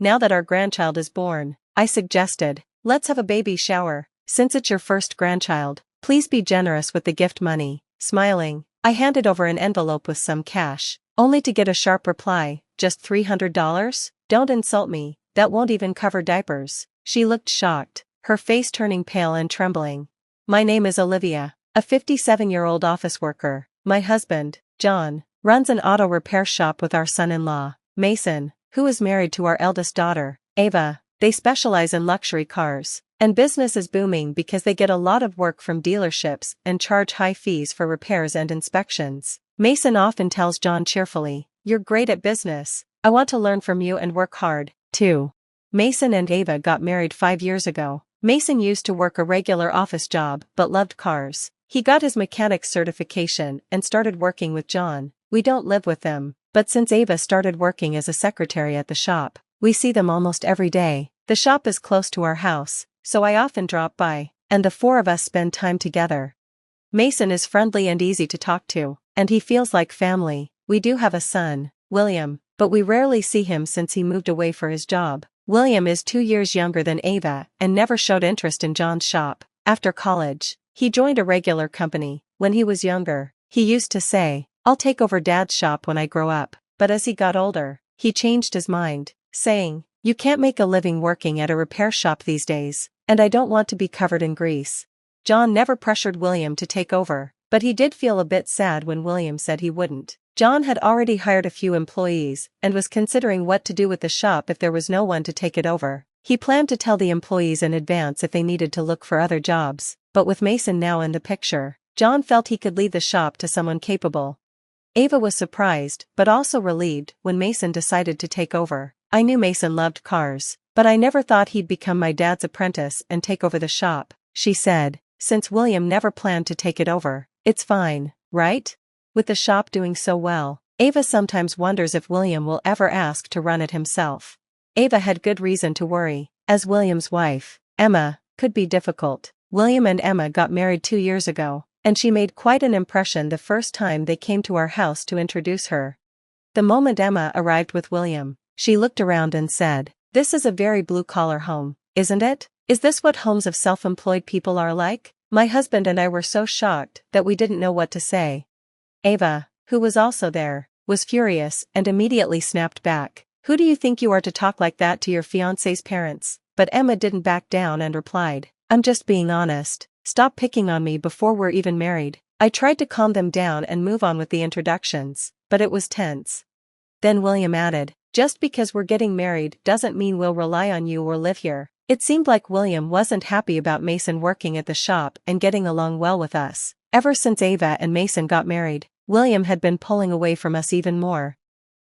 Now that our grandchild is born, I suggested, let's have a baby shower. Since it's your first grandchild, please be generous with the gift money. Smiling, I handed over an envelope with some cash, only to get a sharp reply, just $300? Don't insult me, that won't even cover diapers. She looked shocked, her face turning pale and trembling. My name is Olivia, a 57-year-old office worker. My husband, John, runs an auto repair shop with our son-in-law, Mason, who is married to our eldest daughter, Ava. They specialize in luxury cars, and business is booming because they get a lot of work from dealerships and charge high fees for repairs and inspections. Mason often tells John cheerfully, "You're great at business. I want to learn from you and work hard, too." Mason and Ava got married 5 years ago. Mason used to work a regular office job but loved cars. He got his mechanic's certification and started working with John. We don't live with them, but since Ava started working as a secretary at the shop, we see them almost every day. The shop is close to our house, so I often drop by, and the four of us spend time together. Mason is friendly and easy to talk to, and he feels like family. We do have a son, William, but we rarely see him since he moved away for his job. William is 2 years younger than Ava and never showed interest in John's shop. After college, he joined a regular company. When he was younger, he used to say, "I'll take over Dad's shop when I grow up," but as he got older, he changed his mind, saying, "You can't make a living working at a repair shop these days, and I don't want to be covered in grease." John never pressured William to take over, but he did feel a bit sad when William said he wouldn't. John had already hired a few employees and was considering what to do with the shop if there was no one to take it over. He planned to tell the employees in advance if they needed to look for other jobs, but with Mason now in the picture, John felt he could leave the shop to someone capable. Ava was surprised but also relieved when Mason decided to take over. I knew Mason loved cars, but I never thought he'd become my dad's apprentice and take over the shop, she said, since William never planned to take it over. It's fine, right? With the shop doing so well, Ava sometimes wonders if William will ever ask to run it himself. Ava had good reason to worry, as William's wife, Emma, could be difficult. William and Emma got married 2 years ago, and she made quite an impression the first time they came to our house to introduce her. The moment Emma arrived with William, she looked around and said, "This is a very blue-collar home, isn't it? Is this what homes of self-employed people are like?" My husband and I were so shocked that we didn't know what to say. Ava, who was also there, was furious and immediately snapped back. "Who do you think you are to talk like that to your fiancé's parents?" But Emma didn't back down and replied, "I'm just being honest. Stop picking on me before we're even married." I tried to calm them down and move on with the introductions, but it was tense. Then William added, "Just because we're getting married doesn't mean we'll rely on you or live here." It seemed like William wasn't happy about Mason working at the shop and getting along well with us. Ever since Ava and Mason got married, William had been pulling away from us even more.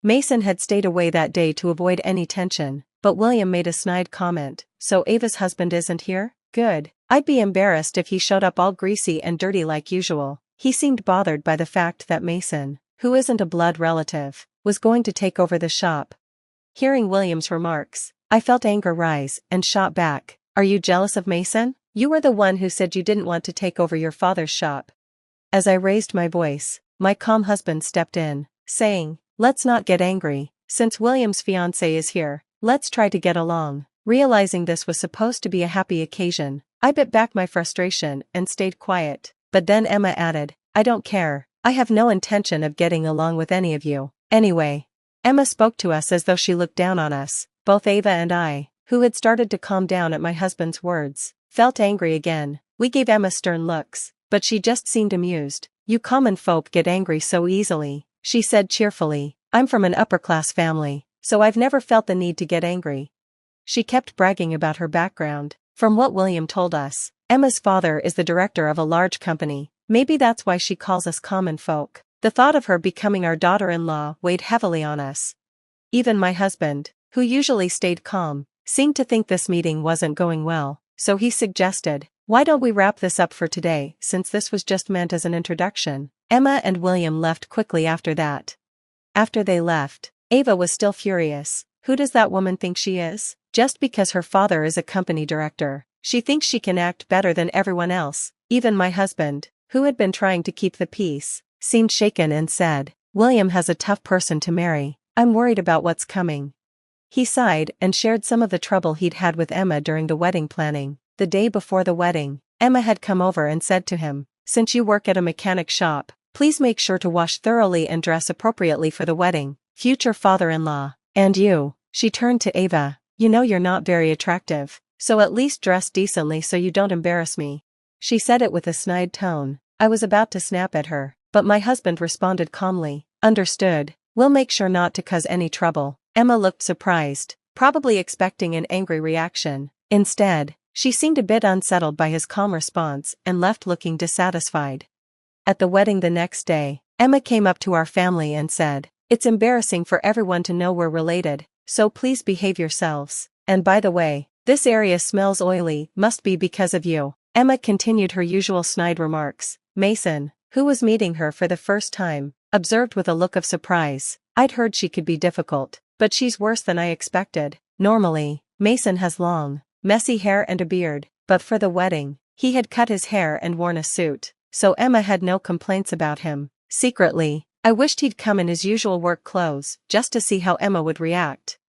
Mason had stayed away that day to avoid any tension, but William made a snide comment, "So Ava's husband isn't here? Good. I'd be embarrassed if he showed up all greasy and dirty like usual." He seemed bothered by the fact that Mason, who isn't a blood relative, was going to take over the shop. Hearing William's remarks, I felt anger rise and shot back, "Are you jealous of Mason? You were the one who said you didn't want to take over your father's shop." As I raised my voice, my calm husband stepped in, saying, "Let's not get angry. Since William's fiancée is here, let's try to get along." Realizing this was supposed to be a happy occasion, I bit back my frustration and stayed quiet. But then Emma added, "I don't care. I have no intention of getting along with any of you. Anyway." Emma spoke to us as though she looked down on us. Both Ava and I, who had started to calm down at my husband's words, felt angry again. We gave Emma stern looks, but she just seemed amused. "You common folk get angry so easily," she said cheerfully. "I'm from an upper-class family, so I've never felt the need to get angry." She kept bragging about her background. From what William told us, Emma's father is the director of a large company. Maybe that's why she calls us common folk. The thought of her becoming our daughter-in-law weighed heavily on us. Even my husband, who usually stayed calm, seemed to think this meeting wasn't going well, so he suggested, "Why don't we wrap this up for today since this was just meant as an introduction?" Emma and William left quickly after that. After they left, Ava was still furious. "Who does that woman think she is? Just because her father is a company director, she thinks she can act better than everyone else." Even my husband, who had been trying to keep the peace, seemed shaken and said, "William has a tough person to marry. I'm worried about what's coming." He sighed and shared some of the trouble he'd had with Emma during the wedding planning. The day before the wedding, Emma had come over and said to him, "Since you work at a mechanic shop, please make sure to wash thoroughly and dress appropriately for the wedding, future father-in-law. And you," she turned to Ava, "you know you're not very attractive, so at least dress decently so you don't embarrass me." She said it with a snide tone. I was about to snap at her, but my husband responded calmly, "Understood, we'll make sure not to cause any trouble." Emma looked surprised, probably expecting an angry reaction. Instead, she seemed a bit unsettled by his calm response and left looking dissatisfied. At the wedding the next day, Emma came up to our family and said, "It's embarrassing for everyone to know we're related, so please behave yourselves. And by the way, this area smells oily, must be because of you." Emma continued her usual snide remarks. Mason, who was meeting her for the first time, observed with a look of surprise. I'd heard she could be difficult, but she's worse than I expected. Normally, Mason has long, messy hair and a beard, but for the wedding, he had cut his hair and worn a suit, so Emma had no complaints about him. Secretly, I wished he'd come in his usual work clothes, just to see how Emma would react.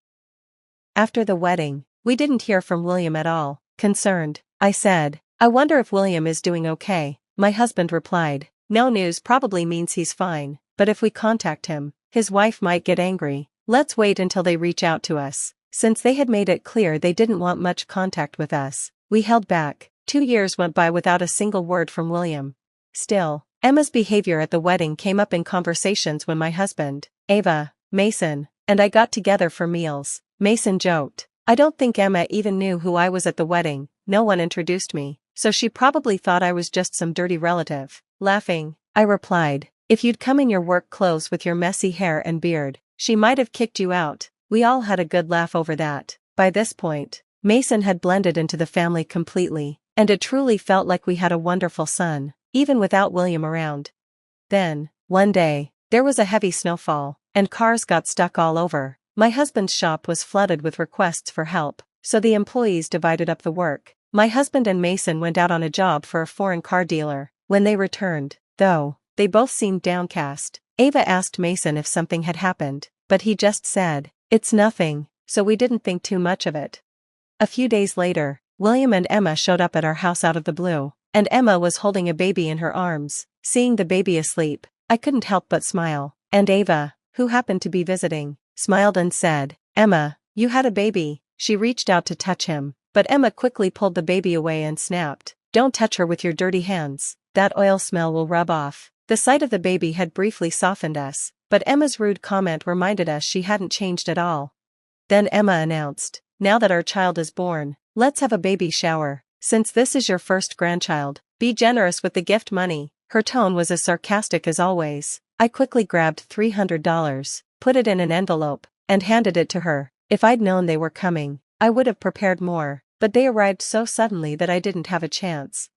After the wedding, we didn't hear from William at all. Concerned, I said, "I wonder if William is doing okay." My husband replied, "No news probably means he's fine, but if we contact him, his wife might get angry. Let's wait until they reach out to us." Since they had made it clear they didn't want much contact with us, we held back. 2 years went by without a single word from William. Still, Emma's behavior at the wedding came up in conversations when my husband, Ava, Mason, and I got together for meals. Mason joked, "I don't think Emma even knew who I was at the wedding, no one introduced me, so she probably thought I was just some dirty relative." Laughing, I replied, "If you'd come in your work clothes with your messy hair and beard, she might have kicked you out." We all had a good laugh over that. By this point, Mason had blended into the family completely, and it truly felt like we had a wonderful son, even without William around. Then, one day, there was a heavy snowfall, and cars got stuck all over. My husband's shop was flooded with requests for help, so the employees divided up the work. My husband and Mason went out on a job for a foreign car dealer. When they returned, though, they both seemed downcast. Ava asked Mason if something had happened, but he just said, "It's nothing," so we didn't think too much of it. A few days later, William and Emma showed up at our house out of the blue, and Emma was holding a baby in her arms. Seeing the baby asleep, I couldn't help but smile, and Ava, who happened to be visiting, smiled and said, "Emma, you had a baby." She reached out to touch him, but Emma quickly pulled the baby away and snapped, "Don't touch her with your dirty hands, that oil smell will rub off." The sight of the baby had briefly softened us, but Emma's rude comment reminded us she hadn't changed at all. Then Emma announced, "Now that our child is born, let's have a baby shower. Since this is your first grandchild, be generous with the gift money." Her tone was as sarcastic as always. I quickly grabbed $300, put it in an envelope, and handed it to her. If I'd known they were coming, I would have prepared more, but they arrived so suddenly that I didn't have a chance.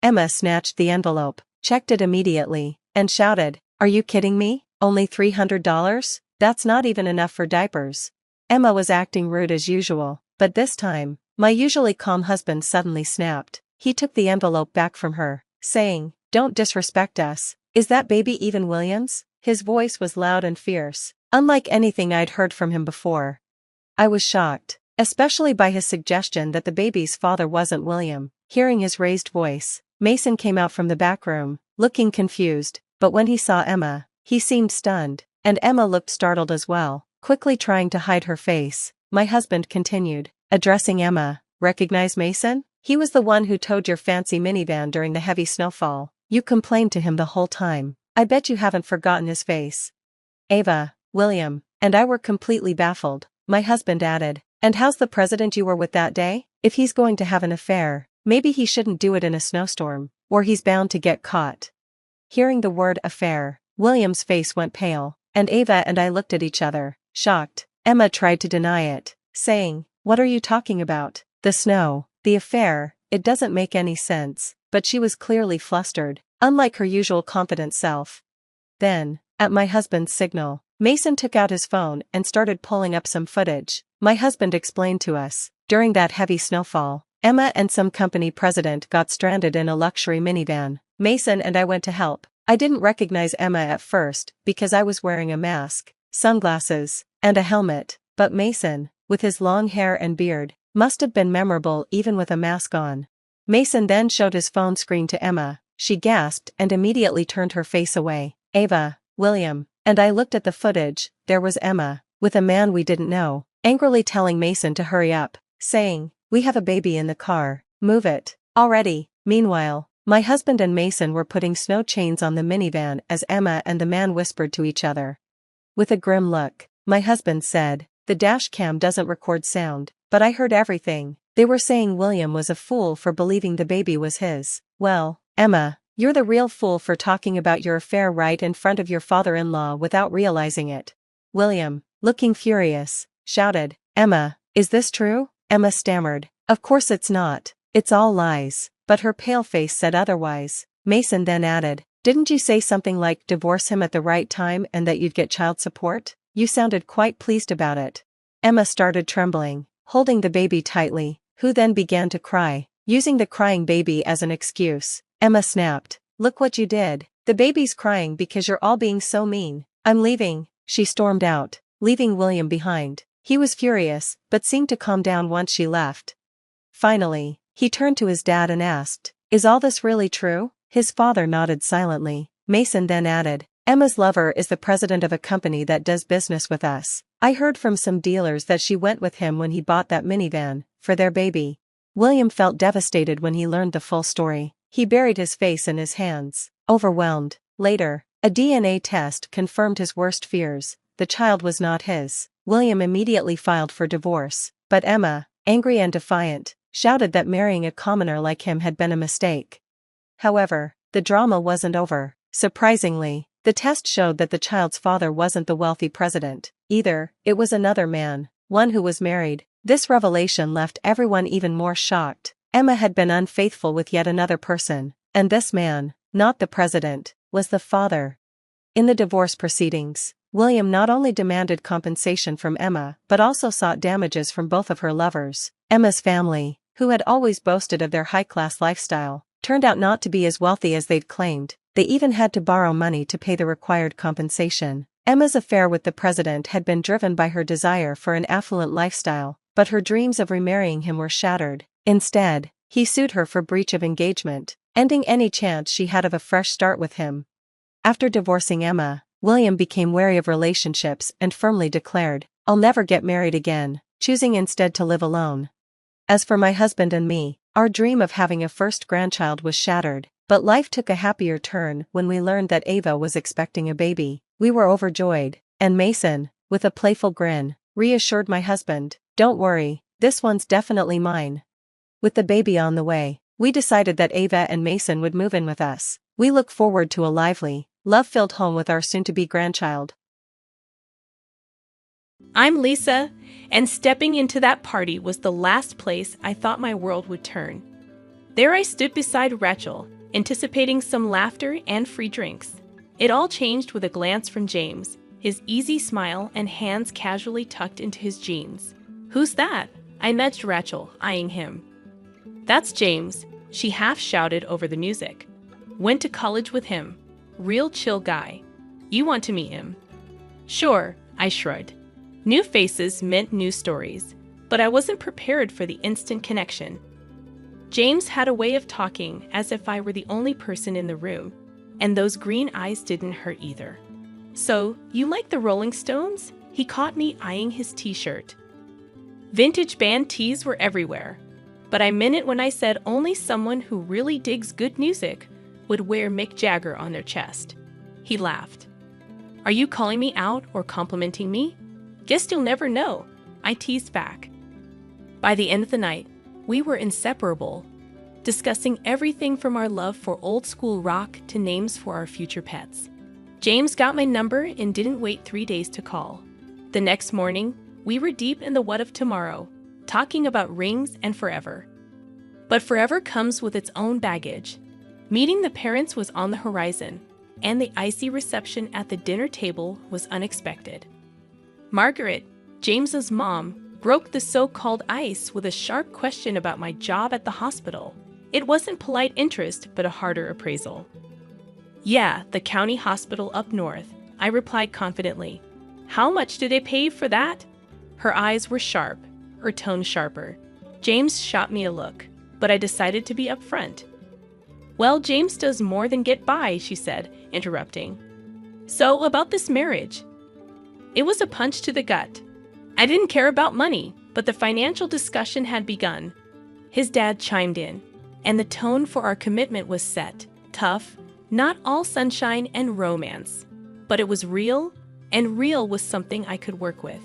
Emma snatched the envelope, checked it immediately, and shouted, "Are you kidding me? Only $300? That's not even enough for diapers." Emma was acting rude as usual, but this time, my usually calm husband suddenly snapped. He took the envelope back from her, saying, "Don't disrespect us. Is that baby even William's?" His voice was loud and fierce, unlike anything I'd heard from him before. I was shocked, especially by his suggestion that the baby's father wasn't William. Hearing his raised voice, Mason came out from the back room, looking confused, but when he saw Emma, he seemed stunned, and Emma looked startled as well, quickly trying to hide her face. My husband continued, addressing Emma, "Recognize Mason? He was the one who towed your fancy minivan during the heavy snowfall. You complained to him the whole time. I bet you haven't forgotten his face." Ava, William, and I were completely baffled. My husband added, "And how's the president you were with that day? If he's going to have an affair, maybe he shouldn't do it in a snowstorm, or he's bound to get caught." Hearing the word affair, William's face went pale, and Ava and I looked at each other, shocked. Emma tried to deny it, saying, "What are you talking about? The snow, the affair, it doesn't make any sense," but she was clearly flustered, unlike her usual confident self. Then, at my husband's signal, Mason took out his phone and started pulling up some footage. My husband explained to us, during that heavy snowfall, Emma and some company president got stranded in a luxury minivan. Mason and I went to help. I didn't recognize Emma at first because I was wearing a mask, sunglasses, and a helmet, but Mason, with his long hair and beard, must have been memorable even with a mask on. Mason then showed his phone screen to Emma. She gasped and immediately turned her face away. Ava, William, and I looked at the footage. There was Emma, with a man we didn't know, angrily telling Mason to hurry up, saying, "We have a baby in the car, move it, already." Meanwhile, my husband and Mason were putting snow chains on the minivan as Emma and the man whispered to each other. With a grim look, my husband said, "The dash cam doesn't record sound, but I heard everything. They were saying William was a fool for believing the baby was his." "Well, Emma, you're the real fool for talking about your affair right in front of your father-in-law without realizing it." William, looking furious, shouted, "Emma, is this true?" Emma stammered, "Of course it's not, it's all lies," but her pale face said otherwise. Mason then added, "Didn't you say something like divorce him at the right time and that you'd get child support? You sounded quite pleased about it." Emma started trembling, holding the baby tightly, who then began to cry, using the crying baby as an excuse. Emma snapped, "Look what you did. The baby's crying because you're all being so mean. I'm leaving." She stormed out, leaving William behind. He was furious, but seemed to calm down once she left. Finally, he turned to his dad and asked, "Is all this really true?" His father nodded silently. Mason then added, "Emma's lover is the president of a company that does business with us. I heard from some dealers that she went with him when he bought that minivan, for their baby." William felt devastated when he learned the full story. He buried his face in his hands, overwhelmed. Later, a DNA test confirmed his worst fears. The child was not his. William immediately filed for divorce, but Emma, angry and defiant, shouted that marrying a commoner like him had been a mistake. However, the drama wasn't over. Surprisingly, the test showed that the child's father wasn't the wealthy president, either. It was another man, one who was married. This revelation left everyone even more shocked. Emma had been unfaithful with yet another person, and this man, not the president, was the father. In the divorce proceedings, William not only demanded compensation from Emma but also sought damages from both of her lovers. Emma's family, who had always boasted of their high-class lifestyle, turned out not to be as wealthy as they'd claimed. They even had to borrow money to pay the required compensation. Emma's affair with the president had been driven by her desire for an affluent lifestyle, but her dreams of remarrying him were shattered. Instead, he sued her for breach of engagement, ending any chance she had of a fresh start with him. After divorcing Emma, William became wary of relationships and firmly declared, "I'll never get married again," choosing instead to live alone. As for my husband and me, our dream of having a first grandchild was shattered, but life took a happier turn when we learned that Ava was expecting a baby. We were overjoyed, and Mason, with a playful grin, reassured my husband, "Don't worry, this one's definitely mine." With the baby on the way, we decided that Ava and Mason would move in with us. We look forward to a lively, love-filled home with our soon-to-be grandchild. I'm Lisa, and stepping into that party was the last place I thought my world would turn. There I stood beside Rachel, anticipating some laughter and free drinks. It all changed with a glance from James, his easy smile and hands casually tucked into his jeans. "Who's that?" I nudged Rachel, eyeing him. "That's James," she half shouted over the music. "Went to college with him. Real chill guy. You want to meet him?" "Sure," I shrugged. New faces meant new stories, but I wasn't prepared for the instant connection. James had a way of talking as if I were the only person in the room, and those green eyes didn't hurt either. "So, you like the Rolling Stones?" He caught me eyeing his t-shirt. Vintage band tees were everywhere, but I meant it when I said only someone who really digs good music would wear Mick Jagger on their chest. He laughed. "Are you calling me out or complimenting me?" "Guess you'll never know," I teased back. By the end of the night, we were inseparable, discussing everything from our love for old-school rock to names for our future pets. James got my number and didn't wait 3 days to call. The next morning, we were deep in the what of tomorrow, talking about rings and forever. But forever comes with its own baggage. Meeting the parents was on the horizon, and the icy reception at the dinner table was unexpected. Margaret, James's mom, broke the so-called ice with a sharp question about my job at the hospital. It wasn't polite interest, but a harder appraisal. "Yeah, the county hospital up north," I replied confidently. "How much do they pay for that?" Her eyes were sharp, her tone sharper. James shot me a look, but I decided to be upfront. "Well, James does more than get by," she said, interrupting. "So, about this marriage." It was a punch to the gut. I didn't care about money, but the financial discussion had begun. His dad chimed in, and the tone for our commitment was set. Tough, not all sunshine and romance. But it was real, and real was something I could work with.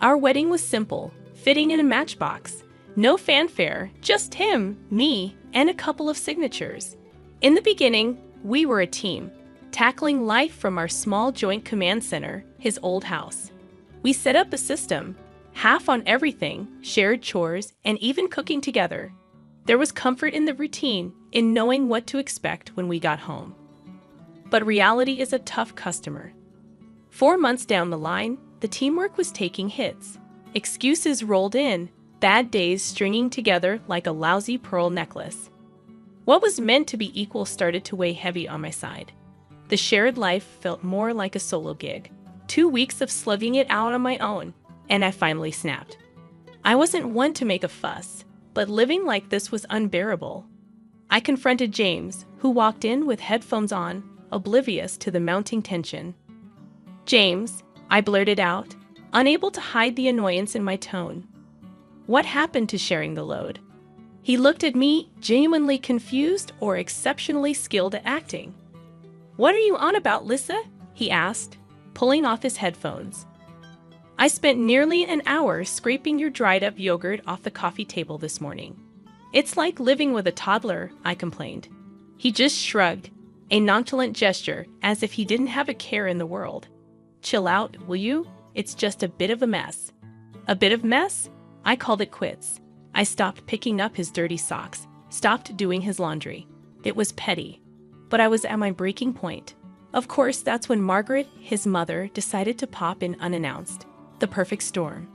Our wedding was simple, fitting in a matchbox. No fanfare, just him, me, and a couple of signatures. In the beginning, we were a team, tackling life from our small joint command center, his old house. We set up a system, half on everything, shared chores, and even cooking together. There was comfort in the routine, in knowing what to expect when we got home. But reality is a tough customer. 4 months down the line, the teamwork was taking hits. Excuses rolled in, bad days stringing together like a lousy pearl necklace. What was meant to be equal started to weigh heavy on my side. The shared life felt more like a solo gig. 2 weeks of slugging it out on my own, and I finally snapped. I wasn't one to make a fuss, but living like this was unbearable. I confronted James, who walked in with headphones on, oblivious to the mounting tension. "James," I blurted out, unable to hide the annoyance in my tone. "What happened to sharing the load?" He looked at me, genuinely confused or exceptionally skilled at acting. "What are you on about, Lissa?" he asked, pulling off his headphones. "I spent nearly an hour scraping your dried-up yogurt off the coffee table this morning. It's like living with a toddler," I complained. He just shrugged, a nonchalant gesture as if he didn't have a care in the world. "Chill out, will you? It's just a bit of a mess." A bit of mess? I called it quits. I stopped picking up his dirty socks, stopped doing his laundry. It was petty, but I was at my breaking point. Of course, that's when Margaret, his mother, decided to pop in unannounced. The perfect storm.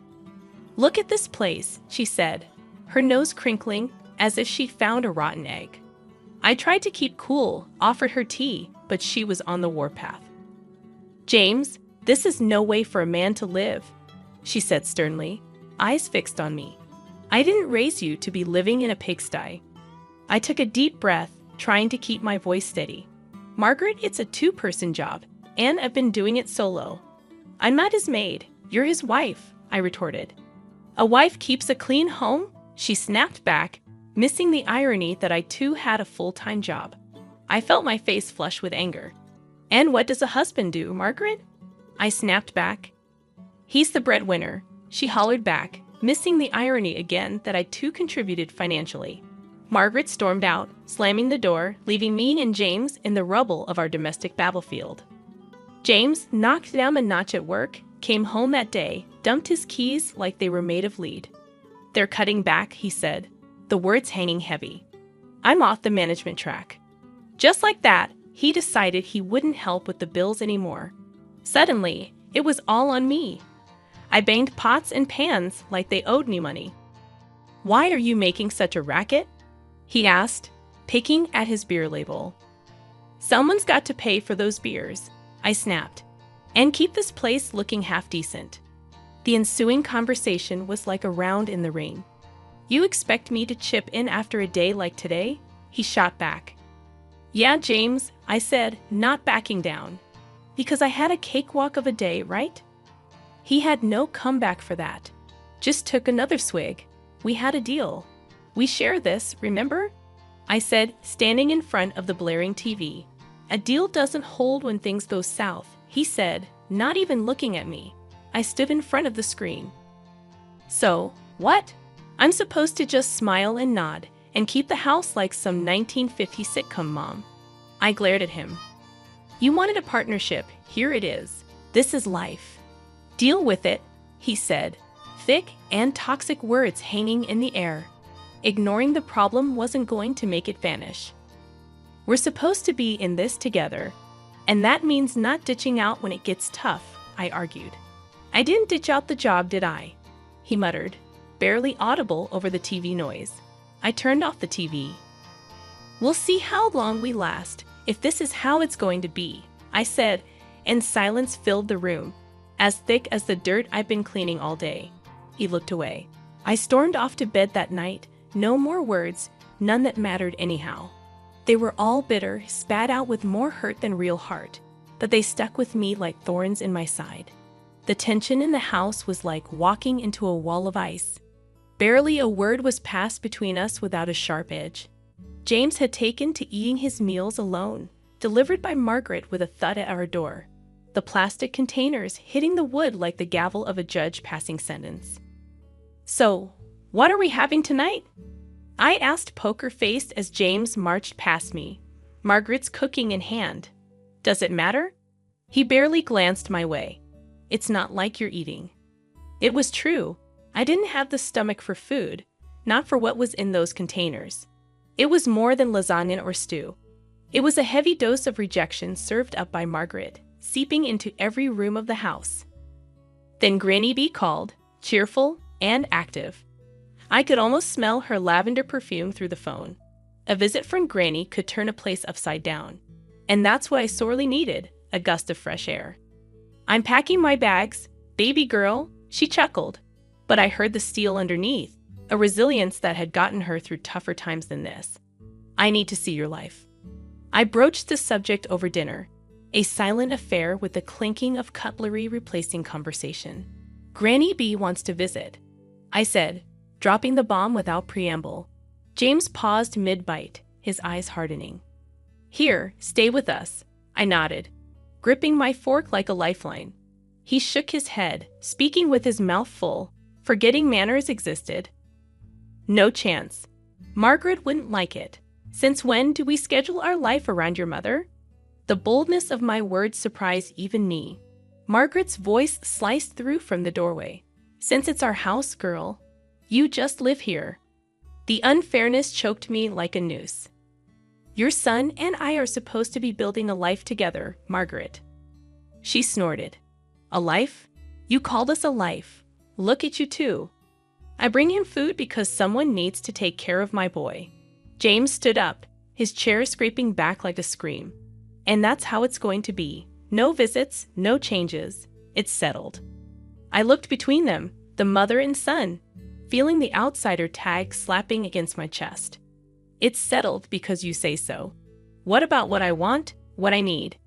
"Look at this place," she said, her nose crinkling as if she found a rotten egg. I tried to keep cool, offered her tea, but she was on the warpath. "James, this is no way for a man to live," she said sternly, eyes fixed on me. "I didn't raise you to be living in a pigsty." I took a deep breath, trying to keep my voice steady. "Margaret, it's a 2-person job, and I've been doing it solo." "I'm not his maid. You're his wife," I retorted. "A wife keeps a clean home?" She snapped back, missing the irony that I too had a full-time job. I felt my face flush with anger. "And what does a husband do, Margaret?" I snapped back. "He's the breadwinner," she hollered back, missing the irony again that I too contributed financially. Margaret stormed out, slamming the door, leaving me and James in the rubble of our domestic battlefield. James, knocked down a notch at work, came home that day, dumped his keys like they were made of lead. "They're cutting back," he said, the words hanging heavy. "I'm off the management track." Just like that, he decided he wouldn't help with the bills anymore. Suddenly, it was all on me. I banged pots and pans like they owed me money. "Why are you making such a racket?" he asked, picking at his beer label. "Someone's got to pay for those beers," I snapped, "and keep this place looking half-decent." The ensuing conversation was like a round in the ring. "You expect me to chip in after a day like today?" he shot back. "Yeah, James," I said, not backing down. "Because I had a cakewalk of a day, right?" He had no comeback for that. Just took another swig. "We had a deal. We share this, remember?" I said, standing in front of the blaring TV. "A deal doesn't hold when things go south," he said, not even looking at me. I stood in front of the screen. "So, what?" I'm supposed to just smile and nod and keep the house like some 1950s sitcom mom. I glared at him. "You wanted a partnership. Here it is. This is life. Deal with it," he said, thick and toxic words hanging in the air. Ignoring the problem wasn't going to make it vanish. "We're supposed to be in this together, and that means not ditching out when it gets tough," I argued. "I didn't ditch out the job, did I?" he muttered, barely audible over the TV noise. I turned off the TV. "We'll see how long we last, if this is how it's going to be," I said, and silence filled the room, as thick as the dirt I've been cleaning all day. He looked away. I stormed off to bed that night. No more words, none that mattered anyhow. They were all bitter, spat out with more hurt than real heart, but they stuck with me like thorns in my side. The tension in the house was like walking into a wall of ice. Barely a word was passed between us without a sharp edge. James had taken to eating his meals alone, delivered by Margaret with a thud at our door, the plastic containers hitting the wood like the gavel of a judge passing sentence. "So, what are we having tonight?" I asked poker-faced as James marched past me, Margaret's cooking in hand. "Does it matter?" He barely glanced my way. "It's not like you're eating." It was true. I didn't have the stomach for food, not for what was in those containers. It was more than lasagna or stew. It was a heavy dose of rejection served up by Margaret, seeping into every room of the house. Then Granny B called, cheerful and active. I could almost smell her lavender perfume through the phone. A visit from Granny could turn a place upside down. And that's what I sorely needed, a gust of fresh air. "I'm packing my bags, baby girl," she chuckled. But I heard the steel underneath, a resilience that had gotten her through tougher times than this. "I need to see your life." I broached the subject over dinner, a silent affair with the clinking of cutlery replacing conversation. "Granny B wants to visit," I said, dropping the bomb without preamble. James paused mid-bite, his eyes hardening. "Here, stay with us," I nodded, gripping my fork like a lifeline. He shook his head, speaking with his mouth full, forgetting manners existed. "No chance. Margaret wouldn't like it. Since when do we schedule our life around your mother?" The boldness of my words surprised even me. Margaret's voice sliced through from the doorway. "Since it's our house, girl, you just live here." The unfairness choked me like a noose. "Your son and I are supposed to be building a life together, Margaret." She snorted. "A life? You called us a life. Look at you two. I bring him food because someone needs to take care of my boy." James stood up, his chair scraping back like a scream. "And that's how it's going to be. No visits, no changes. It's settled." I looked between them, the mother and son, feeling the outsider tag slapping against my chest. "It's settled because you say so. What about what I want, what I need?"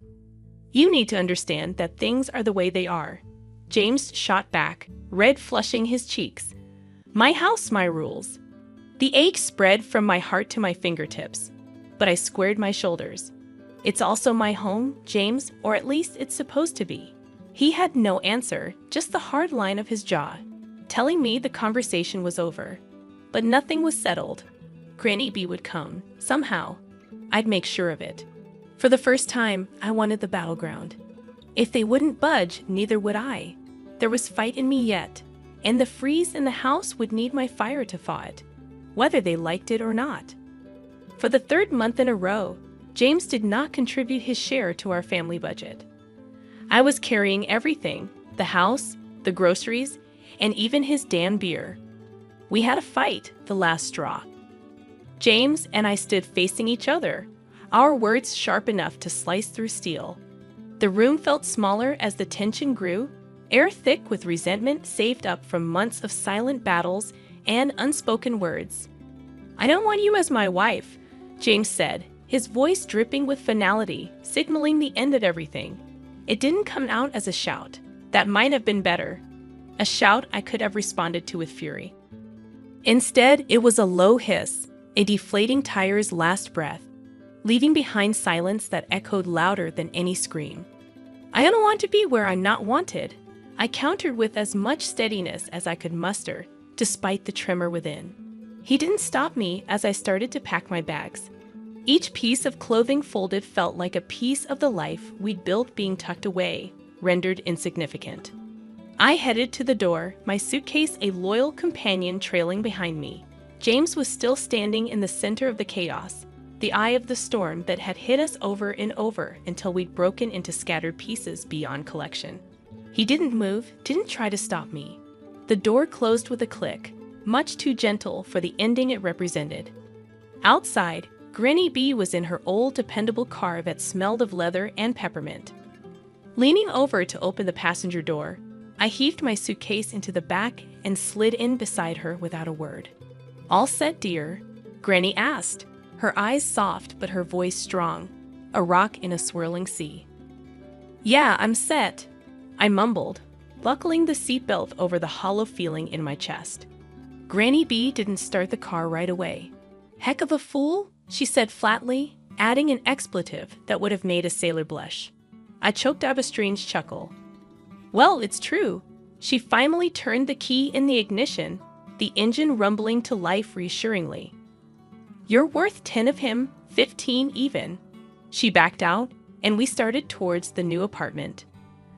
"You need to understand that things are the way they are." James shot back, red flushing his cheeks. "My house, my rules." The ache spread from my heart to my fingertips, but I squared my shoulders. "It's also my home, James, or at least it's supposed to be." He had no answer, just the hard line of his jaw, telling me the conversation was over. But nothing was settled. Granny B would come, somehow. I'd make sure of it. For the first time, I wanted the battleground. If they wouldn't budge, neither would I. There was fight in me yet, and the freeze in the house would need my fire to thaw it, whether they liked it or not. For the third month in a row, James did not contribute his share to our family budget. I was carrying everything, the house, the groceries, and even his damn beer. We had a fight, the last straw. James and I stood facing each other, our words sharp enough to slice through steel. The room felt smaller as the tension grew, air thick with resentment saved up from months of silent battles and unspoken words. "I don't want you as my wife," James said, his voice dripping with finality, signaling the end of everything. It didn't come out as a shout. That might have been better. A shout I could have responded to with fury. Instead, it was a low hiss, a deflating tire's last breath, leaving behind silence that echoed louder than any scream. "I don't want to be where I'm not wanted," I countered with as much steadiness as I could muster, despite the tremor within. He didn't stop me as I started to pack my bags. Each piece of clothing folded felt like a piece of the life we'd built being tucked away, rendered insignificant. I headed to the door, my suitcase a loyal companion trailing behind me. James was still standing in the center of the chaos, the eye of the storm that had hit us over and over until we'd broken into scattered pieces beyond collection. He didn't move, didn't try to stop me. The door closed with a click, much too gentle for the ending it represented. Outside, Granny B was in her old dependable car that smelled of leather and peppermint. Leaning over to open the passenger door, I heaved my suitcase into the back and slid in beside her without a word. "All set, dear?" Granny asked, her eyes soft but her voice strong, a rock in a swirling sea. "Yeah, I'm set," I mumbled, buckling the seatbelt over the hollow feeling in my chest. Granny B didn't start the car right away. "Heck of a fool," she said flatly, adding an expletive that would have made a sailor blush. I choked out a strange chuckle. "Well, it's true." She finally turned the key in the ignition, the engine rumbling to life reassuringly. "You're worth 10 of him, 15 even." She backed out, and we started towards the new apartment.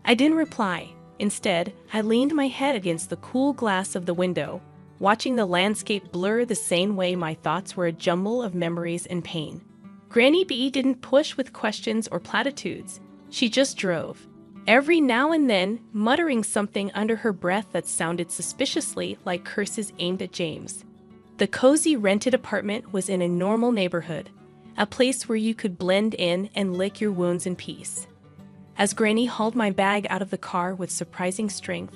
I didn't reply. Instead, I leaned my head against the cool glass of the window, watching the landscape blur the same way my thoughts were a jumble of memories and pain. Granny B didn't push with questions or platitudes. She just drove, every now and then muttering something under her breath that sounded suspiciously like curses aimed at James. The cozy rented apartment was in a normal neighborhood, a place where you could blend in and lick your wounds in peace. As Granny hauled my bag out of the car with surprising strength,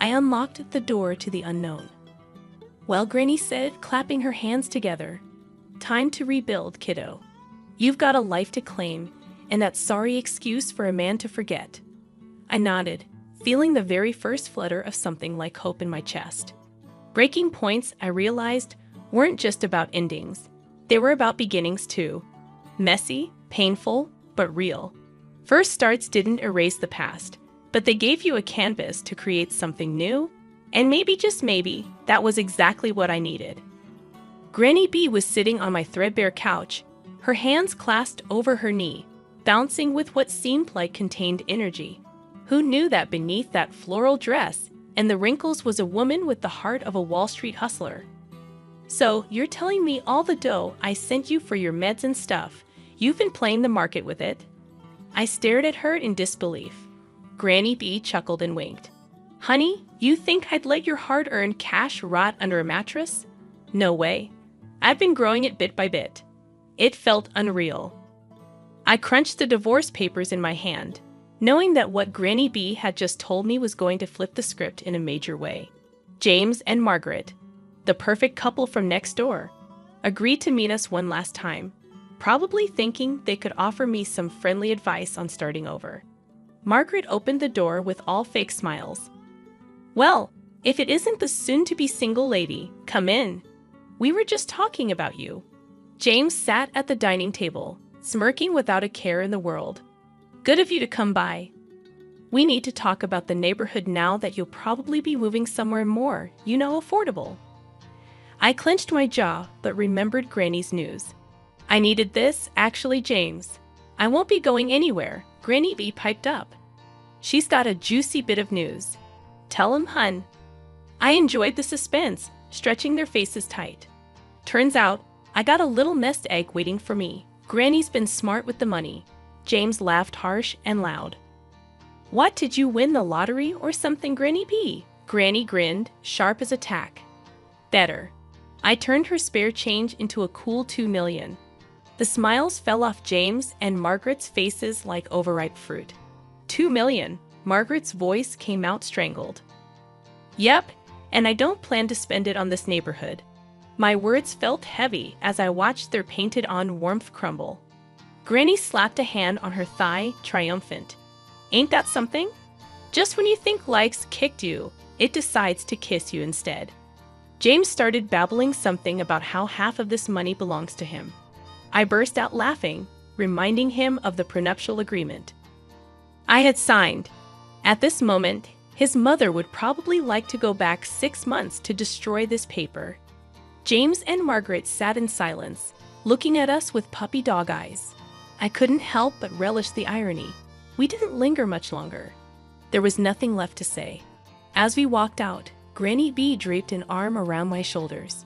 I unlocked the door to the unknown. "Well," Granny said, clapping her hands together, "time to rebuild, kiddo. You've got a life to claim, and that sorry excuse for a man to forget." I nodded, feeling the very first flutter of something like hope in my chest. Breaking points, I realized, weren't just about endings. They were about beginnings too. Messy, painful, but real. First starts didn't erase the past, but they gave you a canvas to create something new, and maybe, just maybe, that was exactly what I needed. Granny B was sitting on my threadbare couch, her hands clasped over her knee, bouncing with what seemed like contained energy. Who knew that beneath that floral dress and the wrinkles was a woman with the heart of a Wall Street hustler? "So, you're telling me all the dough I sent you for your meds and stuff, you've been playing the market with it?" I stared at her in disbelief. Granny B chuckled and winked. "Honey, you think I'd let your hard-earned cash rot under a mattress? No way. I've been growing it bit by bit." It felt unreal. I crunched the divorce papers in my hand, knowing that what Granny B had just told me was going to flip the script in a major way. James and Margaret, the perfect couple from next door, agreed to meet us one last time, probably thinking they could offer me some friendly advice on starting over. Margaret opened the door with all fake smiles. "Well, if it isn't the soon-to-be single lady, come in. We were just talking about you." James sat at the dining table, smirking without a care in the world. "Good of you to come by. We need to talk about the neighborhood now that you'll probably be moving somewhere more, affordable." I clenched my jaw, but remembered Granny's news. "I needed this, actually, James. I won't be going anywhere," Granny B piped up. "She's got a juicy bit of news. Tell 'em, hun." I enjoyed the suspense, stretching their faces tight. "Turns out, I got a little nest egg waiting for me. Granny's been smart with the money." James laughed harsh and loud. "What, did you win the lottery or something, Granny B?" Granny grinned, sharp as a tack. "Better." I turned her spare change into a cool 2 million. The smiles fell off James and Margaret's faces like overripe fruit. 2 million, Margaret's voice came out strangled. "Yep, and I don't plan to spend it on this neighborhood." My words felt heavy as I watched their painted-on warmth crumble. Granny slapped a hand on her thigh, triumphant. "Ain't that something? Just when you think life's kicked you, it decides to kiss you instead." James started babbling something about how half of this money belongs to him. I burst out laughing, reminding him of the prenuptial agreement I had signed. At this moment, his mother would probably like to go back 6 months to destroy this paper. James and Margaret sat in silence, looking at us with puppy dog eyes. I couldn't help but relish the irony. We didn't linger much longer. There was nothing left to say. As we walked out, Granny B draped an arm around my shoulders.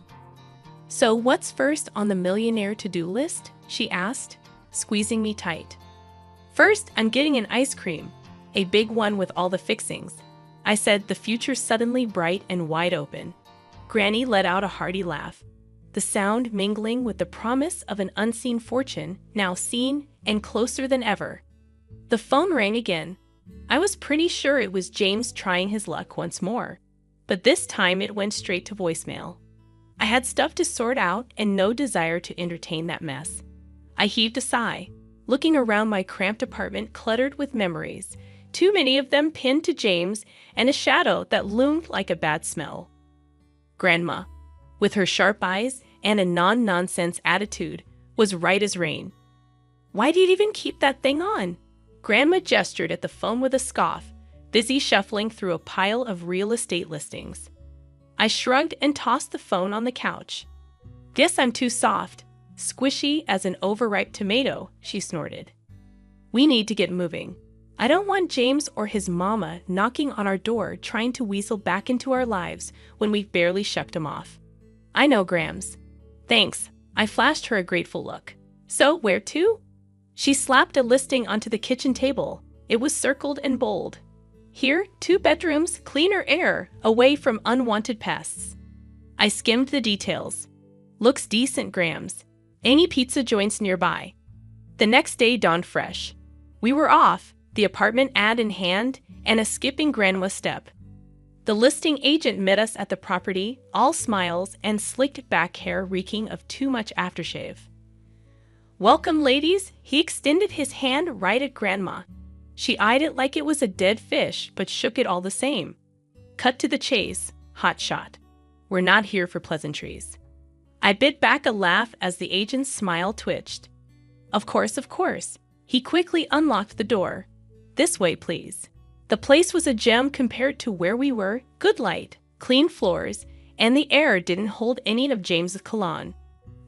"So what's first on the millionaire to-do list?" she asked, squeezing me tight. "First, I'm getting an ice cream, a big one with all the fixings," I said, the future suddenly bright and wide open. Granny let out a hearty laugh, the sound mingling with the promise of an unseen fortune, now seen and closer than ever. The phone rang again. I was pretty sure it was James trying his luck once more, but this time it went straight to voicemail. I had stuff to sort out and no desire to entertain that mess. I heaved a sigh, looking around my cramped apartment cluttered with memories, too many of them pinned to James and a shadow that loomed like a bad smell. Grandma, with her sharp eyes and a non-nonsense attitude, was right as rain. "Why do you even keep that thing on?" Grandma gestured at the phone with a scoff, busy shuffling through a pile of real estate listings. I shrugged and tossed the phone on the couch. "Guess I'm too soft, squishy as an overripe tomato," she snorted. "We need to get moving. I don't want James or his mama knocking on our door trying to weasel back into our lives when we've barely shucked him off." "I know, Grams." "Thanks." I flashed her a grateful look. "So, where to?" She slapped a listing onto the kitchen table. It was circled and bold. "Here, 2 bedrooms, cleaner air, away from unwanted pests." I skimmed the details. "Looks decent, Grams. Any pizza joints nearby?" The next day dawned fresh. We were off, the apartment ad in hand, and a skipping grandma step. The listing agent met us at the property, all smiles and slicked back hair reeking of too much aftershave. "Welcome, ladies." He extended his hand right at Grandma. She eyed it like it was a dead fish, but shook it all the same. "Cut to the chase, hot shot. We're not here for pleasantries." I bit back a laugh as the agent's smile twitched. Of course, of course." He quickly unlocked the door. "This way, please." The place was a gem compared to where we were. Good light, clean floors, and the air didn't hold any of James's cologne.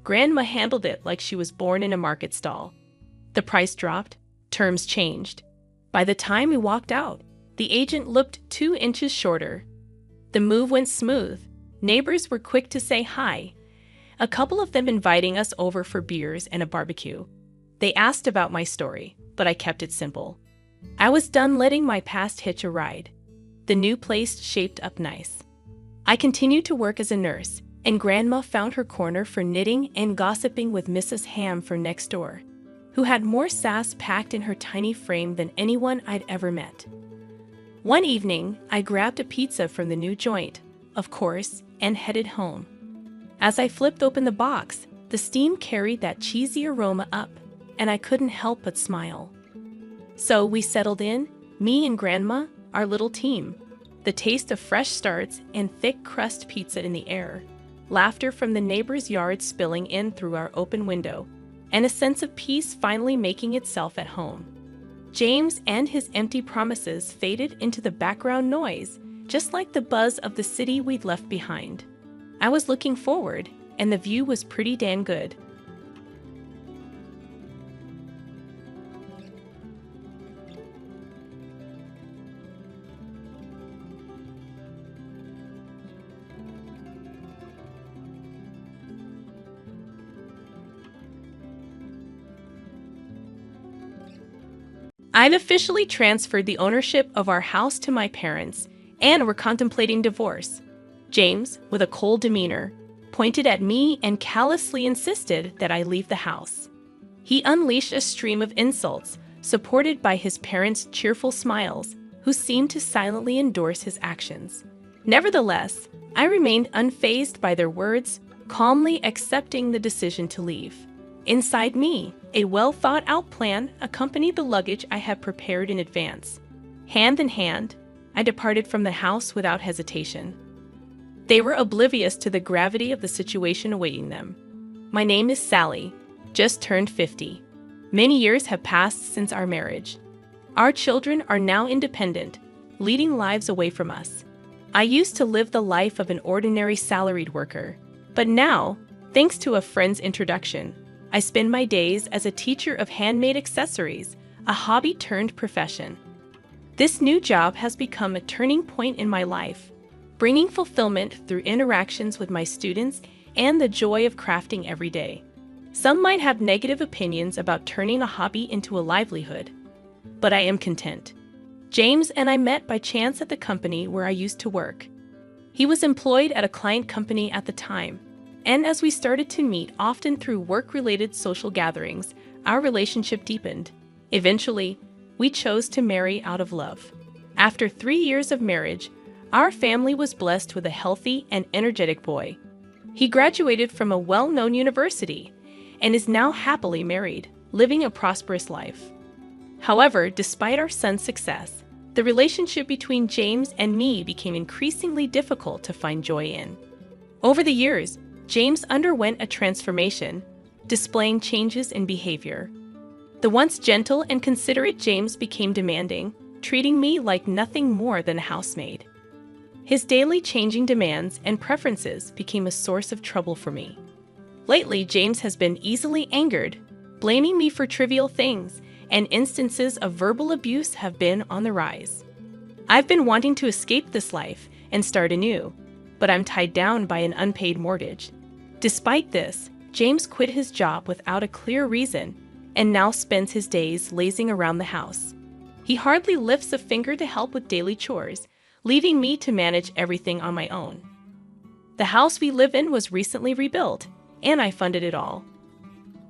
Grandma handled it like she was born in a market stall. The price dropped, terms changed. By the time we walked out, the agent looked 2 inches shorter. The move went smooth. Neighbors were quick to say hi, a couple of them inviting us over for beers and a barbecue. They asked about my story, but I kept it simple. I was done letting my past hitch a ride. The new place shaped up nice. I continued to work as a nurse, and Grandma found her corner for knitting and gossiping with Mrs. Ham from next door, who had more sass packed in her tiny frame than anyone I'd ever met. One evening, I grabbed a pizza from the new joint, of course, and headed home. As I flipped open the box, the steam carried that cheesy aroma up, and I couldn't help but smile. So we settled in, me and Grandma, our little team. The taste of fresh starts and thick crust pizza in the air, laughter from the neighbor's yard spilling in through our open window, and a sense of peace finally making itself at home. James and his empty promises faded into the background noise, just like the buzz of the city we'd left behind. I was looking forward, and the view was pretty damn good. I'd officially transferred the ownership of our house to my parents, and were contemplating divorce. James, with a cold demeanor, pointed at me and callously insisted that I leave the house. He unleashed a stream of insults, supported by his parents' cheerful smiles, who seemed to silently endorse his actions. Nevertheless, I remained unfazed by their words, calmly accepting the decision to leave. Inside me, a well-thought-out plan accompanied the luggage I had prepared in advance. Hand in hand, I departed from the house without hesitation. They were oblivious to the gravity of the situation awaiting them. My name is Sally, just turned 50. Many years have passed since our marriage. Our children are now independent, leading lives away from us. I used to live the life of an ordinary salaried worker, but now, thanks to a friend's introduction, I spend my days as a teacher of handmade accessories, a hobby turned profession. This new job has become a turning point in my life, bringing fulfillment through interactions with my students and the joy of crafting every day. Some might have negative opinions about turning a hobby into a livelihood, but I am content. James and I met by chance at the company where I used to work. He was employed at a client company at the time, and as we started to meet often through work-related social gatherings, our relationship deepened. Eventually, we chose to marry out of love. After 3 years of marriage, our family was blessed with a healthy and energetic boy. He graduated from a well-known university and is now happily married, living a prosperous life. However, despite our son's success, the relationship between James and me became increasingly difficult to find joy in. Over the years, James underwent a transformation, displaying changes in behavior. The once gentle and considerate James became demanding, treating me like nothing more than a housemaid. His daily changing demands and preferences became a source of trouble for me. Lately, James has been easily angered, blaming me for trivial things, and instances of verbal abuse have been on the rise. I've been wanting to escape this life and start anew, but I'm tied down by an unpaid mortgage. Despite this, James quit his job without a clear reason and now spends his days lazing around the house. He hardly lifts a finger to help with daily chores, leaving me to manage everything on my own. The house we live in was recently rebuilt, and I funded it all.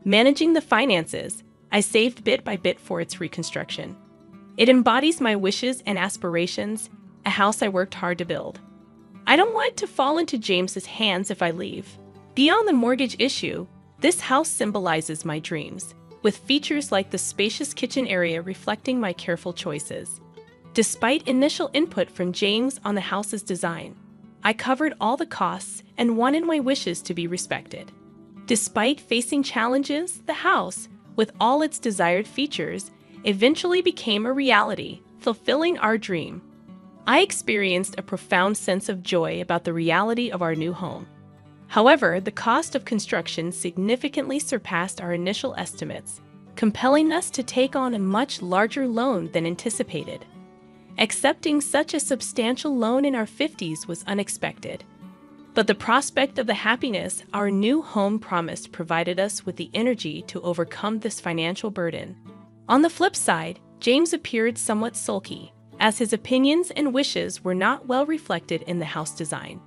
Managing the finances, I saved bit by bit for its reconstruction. It embodies my wishes and aspirations, a house I worked hard to build. I don't want it to fall into James's hands if I leave. Beyond the mortgage issue, this house symbolizes my dreams, with features like the spacious kitchen area reflecting my careful choices. Despite initial input from James on the house's design, I covered all the costs and wanted my wishes to be respected. Despite facing challenges, the house, with all its desired features, eventually became a reality, fulfilling our dream. I experienced a profound sense of joy about the reality of our new home. However, the cost of construction significantly surpassed our initial estimates, compelling us to take on a much larger loan than anticipated. Accepting such a substantial loan in our 50s was unexpected. But the prospect of the happiness our new home promised provided us with the energy to overcome this financial burden. On the flip side, James appeared somewhat sulky, as his opinions and wishes were not well reflected in the house design.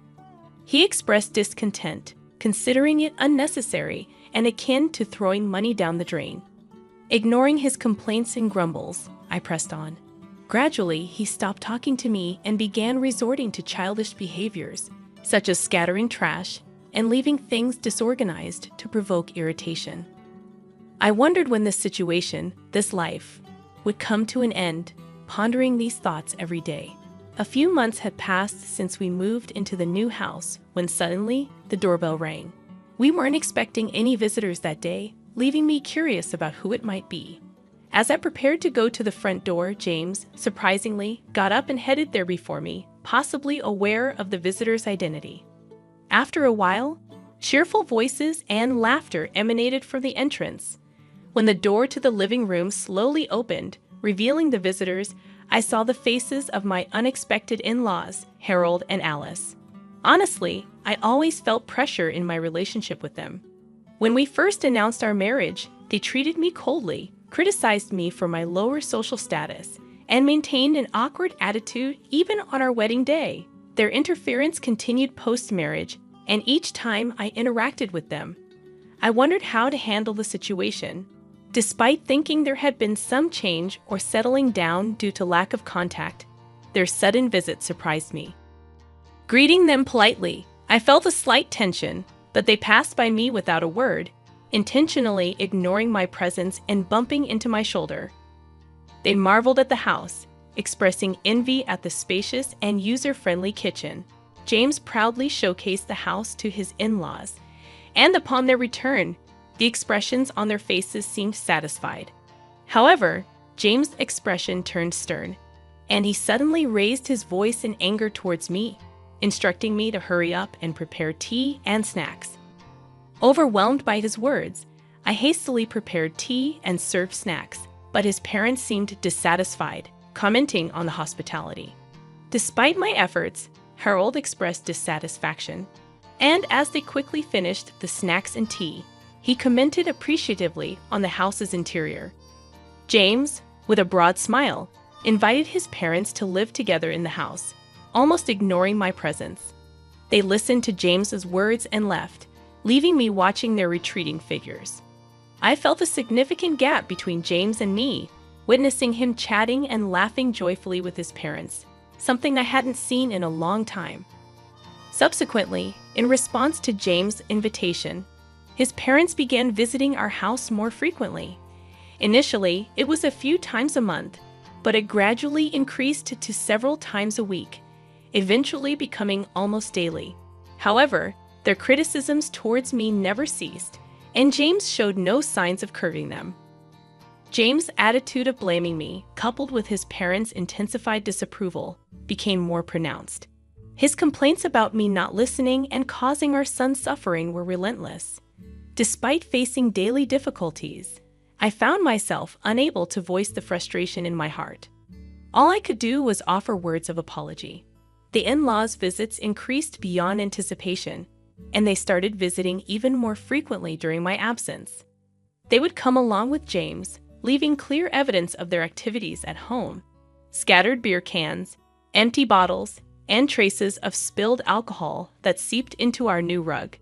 He expressed discontent, considering it unnecessary and akin to throwing money down the drain. Ignoring his complaints and grumbles, I pressed on. Gradually, he stopped talking to me and began resorting to childish behaviors, such as scattering trash and leaving things disorganized to provoke irritation. I wondered when this situation, this life, would come to an end, pondering these thoughts every day. A few months had passed since we moved into the new house when suddenly the doorbell rang. We weren't expecting any visitors that day, leaving me curious about who it might be. As I prepared to go to the front door, James, surprisingly, got up and headed there before me, possibly aware of the visitor's identity. After a while, cheerful voices and laughter emanated from the entrance. When the door to the living room slowly opened, revealing the visitors, I saw the faces of my unexpected in-laws, Harold and Alice. Honestly, I always felt pressure in my relationship with them. When we first announced our marriage, they treated me coldly, criticized me for my lower social status, and maintained an awkward attitude even on our wedding day. Their interference continued post-marriage, and each time I interacted with them, I wondered how to handle the situation. Despite thinking there had been some change or settling down due to lack of contact, their sudden visit surprised me. Greeting them politely, I felt a slight tension, but they passed by me without a word, intentionally ignoring my presence and bumping into my shoulder. They marveled at the house, expressing envy at the spacious and user-friendly kitchen. James proudly showcased the house to his in-laws, and upon their return, the expressions on their faces seemed satisfied. However, James' expression turned stern, and he suddenly raised his voice in anger towards me, instructing me to hurry up and prepare tea and snacks. Overwhelmed by his words, I hastily prepared tea and served snacks, but his parents seemed dissatisfied, commenting on the hospitality. Despite my efforts, Harold expressed dissatisfaction, and as they quickly finished the snacks and tea, he commented appreciatively on the house's interior. James, with a broad smile, invited his parents to live together in the house, almost ignoring my presence. They listened to James's words and left, leaving me watching their retreating figures. I felt a significant gap between James and me, witnessing him chatting and laughing joyfully with his parents, something I hadn't seen in a long time. Subsequently, in response to James' invitation, his parents began visiting our house more frequently. Initially, it was a few times a month, but it gradually increased to several times a week, eventually becoming almost daily. However, their criticisms towards me never ceased, and James showed no signs of curbing them. James' attitude of blaming me, coupled with his parents' intensified disapproval, became more pronounced. His complaints about me not listening and causing our son suffering were relentless. Despite facing daily difficulties, I found myself unable to voice the frustration in my heart. All I could do was offer words of apology. The in-laws' visits increased beyond anticipation, and they started visiting even more frequently during my absence. They would come along with James, leaving clear evidence of their activities at home: scattered beer cans, empty bottles, and traces of spilled alcohol that seeped into our new rug.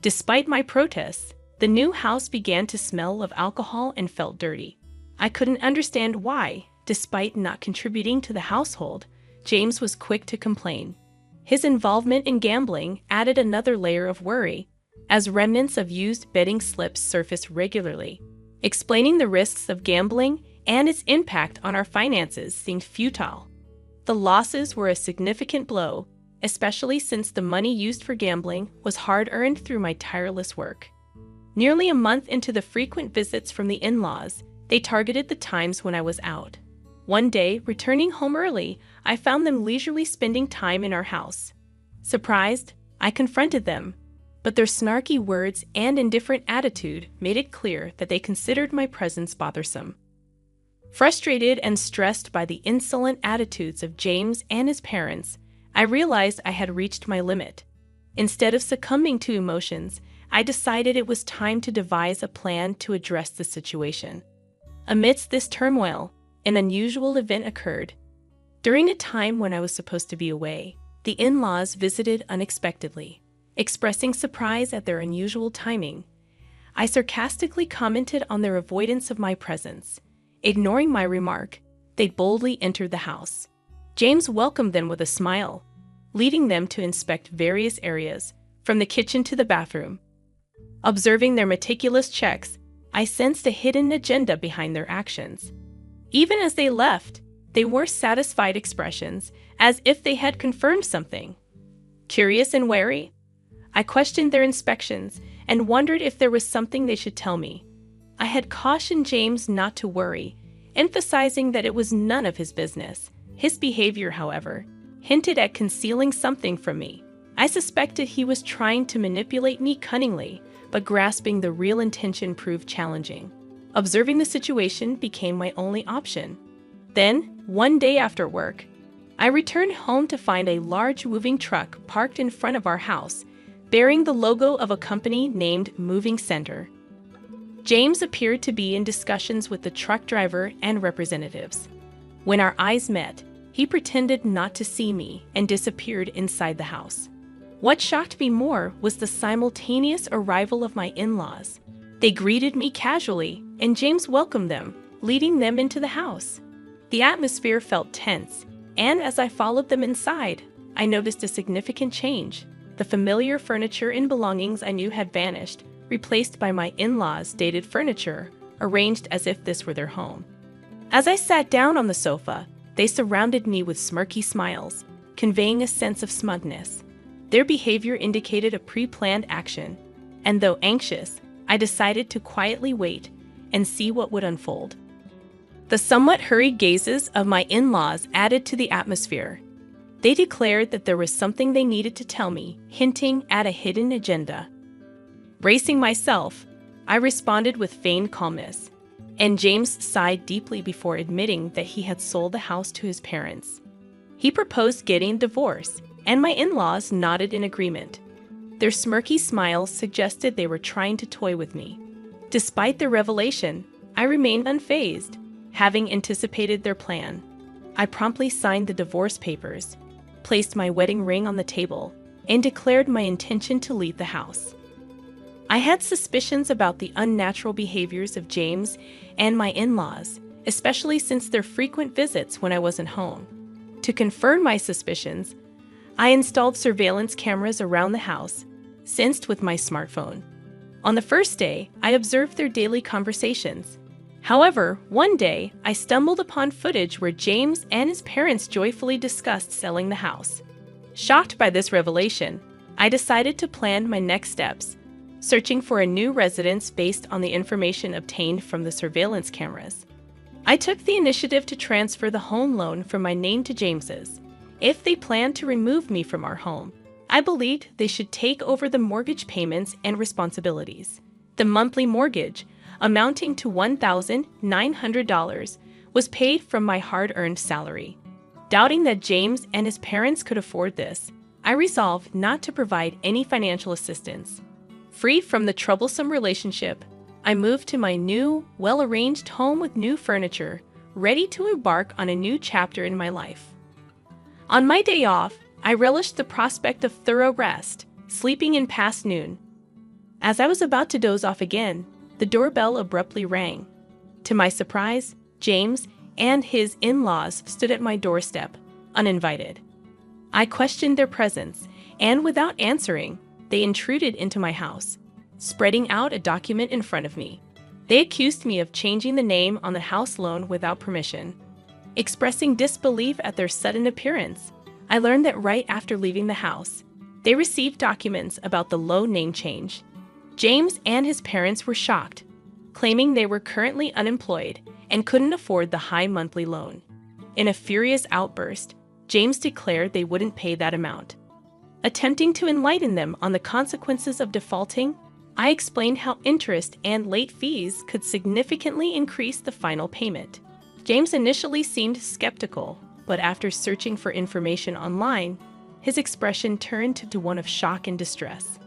Despite my protests, the new house began to smell of alcohol and felt dirty. I couldn't understand why, despite not contributing to the household, James was quick to complain. His involvement in gambling added another layer of worry, as remnants of used betting slips surfaced regularly. Explaining the risks of gambling and its impact on our finances seemed futile. The losses were a significant blow, especially since the money used for gambling was hard-earned through my tireless work. Nearly a month into the frequent visits from the in-laws, they targeted the times when I was out. One day, returning home early, I found them leisurely spending time in our house. Surprised, I confronted them, but their snarky words and indifferent attitude made it clear that they considered my presence bothersome. Frustrated and stressed by the insolent attitudes of James and his parents, I realized I had reached my limit. Instead of succumbing to emotions, I decided it was time to devise a plan to address the situation. Amidst this turmoil, an unusual event occurred. During a time when I was supposed to be away, the in-laws visited unexpectedly, expressing surprise at their unusual timing. I sarcastically commented on their avoidance of my presence. Ignoring my remark, they boldly entered the house. James welcomed them with a smile, leading them to inspect various areas, from the kitchen to the bathroom. Observing their meticulous checks, I sensed a hidden agenda behind their actions. Even as they left, they wore satisfied expressions, as if they had confirmed something. Curious and wary, I questioned their inspections and wondered if there was something they should tell me. I had cautioned James not to worry, emphasizing that it was none of his business. His behavior, however, hinted at concealing something from me. I suspected he was trying to manipulate me cunningly, but grasping the real intention proved challenging. Observing the situation became my only option. Then, one day after work, I returned home to find a large moving truck parked in front of our house, bearing the logo of a company named Moving Center. James appeared to be in discussions with the truck driver and representatives. When our eyes met, he pretended not to see me and disappeared inside the house. What shocked me more was the simultaneous arrival of my in-laws. They greeted me casually, and James welcomed them, leading them into the house. The atmosphere felt tense, and as I followed them inside, I noticed a significant change. The familiar furniture and belongings I knew had vanished, replaced by my in-laws' dated furniture, arranged as if this were their home. As I sat down on the sofa, they surrounded me with smirky smiles, conveying a sense of smugness. Their behavior indicated a pre-planned action, and though anxious, I decided to quietly wait and see what would unfold. The somewhat hurried gazes of my in-laws added to the atmosphere. They declared that there was something they needed to tell me, hinting at a hidden agenda. Bracing myself, I responded with feigned calmness, and James sighed deeply before admitting that he had sold the house to his parents. He proposed getting a divorce, and my in-laws nodded in agreement. Their smirky smiles suggested they were trying to toy with me. Despite the revelation, I remained unfazed, having anticipated their plan. I promptly signed the divorce papers, placed my wedding ring on the table, and declared my intention to leave the house. I had suspicions about the unnatural behaviors of James and my in-laws, especially since their frequent visits when I wasn't home. To confirm my suspicions, I installed surveillance cameras around the house, synced with my smartphone. On the first day, I observed their daily conversations. However, one day, I stumbled upon footage where James and his parents joyfully discussed selling the house. Shocked by this revelation, I decided to plan my next steps, searching for a new residence based on the information obtained from the surveillance cameras. I took the initiative to transfer the home loan from my name to James's. If they planned to remove me from our home, I believed they should take over the mortgage payments and responsibilities. The monthly mortgage, amounting to $1,900, was paid from my hard-earned salary. Doubting that James and his parents could afford this, I resolved not to provide any financial assistance. Free from the troublesome relationship, I moved to my new, well-arranged home with new furniture, ready to embark on a new chapter in my life. On my day off, I relished the prospect of thorough rest, sleeping in past noon. As I was about to doze off again, the doorbell abruptly rang. To my surprise, James and his in-laws stood at my doorstep, uninvited. I questioned their presence, and without answering, they intruded into my house, spreading out a document in front of me. They accused me of changing the name on the house loan without permission. Expressing disbelief at their sudden appearance, I learned that right after leaving the house, they received documents about the loan name change. James and his parents were shocked, claiming they were currently unemployed and couldn't afford the high monthly loan. In a furious outburst, James declared they wouldn't pay that amount. Attempting to enlighten them on the consequences of defaulting, I explained how interest and late fees could significantly increase the final payment. James initially seemed skeptical, but after searching for information online, his expression turned to one of shock and distress.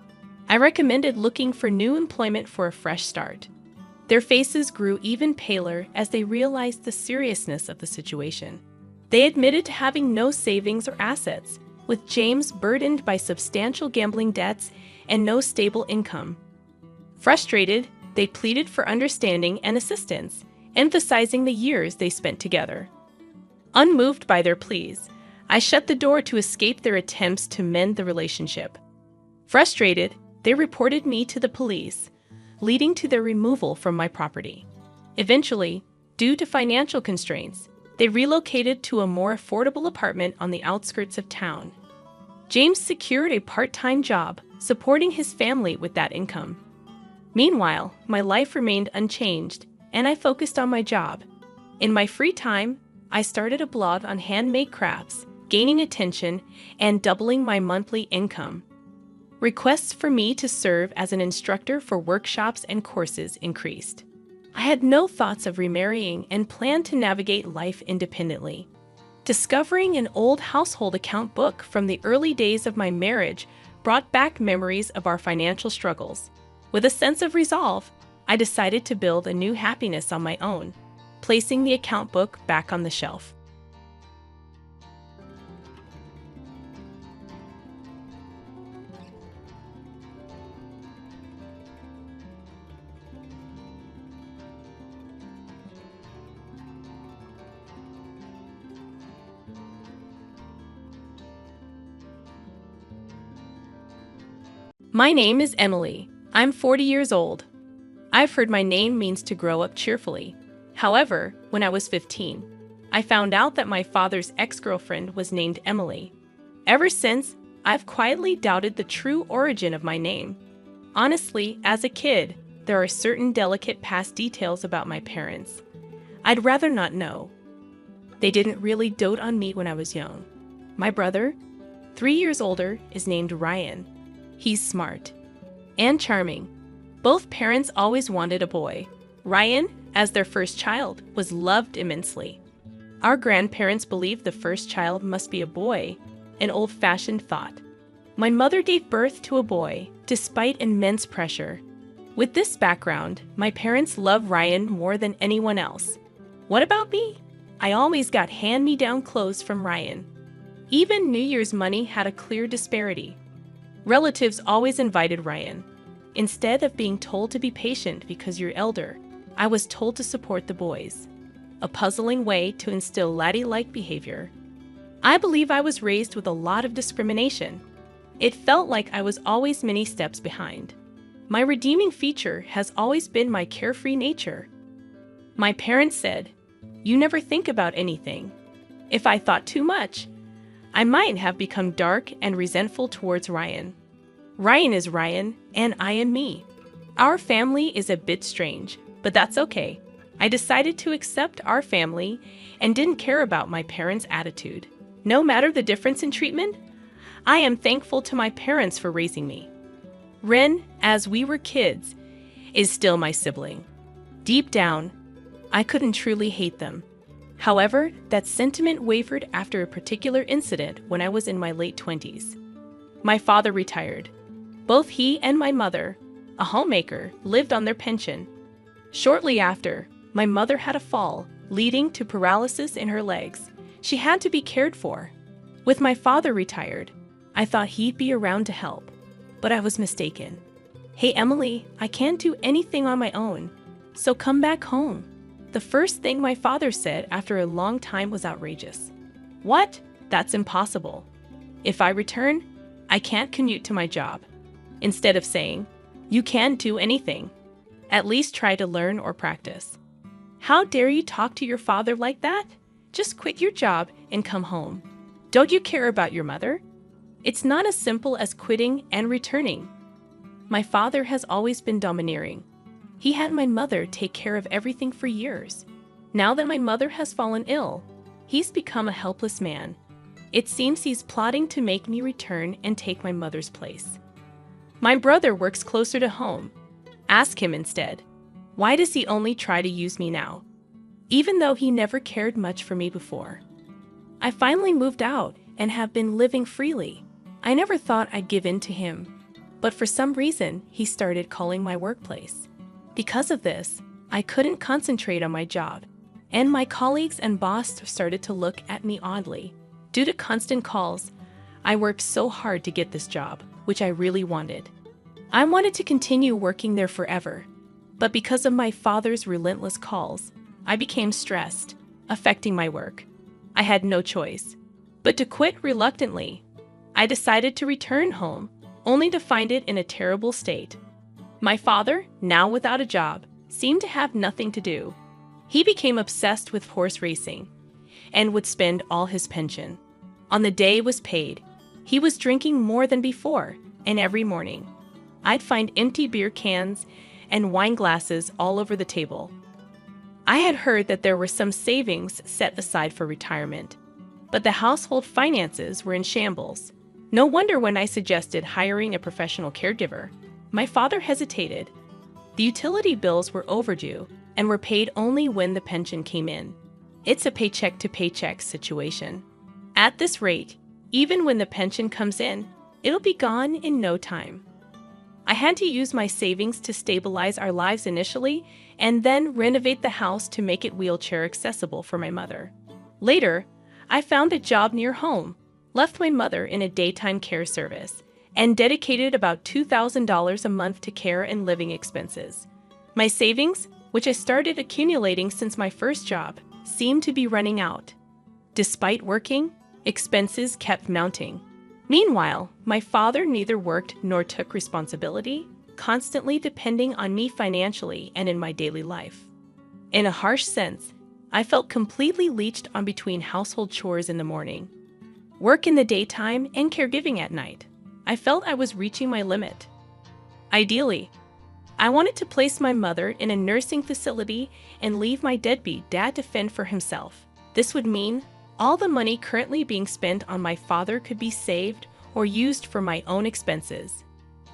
I recommended looking for new employment for a fresh start. Their faces grew even paler as they realized the seriousness of the situation. They admitted to having no savings or assets, with James burdened by substantial gambling debts and no stable income. Frustrated, they pleaded for understanding and assistance, emphasizing the years they spent together. Unmoved by their pleas, I shut the door to escape their attempts to mend the relationship. Frustrated, they reported me to the police, leading to their removal from my property. Eventually, due to financial constraints, they relocated to a more affordable apartment on the outskirts of town. James secured a part-time job, supporting his family with that income. Meanwhile, my life remained unchanged, and I focused on my job. In my free time, I started a blog on handmade crafts, gaining attention and doubling my monthly income. Requests for me to serve as an instructor for workshops and courses increased. I had no thoughts of remarrying and planned to navigate life independently. Discovering an old household account book from the early days of my marriage brought back memories of our financial struggles. With a sense of resolve, I decided to build a new happiness on my own, placing the account book back on the shelf. My name is Emily. I'm 40 years old. I've heard my name means to grow up cheerfully. However, when I was 15, I found out that my father's ex-girlfriend was named Emily. Ever since, I've quietly doubted the true origin of my name. Honestly, as a kid, there are certain delicate past details about my parents I'd rather not know. They didn't really dote on me when I was young. My brother, 3 years older, is named Ryan. He's smart and charming. Both parents always wanted a boy. Ryan, as their first child, was loved immensely. Our grandparents believed the first child must be a boy, an old-fashioned thought. My mother gave birth to a boy, despite immense pressure. With this background, my parents loved Ryan more than anyone else. What about me? I always got hand-me-down clothes from Ryan. Even New Year's money had a clear disparity. Relatives always invited Ryan. Instead of being told to be patient because you're elder, I was told to support the boys. a puzzling way to instill laddie-like behavior. I believe I was raised with a lot of discrimination. It felt like I was always many steps behind. My redeeming feature has always been my carefree nature. My parents said, "You never think about anything." If I thought too much, I might have become dark and resentful towards Ryan. Ryan is Ryan, and I am me. Our family is a bit strange, but that's okay. I decided to accept our family and didn't care about my parents' attitude. No matter the difference in treatment, I am thankful to my parents for raising me. Ren, as we were kids, is still my sibling. Deep down, I couldn't truly hate them. However, that sentiment wavered after a particular incident when I was in my late 20s. My father retired. Both he and my mother, a homemaker, lived on their pension. Shortly after, my mother had a fall, leading to paralysis in her legs. She had to be cared for. With my father retired, I thought he'd be around to help, but I was mistaken. "Hey Emily, I can't do anything on my own, so come back home." The first thing my father said after a long time was outrageous. "What? That's impossible. If I return, I can't commute to my job." Instead of saying, "You can't do anything. At least try to learn or practice." How dare you talk to your father like that? Just quit your job and come home. Don't you care about your mother? It's not as simple as quitting and returning. My father has always been domineering. He had my mother take care of everything for years. Now that my mother has fallen ill, he's become a helpless man. It seems he's plotting to make me return and take my mother's place. My brother works closer to home. Ask him instead. Why does he only try to use me now? Even though he never cared much for me before. I finally moved out and have been living freely. I never thought I'd give in to him, but for some reason, he started calling my workplace. Because of this, I couldn't concentrate on my job, and my colleagues and boss started to look at me oddly. Due to constant calls, I worked so hard to get this job, which I really wanted. I wanted to continue working there forever, but because of my father's relentless calls, I became stressed, affecting my work. I had no choice but to quit reluctantly. I decided to return home, only to find it in a terrible state. My father, now without a job, seemed to have nothing to do. He became obsessed with horse racing and would spend all his pension. On the day it was paid, he was drinking more than before, and every morning, I'd find empty beer cans and wine glasses all over the table. I had heard that there were some savings set aside for retirement, but the household finances were in shambles. No wonder when I suggested hiring a professional caregiver, my father hesitated. The utility bills were overdue and were paid only when the pension came in. It's a paycheck-to-paycheck situation. At this rate, even when the pension comes in, it'll be gone in no time. I had to use my savings to stabilize our lives initially and then renovate the house to make it wheelchair accessible for my mother. Later, I found a job near home, left my mother in a daytime care service, and dedicated about $2,000 a month to care and living expenses. My savings, which I started accumulating since my first job, seemed to be running out. Despite working, expenses kept mounting. Meanwhile, my father neither worked nor took responsibility, constantly depending on me financially and in my daily life. In a harsh sense, I felt completely leeched on between household chores in the morning, work in the daytime, and caregiving at night. I felt I was reaching my limit. Ideally, I wanted to place my mother in a nursing facility and leave my deadbeat dad to fend for himself. This would mean all the money currently being spent on my father could be saved or used for my own expenses.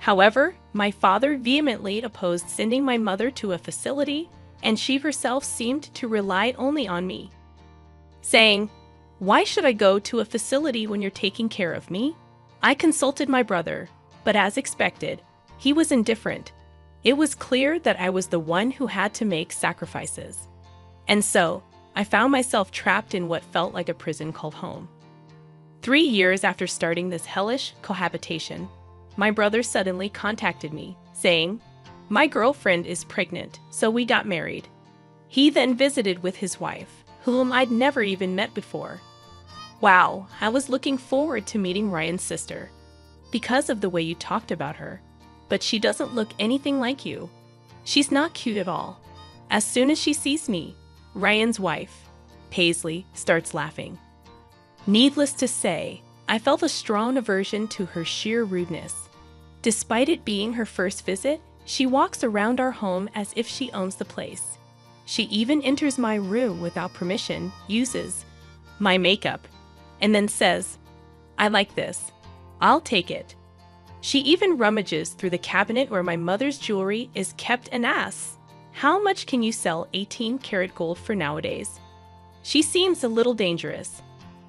However, my father vehemently opposed sending my mother to a facility, and she herself seemed to rely only on me, saying, "Why should I go to a facility when you're taking care of me?" I consulted my brother, but as expected, he was indifferent. It was clear that I was the one who had to make sacrifices. And so, I found myself trapped in what felt like a prison called home. 3 years after starting this hellish cohabitation, my brother suddenly contacted me, saying, "My girlfriend is pregnant, so we got married." He then visited with his wife, whom I'd never even met before. Wow, I was looking forward to meeting Ryan's sister, because of the way you talked about her. But she doesn't look anything like you. She's not cute at all. As soon as she sees me, Ryan's wife, Paisley, starts laughing. Needless to say, I felt a strong aversion to her sheer rudeness. Despite it being her first visit, she walks around our home as if she owns the place. She even enters my room without permission, uses my makeup, and then says, "I like this. I'll take it." She even rummages through the cabinet where my mother's jewelry is kept and asks, "How much can you sell 18-karat gold for nowadays?" She seems a little dangerous.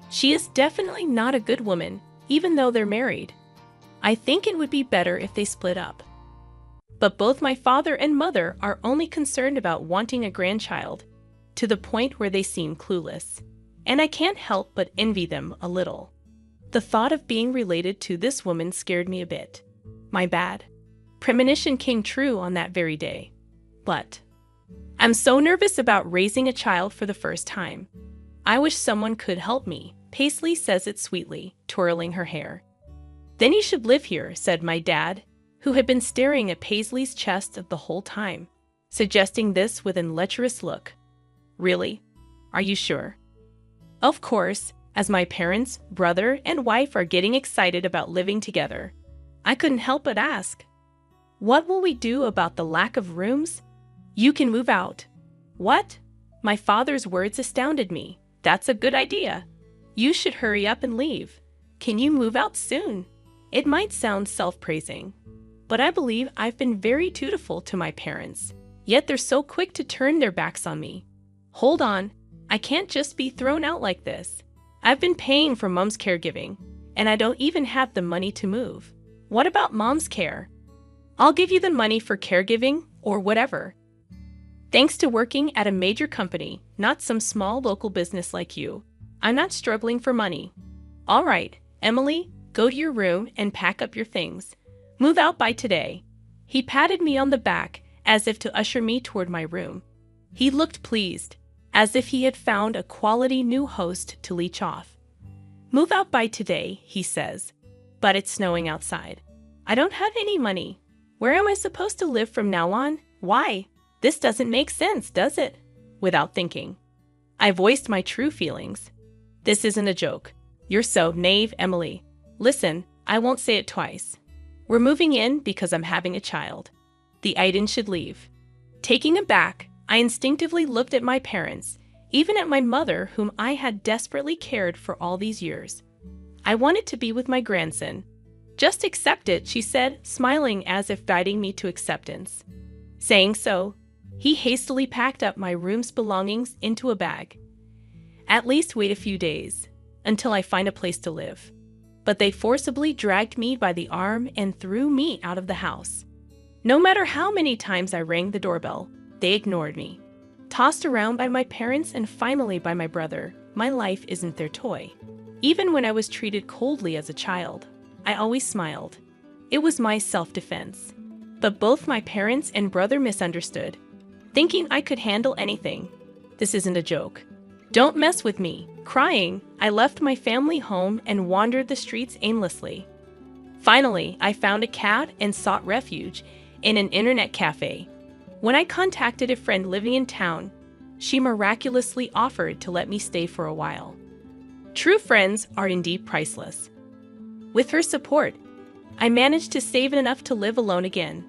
She is definitely not a good woman, even though they're married. I think it would be better if they split up. But both my father and mother are only concerned about wanting a grandchild, to the point where they seem clueless. And I can't help but envy them a little. The thought of being related to this woman scared me a bit. My bad. Premonition came true on that very day. But I'm so nervous about raising a child for the first time. I wish someone could help me. Paisley says it sweetly, twirling her hair. Then you should live here, said my dad, who had been staring at Paisley's chest the whole time, suggesting this with an lecherous look. Really? Are you sure? Of course, as my parents, brother, and wife are getting excited about living together. I couldn't help but ask, "What will we do about the lack of rooms?" "You can move out." What? My father's words astounded me. That's a good idea. You should hurry up and leave. Can you move out soon? It might sound self-praising, but I believe I've been very dutiful to my parents, yet they're so quick to turn their backs on me. Hold on, I can't just be thrown out like this. I've been paying for Mom's caregiving, and I don't even have the money to move. What about Mom's care? I'll give you the money for caregiving or whatever. Thanks to working at a major company, not some small local business like you, I'm not struggling for money. All right, Emily, go to your room and pack up your things. Move out by today. He patted me on the back as if to usher me toward my room. He looked pleased, as if he had found a quality new host to leech off. Move out by today, he says, but it's snowing outside. I don't have any money. Where am I supposed to live from now on? Why? This doesn't make sense, does it? Without thinking, I voiced my true feelings. This isn't a joke. You're so naive, Emily. Listen, I won't say it twice. We're moving in because I'm having a child. The Aiden should leave. Taking aback, I instinctively looked at my parents, even at my mother, whom I had desperately cared for all these years. I wanted to be with my grandson. Just accept it, she said, smiling as if guiding me to acceptance. Saying so, he hastily packed up my room's belongings into a bag. At least wait a few days, until I find a place to live. But they forcibly dragged me by the arm and threw me out of the house. No matter how many times I rang the doorbell, they ignored me. Tossed around by my parents and finally by my brother, my life isn't their toy. Even when I was treated coldly as a child, I always smiled. It was my self-defense. But both my parents and brother misunderstood, thinking I could handle anything. This isn't a joke. Don't mess with me. Crying, I left my family home and wandered the streets aimlessly. Finally, I found a cab and sought refuge in an internet cafe. When I contacted a friend living in town, she miraculously offered to let me stay for a while. True friends are indeed priceless. With her support, I managed to save enough to live alone again.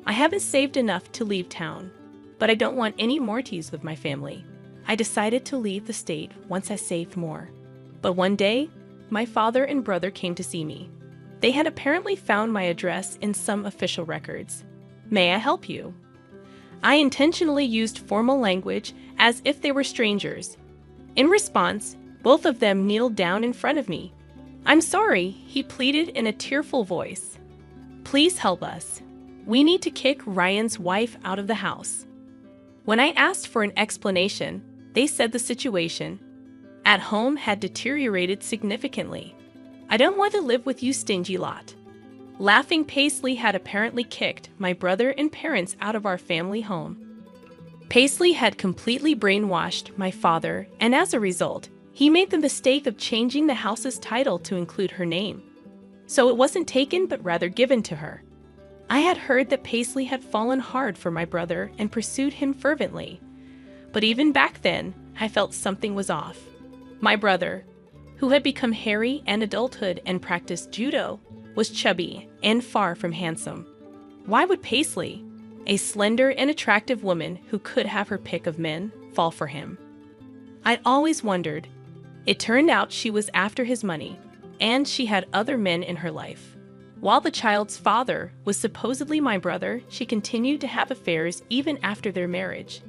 I haven't saved enough to leave town, but I don't want any more teas with my family. I decided to leave the state once I saved more. But one day, my father and brother came to see me. They had apparently found my address in some official records. May I help you? I intentionally used formal language as if they were strangers. In response, both of them kneeled down in front of me. I'm sorry, he pleaded in a tearful voice. Please help us. We need to kick Ryan's wife out of the house. When I asked for an explanation, they said the situation at home had deteriorated significantly. I don't want to live with you, stingy lot. Laughing, Paisley had apparently kicked my brother and parents out of our family home. Paisley had completely brainwashed my father, and as a result, he made the mistake of changing the house's title to include her name. So it wasn't taken but rather given to her. I had heard that Paisley had fallen hard for my brother and pursued him fervently. But even back then, I felt something was off. My brother, who had become hairy in adulthood and practiced judo, was chubby and far from handsome. Why would Paisley, a slender and attractive woman who could have her pick of men, fall for him? I'd always wondered. It turned out she was after his money, and she had other men in her life. While the child's father was supposedly my brother, she continued to have affairs even after their marriage.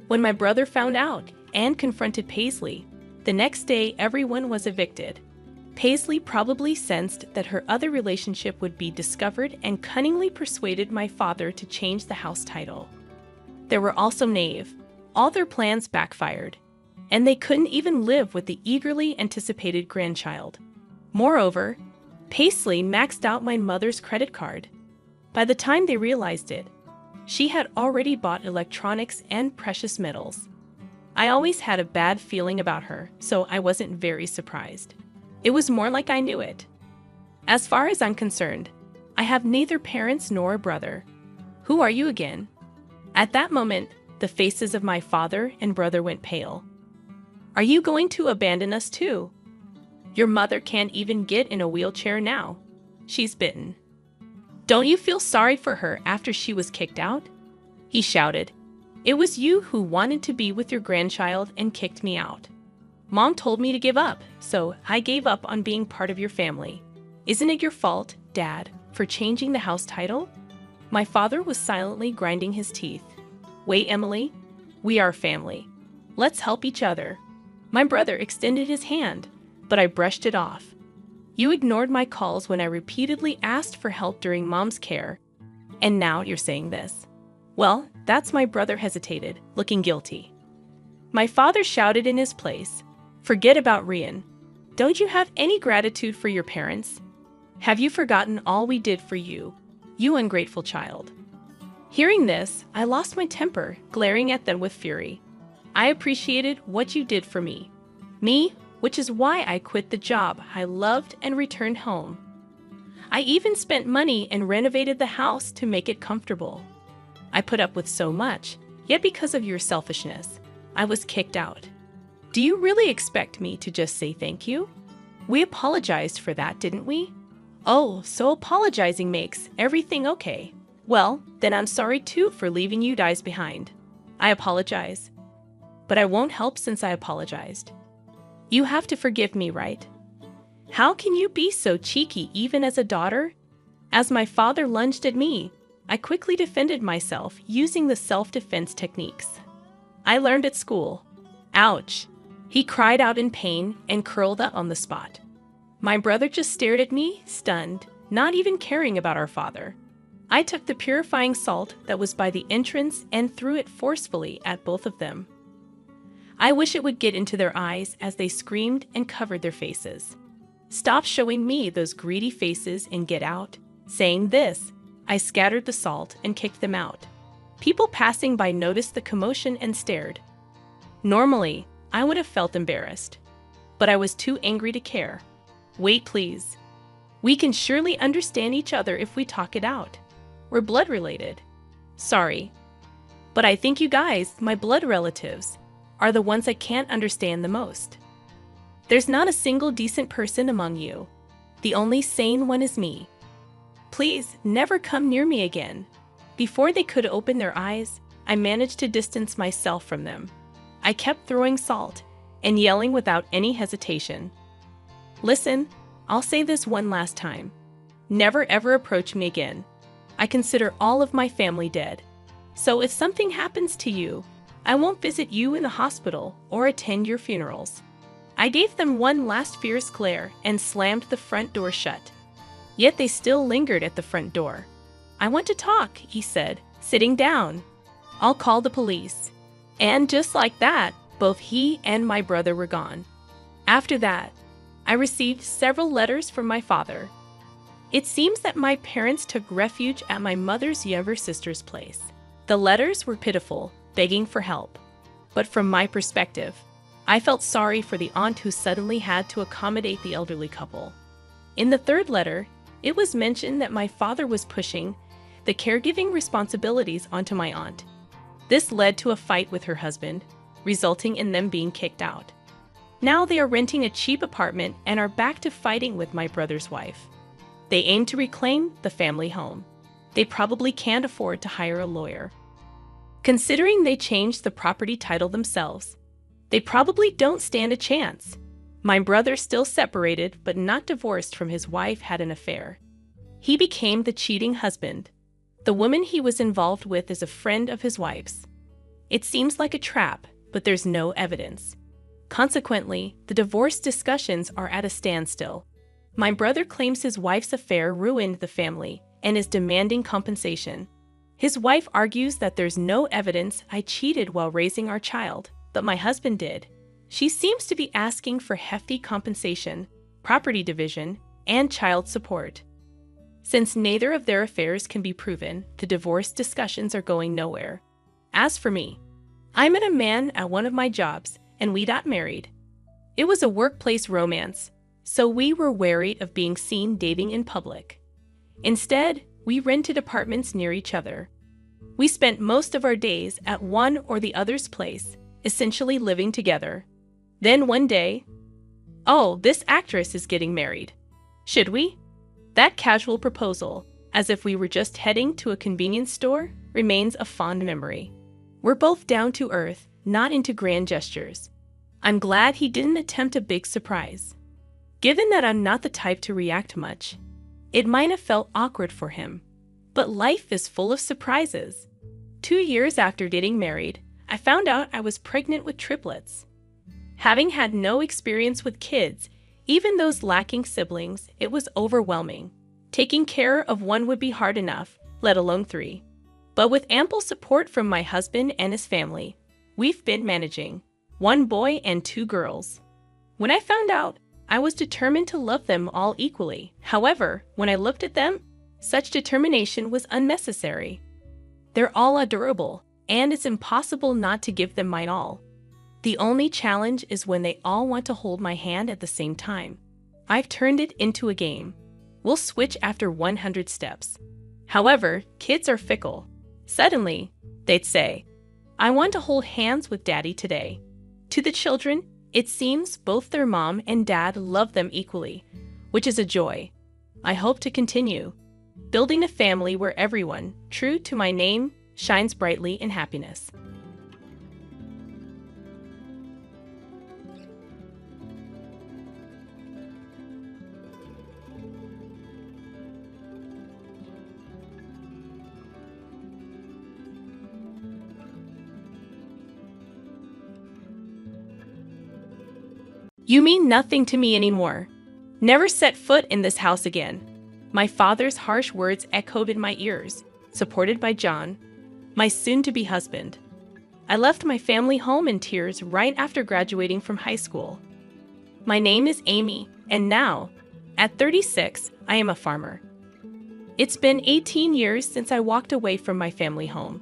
When my brother found out and confronted Paisley, the next day everyone was evicted. Paisley probably sensed that her other relationship would be discovered and cunningly persuaded my father to change the house title. They were also naive. All their plans backfired, and they couldn't even live with the eagerly anticipated grandchild. Moreover, Paisley maxed out my mother's credit card. By the time they realized it, she had already bought electronics and precious metals. I always had a bad feeling about her, so I wasn't very surprised. It was more like I knew it. As far as I'm concerned, I have neither parents nor a brother. Who are you again? At that moment, the faces of my father and brother went pale. Are you going to abandon us too? Your mother can't even get in a wheelchair now. She's bitten. Don't you feel sorry for her after she was kicked out? He shouted. It was you who wanted to be with your grandchild and kicked me out. Mom told me to give up, so I gave up on being part of your family. Isn't it your fault, Dad, for changing the house title? My father was silently grinding his teeth. Wait, Emily, we are family. Let's help each other. My brother extended his hand, but I brushed it off. You ignored my calls when I repeatedly asked for help during Mom's care, and now you're saying this. Well, that's my brother hesitated, looking guilty. My father shouted in his place, Forget about Rian. Don't you have any gratitude for your parents? Have you forgotten all we did for you, you ungrateful child? Hearing this, I lost my temper, glaring at them with fury. I appreciated what you did for me. Me, which is why I quit the job I loved and returned home. I even spent money and renovated the house to make it comfortable. I put up with so much, yet because of your selfishness, I was kicked out. Do you really expect me to just say thank you? We apologized for that, didn't we? Oh, so apologizing makes everything okay. Well, then I'm sorry too for leaving you guys behind. I apologize. But I won't help since I apologized. You have to forgive me, right? How can you be so cheeky even as a daughter? As my father lunged at me, I quickly defended myself using the self-defense techniques I learned at school. Ouch! He cried out in pain and curled up on the spot. My brother just stared at me, stunned, not even caring about our father. I took the purifying salt that was by the entrance and threw it forcefully at both of them. I wish it would get into their eyes as they screamed and covered their faces. Stop showing me those greedy faces and get out. Saying this, I scattered the salt and kicked them out. People passing by noticed the commotion and stared. Normally, I would have felt embarrassed, but I was too angry to care. Wait, please. We can surely understand each other if we talk it out. We're blood related. Sorry, but I think you guys, my blood relatives, are the ones I can't understand the most. There's not a single decent person among you. The only sane one is me. Please never come near me again. Before they could open their eyes, I managed to distance myself from them. I kept throwing salt and yelling without any hesitation. Listen, I'll say this one last time. Never ever approach me again. I consider all of my family dead. So if something happens to you, I won't visit you in the hospital or attend your funerals. I gave them one last fierce glare and slammed the front door shut. Yet they still lingered at the front door. I want to talk, he said, sitting down. I'll call the police. And just like that, both he and my brother were gone. After that, I received several letters from my father. It seems that my parents took refuge at my mother's younger sister's place. The letters were pitiful, begging for help. But from my perspective, I felt sorry for the aunt who suddenly had to accommodate the elderly couple. In the third letter, it was mentioned that my father was pushing the caregiving responsibilities onto my aunt. This led to a fight with her husband, resulting in them being kicked out. Now they are renting a cheap apartment and are back to fighting with my brother's wife. They aim to reclaim the family home. They probably can't afford to hire a lawyer. Considering they changed the property title themselves, they probably don't stand a chance. My brother, still separated but not divorced from his wife, had an affair. He became the cheating husband. The woman he was involved with is a friend of his wife's. It seems like a trap, but there's no evidence. Consequently, the divorce discussions are at a standstill. My brother claims his wife's affair ruined the family and is demanding compensation. His wife argues that there's no evidence I cheated while raising our child, but my husband did. She seems to be asking for hefty compensation, property division, and child support. Since neither of their affairs can be proven, the divorce discussions are going nowhere. As for me, I met a man at one of my jobs, and we got married. It was a workplace romance, so we were wary of being seen dating in public. Instead, we rented apartments near each other. We spent most of our days at one or the other's place, essentially living together. Then one day, "Oh, this actress is getting married. Should we?" That casual proposal, as if we were just heading to a convenience store, remains a fond memory. We're both down to earth, not into grand gestures. I'm glad he didn't attempt a big surprise. Given that I'm not the type to react much, it might have felt awkward for him. But life is full of surprises. 2 years after getting married, I found out I was pregnant with triplets. Having had no experience with kids, even those lacking siblings, it was overwhelming. Taking care of one would be hard enough, let alone 3. But with ample support from my husband and his family, we've been managing 1 boy and 2 girls. When I found out, I was determined to love them all equally. However, when I looked at them, such determination was unnecessary. They're all adorable, and it's impossible not to give them mine all. The only challenge is when they all want to hold my hand at the same time. I've turned it into a game. We'll switch after 100 steps. However, kids are fickle. Suddenly, they'd say, "I want to hold hands with Daddy today." To the children, it seems both their mom and dad love them equally, which is a joy. I hope to continue building a family where everyone, true to my name, shines brightly in happiness. You mean nothing to me anymore. Never set foot in this house again. My father's harsh words echoed in my ears, supported by John, my soon-to-be husband. I left my family home in tears right after graduating from high school. My name is Amy, and now, at 36, I am a farmer. It's been 18 years since I walked away from my family home.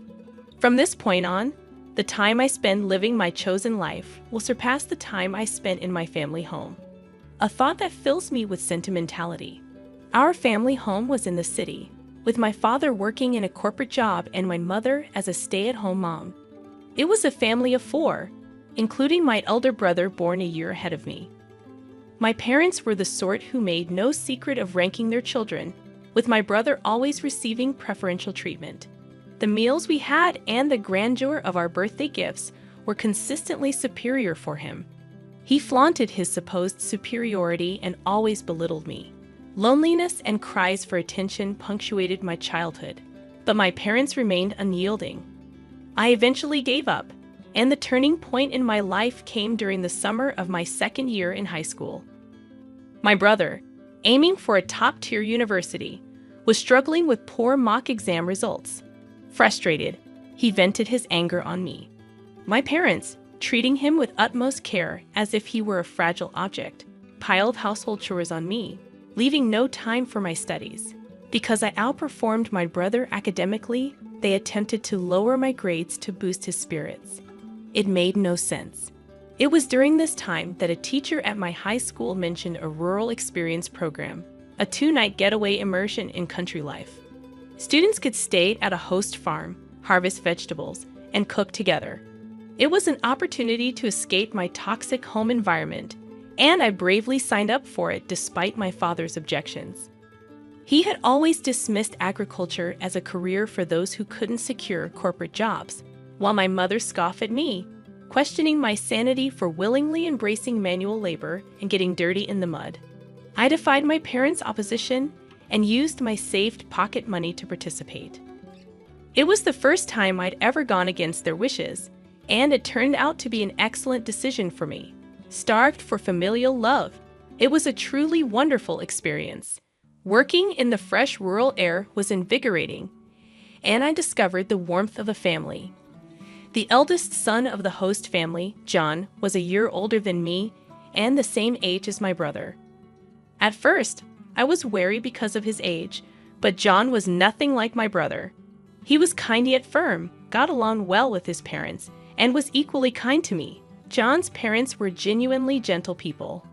From this point on, the time I spend living my chosen life will surpass the time I spent in my family home. A thought that fills me with sentimentality. Our family home was in the city, with my father working in a corporate job and my mother as a stay-at-home mom. It was a family of 4, including my elder brother born a year ahead of me. My parents were the sort who made no secret of ranking their children, with my brother always receiving preferential treatment. The meals we had and the grandeur of our birthday gifts were consistently superior for him. He flaunted his supposed superiority and always belittled me. Loneliness and cries for attention punctuated my childhood, but my parents remained unyielding. I eventually gave up, and the turning point in my life came during the summer of my 2nd year in high school. My brother, aiming for a top-tier university, was struggling with poor mock exam results. Frustrated, he vented his anger on me. My parents, treating him with utmost care as if he were a fragile object, piled household chores on me, leaving no time for my studies. Because I outperformed my brother academically, they attempted to lower my grades to boost his spirits. It made no sense. It was during this time that a teacher at my high school mentioned a rural experience program, a 2-night getaway immersion in country life. Students could stay at a host farm, harvest vegetables, and cook together. It was an opportunity to escape my toxic home environment, and I bravely signed up for it despite my father's objections. He had always dismissed agriculture as a career for those who couldn't secure corporate jobs, while my mother scoffed at me, questioning my sanity for willingly embracing manual labor and getting dirty in the mud. I defied my parents' opposition and used my saved pocket money to participate. It was the first time I'd ever gone against their wishes, and it turned out to be an excellent decision for me. Starved for familial love, it was a truly wonderful experience. Working in the fresh rural air was invigorating, and I discovered the warmth of a family. The eldest son of the host family, John, was a year older than me and the same age as my brother. At first, I was wary because of his age, but John was nothing like my brother. He was kind yet firm, got along well with his parents, and was equally kind to me. John's parents were genuinely gentle people.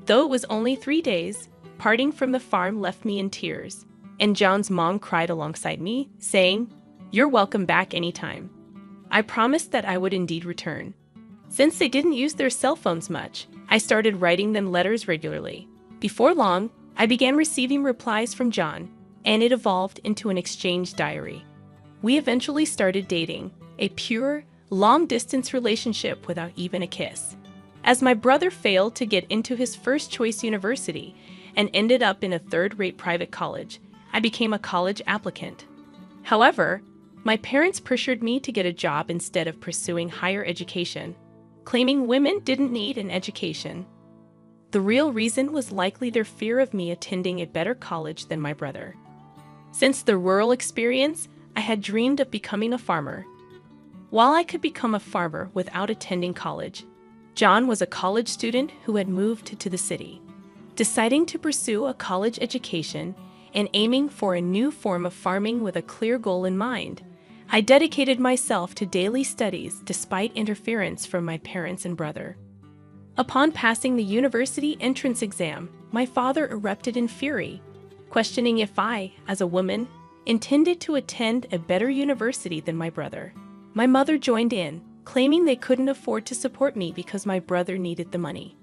Though it was only 3 days, parting from the farm left me in tears, and John's mom cried alongside me, saying, "You're welcome back anytime." I promised that I would indeed return. Since they didn't use their cell phones much, I started writing them letters regularly. Before long, I began receiving replies from John, and it evolved into an exchange diary. We eventually started dating, a pure, long-distance relationship without even a kiss. As my brother failed to get into his first-choice university and ended up in a third-rate private college, I became a college applicant. However, my parents pressured me to get a job instead of pursuing higher education, claiming women didn't need an education. The real reason was likely their fear of me attending a better college than my brother. Since the rural experience, I had dreamed of becoming a farmer. While I could become a farmer without attending college, John was a college student who had moved to the city. Deciding to pursue a college education and aiming for a new form of farming with a clear goal in mind, I dedicated myself to daily studies despite interference from my parents and brother. Upon passing the university entrance exam, my father erupted in fury, questioning if I, as a woman, intended to attend a better university than my brother. My mother joined in, claiming they couldn't afford to support me because my brother needed the money.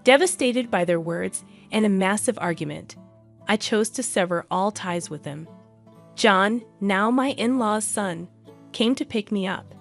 Devastated by their words and a massive argument, I chose to sever all ties with them. John, now my in-law's son, came to pick me up,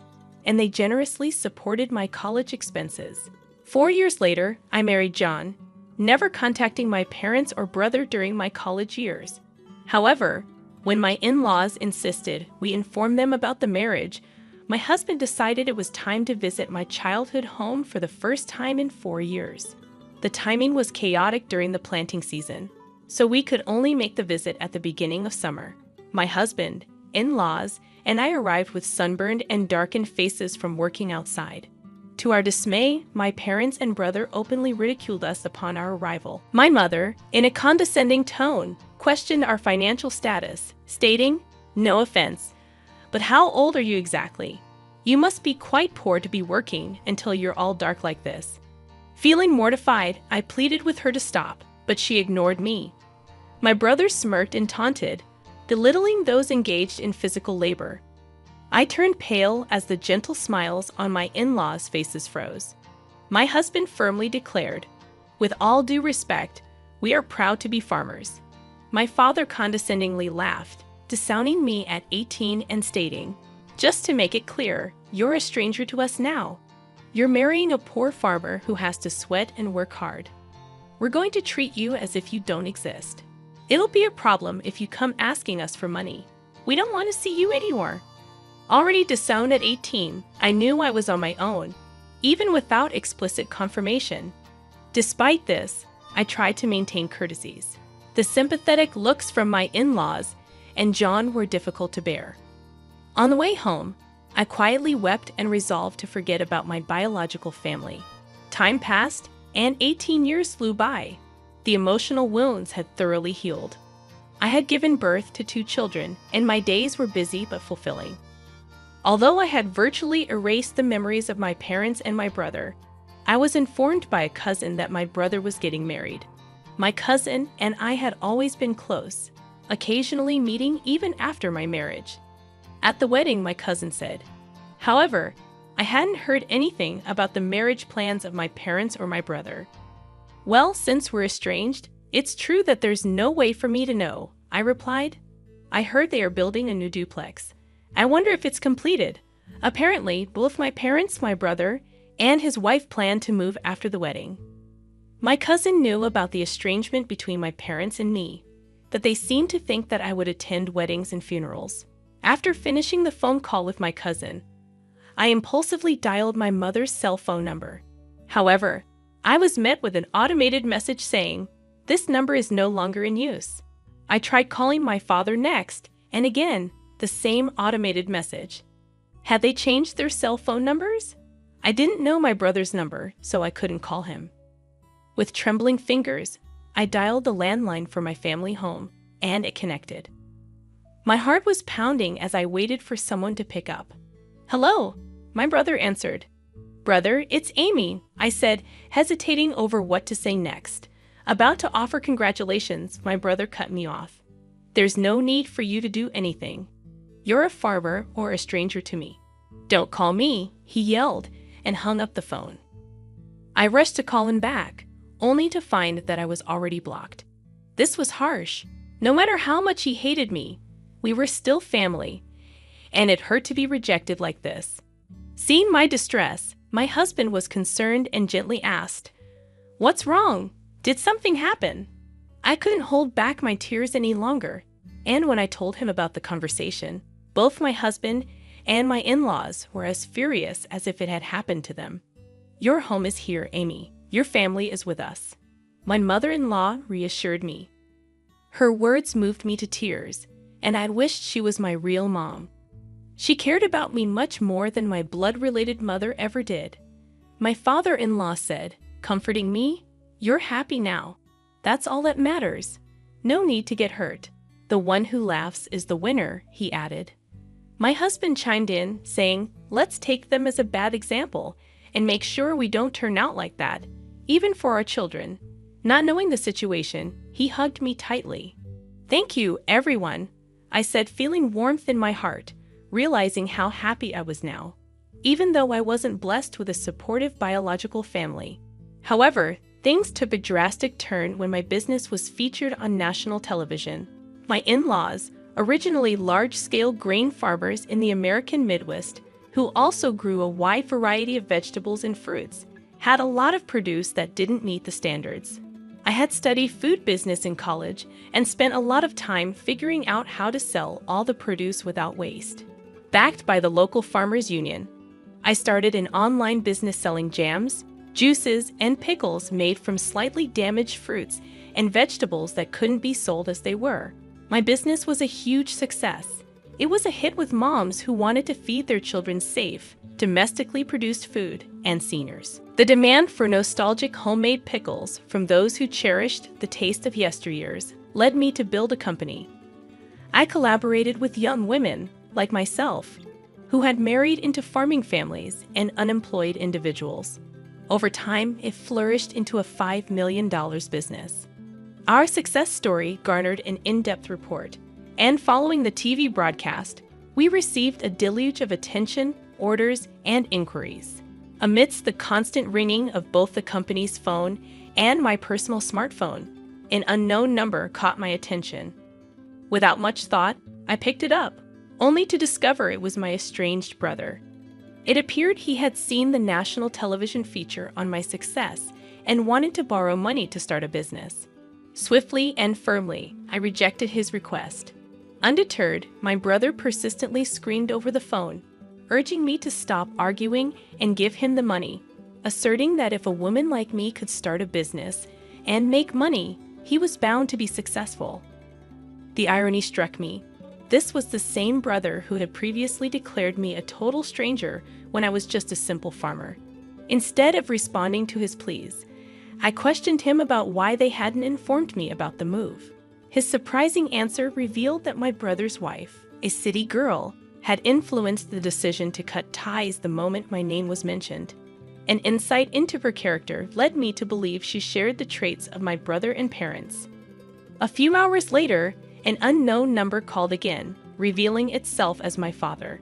and they generously supported my college expenses. 4 years later, I married John, never contacting my parents or brother during my college years. However, when my in-laws insisted we inform them about the marriage, my husband decided it was time to visit my childhood home for the first time in 4 years. The timing was chaotic during the planting season, so we could only make the visit at the beginning of summer. My husband, in-laws, and I arrived with sunburned and darkened faces from working outside. To our dismay, my parents and brother openly ridiculed us upon our arrival. My mother, in a condescending tone, questioned our financial status, stating, "No offense, but how old are you exactly? You must be quite poor to be working until you're all dark like this." Feeling mortified, I pleaded with her to stop, but she ignored me. My brother smirked and taunted, belittling those engaged in physical labor. I turned pale as the gentle smiles on my in-laws' faces froze. My husband firmly declared, "With all due respect, we are proud to be farmers." My father condescendingly laughed, disowning me at 18 and stating, "Just to make it clear, you're a stranger to us now. You're marrying a poor farmer who has to sweat and work hard. We're going to treat you as if you don't exist. It'll be a problem if you come asking us for money. We don't want to see you anymore." Already disowned at 18, I knew I was on my own, even without explicit confirmation. Despite this, I tried to maintain courtesies. The sympathetic looks from my in-laws and John were difficult to bear. On the way home, I quietly wept and resolved to forget about my biological family. Time passed, and 18 years flew by. The emotional wounds had thoroughly healed. I had given birth to 2 children, and my days were busy but fulfilling. Although I had virtually erased the memories of my parents and my brother, I was informed by a cousin that my brother was getting married. My cousin and I had always been close, occasionally meeting even after my marriage. At the wedding, my cousin said. However, I hadn't heard anything about the marriage plans of my parents or my brother. Well, since we're estranged, it's true that there's no way for me to know, I replied. I heard they are building a new duplex. I wonder if it's completed. Apparently, both my parents, my brother, and his wife plan to move after the wedding. My cousin knew about the estrangement between my parents and me, that they seemed to think that I would attend weddings and funerals. After finishing the phone call with my cousin, I impulsively dialed my mother's cell phone number. However, I was met with an automated message saying, "This number is no longer in use." I tried calling my father next, and again, the same automated message. Had they changed their cell phone numbers? I didn't know my brother's number, so I couldn't call him. With trembling fingers, I dialed the landline for my family home, and it connected. My heart was pounding as I waited for someone to pick up. "Hello," my brother answered. "Brother, it's Amy," I said, hesitating over what to say next. About to offer congratulations, my brother cut me off. "There's no need for you to do anything. You're a farmer or a stranger to me. Don't call me," he yelled, and hung up the phone. I rushed to call him back, only to find that I was already blocked. This was harsh. No matter how much he hated me, we were still family, and it hurt to be rejected like this. Seeing my distress, my husband was concerned and gently asked, "What's wrong? Did something happen?" I couldn't hold back my tears any longer, and when I told him about the conversation, both my husband and my in-laws were as furious as if it had happened to them. "Your home is here, Amy. Your family is with us," my mother-in-law reassured me. Her words moved me to tears, and I wished she was my real mom. She cared about me much more than my blood-related mother ever did. My father-in-law said, comforting me, "You're happy now. That's all that matters. No need to get hurt. The one who laughs is the winner," he added. My husband chimed in, saying, "Let's take them as a bad example and make sure we don't turn out like that, even for our children." Not knowing the situation, he hugged me tightly. "Thank you, everyone," I said, feeling warmth in my heart, realizing how happy I was now, even though I wasn't blessed with a supportive biological family. However, things took a drastic turn when my business was featured on national television. My in-laws, originally large-scale grain farmers in the American Midwest, who also grew a wide variety of vegetables and fruits, had a lot of produce that didn't meet the standards. I had studied food business in college and spent a lot of time figuring out how to sell all the produce without waste. Backed by the local farmers union, I started an online business selling jams, juices, and pickles made from slightly damaged fruits and vegetables that couldn't be sold as they were. My business was a huge success. It was a hit with moms who wanted to feed their children safe, domestically produced food and seniors. The demand for nostalgic homemade pickles from those who cherished the taste of yesteryears led me to build a company. I collaborated with young women, like myself, who had married into farming families and unemployed individuals. Over time, it flourished into a $5 million business. Our success story garnered an in-depth report, and following the TV broadcast, we received a deluge of attention, orders, and inquiries. Amidst the constant ringing of both the company's phone and my personal smartphone, an unknown number caught my attention. Without much thought, I picked it up, only to discover it was my estranged brother. It appeared he had seen the national television feature on my success and wanted to borrow money to start a business. Swiftly and firmly, I rejected his request. Undeterred, my brother persistently screamed over the phone, urging me to stop arguing and give him the money, asserting that if a woman like me could start a business and make money, he was bound to be successful. The irony struck me. This was the same brother who had previously declared me a total stranger when I was just a simple farmer. Instead of responding to his pleas, I questioned him about why they hadn't informed me about the move. His surprising answer revealed that my brother's wife, a city girl, had influenced the decision to cut ties the moment my name was mentioned. An insight into her character led me to believe she shared the traits of my brother and parents. A few hours later, an unknown number called again, revealing itself as my father.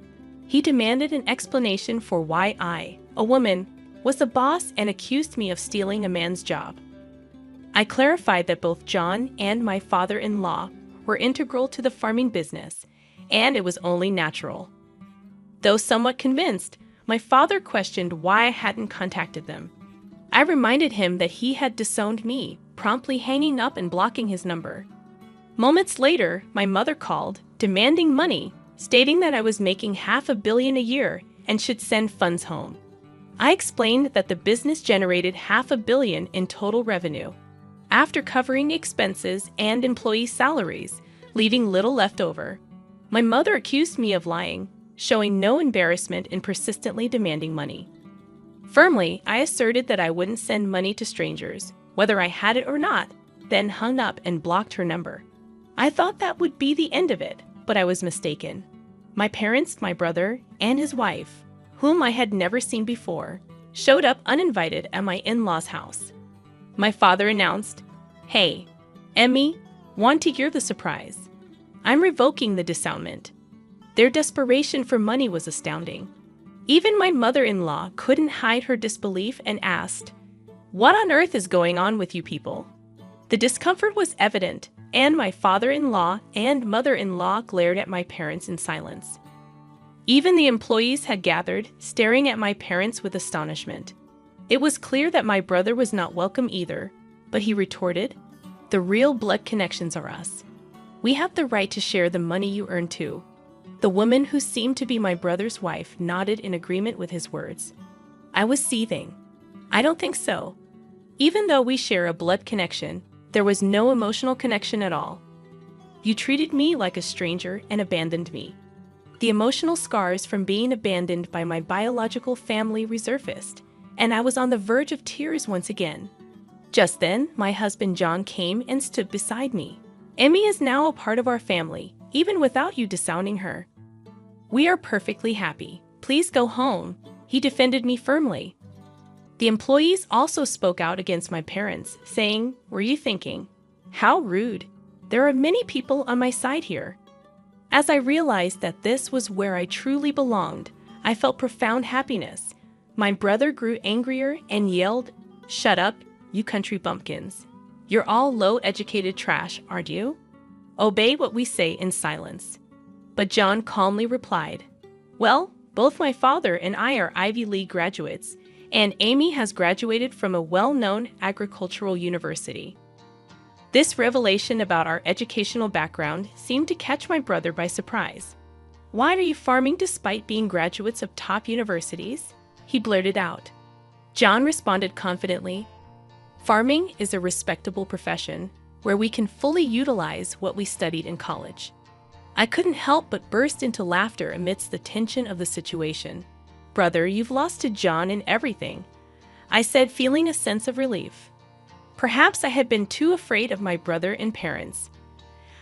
He demanded an explanation for why I, a woman, was the boss and accused me of stealing a man's job. I clarified that both John and my father-in-law were integral to the farming business, and it was only natural. Though somewhat convinced, my father questioned why I hadn't contacted them. I reminded him that he had disowned me, promptly hanging up and blocking his number. Moments later, my mother called, demanding money, stating that I was making $500 million a year and should send funds home. I explained that the business generated $500 million in total revenue, after covering expenses and employee salaries, leaving little left over. My mother accused me of lying, showing no embarrassment in persistently demanding money. Firmly, I asserted that I wouldn't send money to strangers, whether I had it or not, then hung up and blocked her number. I thought that would be the end of it, but I was mistaken. My parents, my brother, and his wife, whom I had never seen before, showed up uninvited at my in-laws' house. My father announced, "Hey, Emmy, want to hear the surprise? I'm revoking the disownment." Their desperation for money was astounding. Even my mother-in-law couldn't hide her disbelief and asked, "What on earth is going on with you people?" The discomfort was evident, and my father-in-law and mother-in-law glared at my parents in silence. Even the employees had gathered, staring at my parents with astonishment. It was clear that my brother was not welcome either, but he retorted, "The real blood connections are us. We have the right to share the money you earn too." The woman who seemed to be my brother's wife nodded in agreement with his words. I was seething. I don't think so. Even though we share a blood connection, there was no emotional connection at all. You treated me like a stranger and abandoned me. The emotional scars from being abandoned by my biological family resurfaced, and I was on the verge of tears once again. Just then, my husband John came and stood beside me. "Emmy is now a part of our family, even without you disowning her. We are perfectly happy. Please go home," he defended me firmly. The employees also spoke out against my parents, saying, "Were you thinking? How rude. There are many people on my side here." As I realized that this was where I truly belonged, I felt profound happiness. My brother grew angrier and yelled, "Shut up, you country bumpkins. You're all low-educated trash, aren't you? Obey what we say in silence." But John calmly replied, "Well, both my father and I are Ivy League graduates, and Amy has graduated from a well-known agricultural university." This revelation about our educational background seemed to catch my brother by surprise. "Why are you farming despite being graduates of top universities?" he blurted out. John responded confidently, "Farming is a respectable profession where we can fully utilize what we studied in college." I couldn't help but burst into laughter amidst the tension of the situation. "Brother, you've lost to John in everything," I said, feeling a sense of relief. Perhaps I had been too afraid of my brother and parents.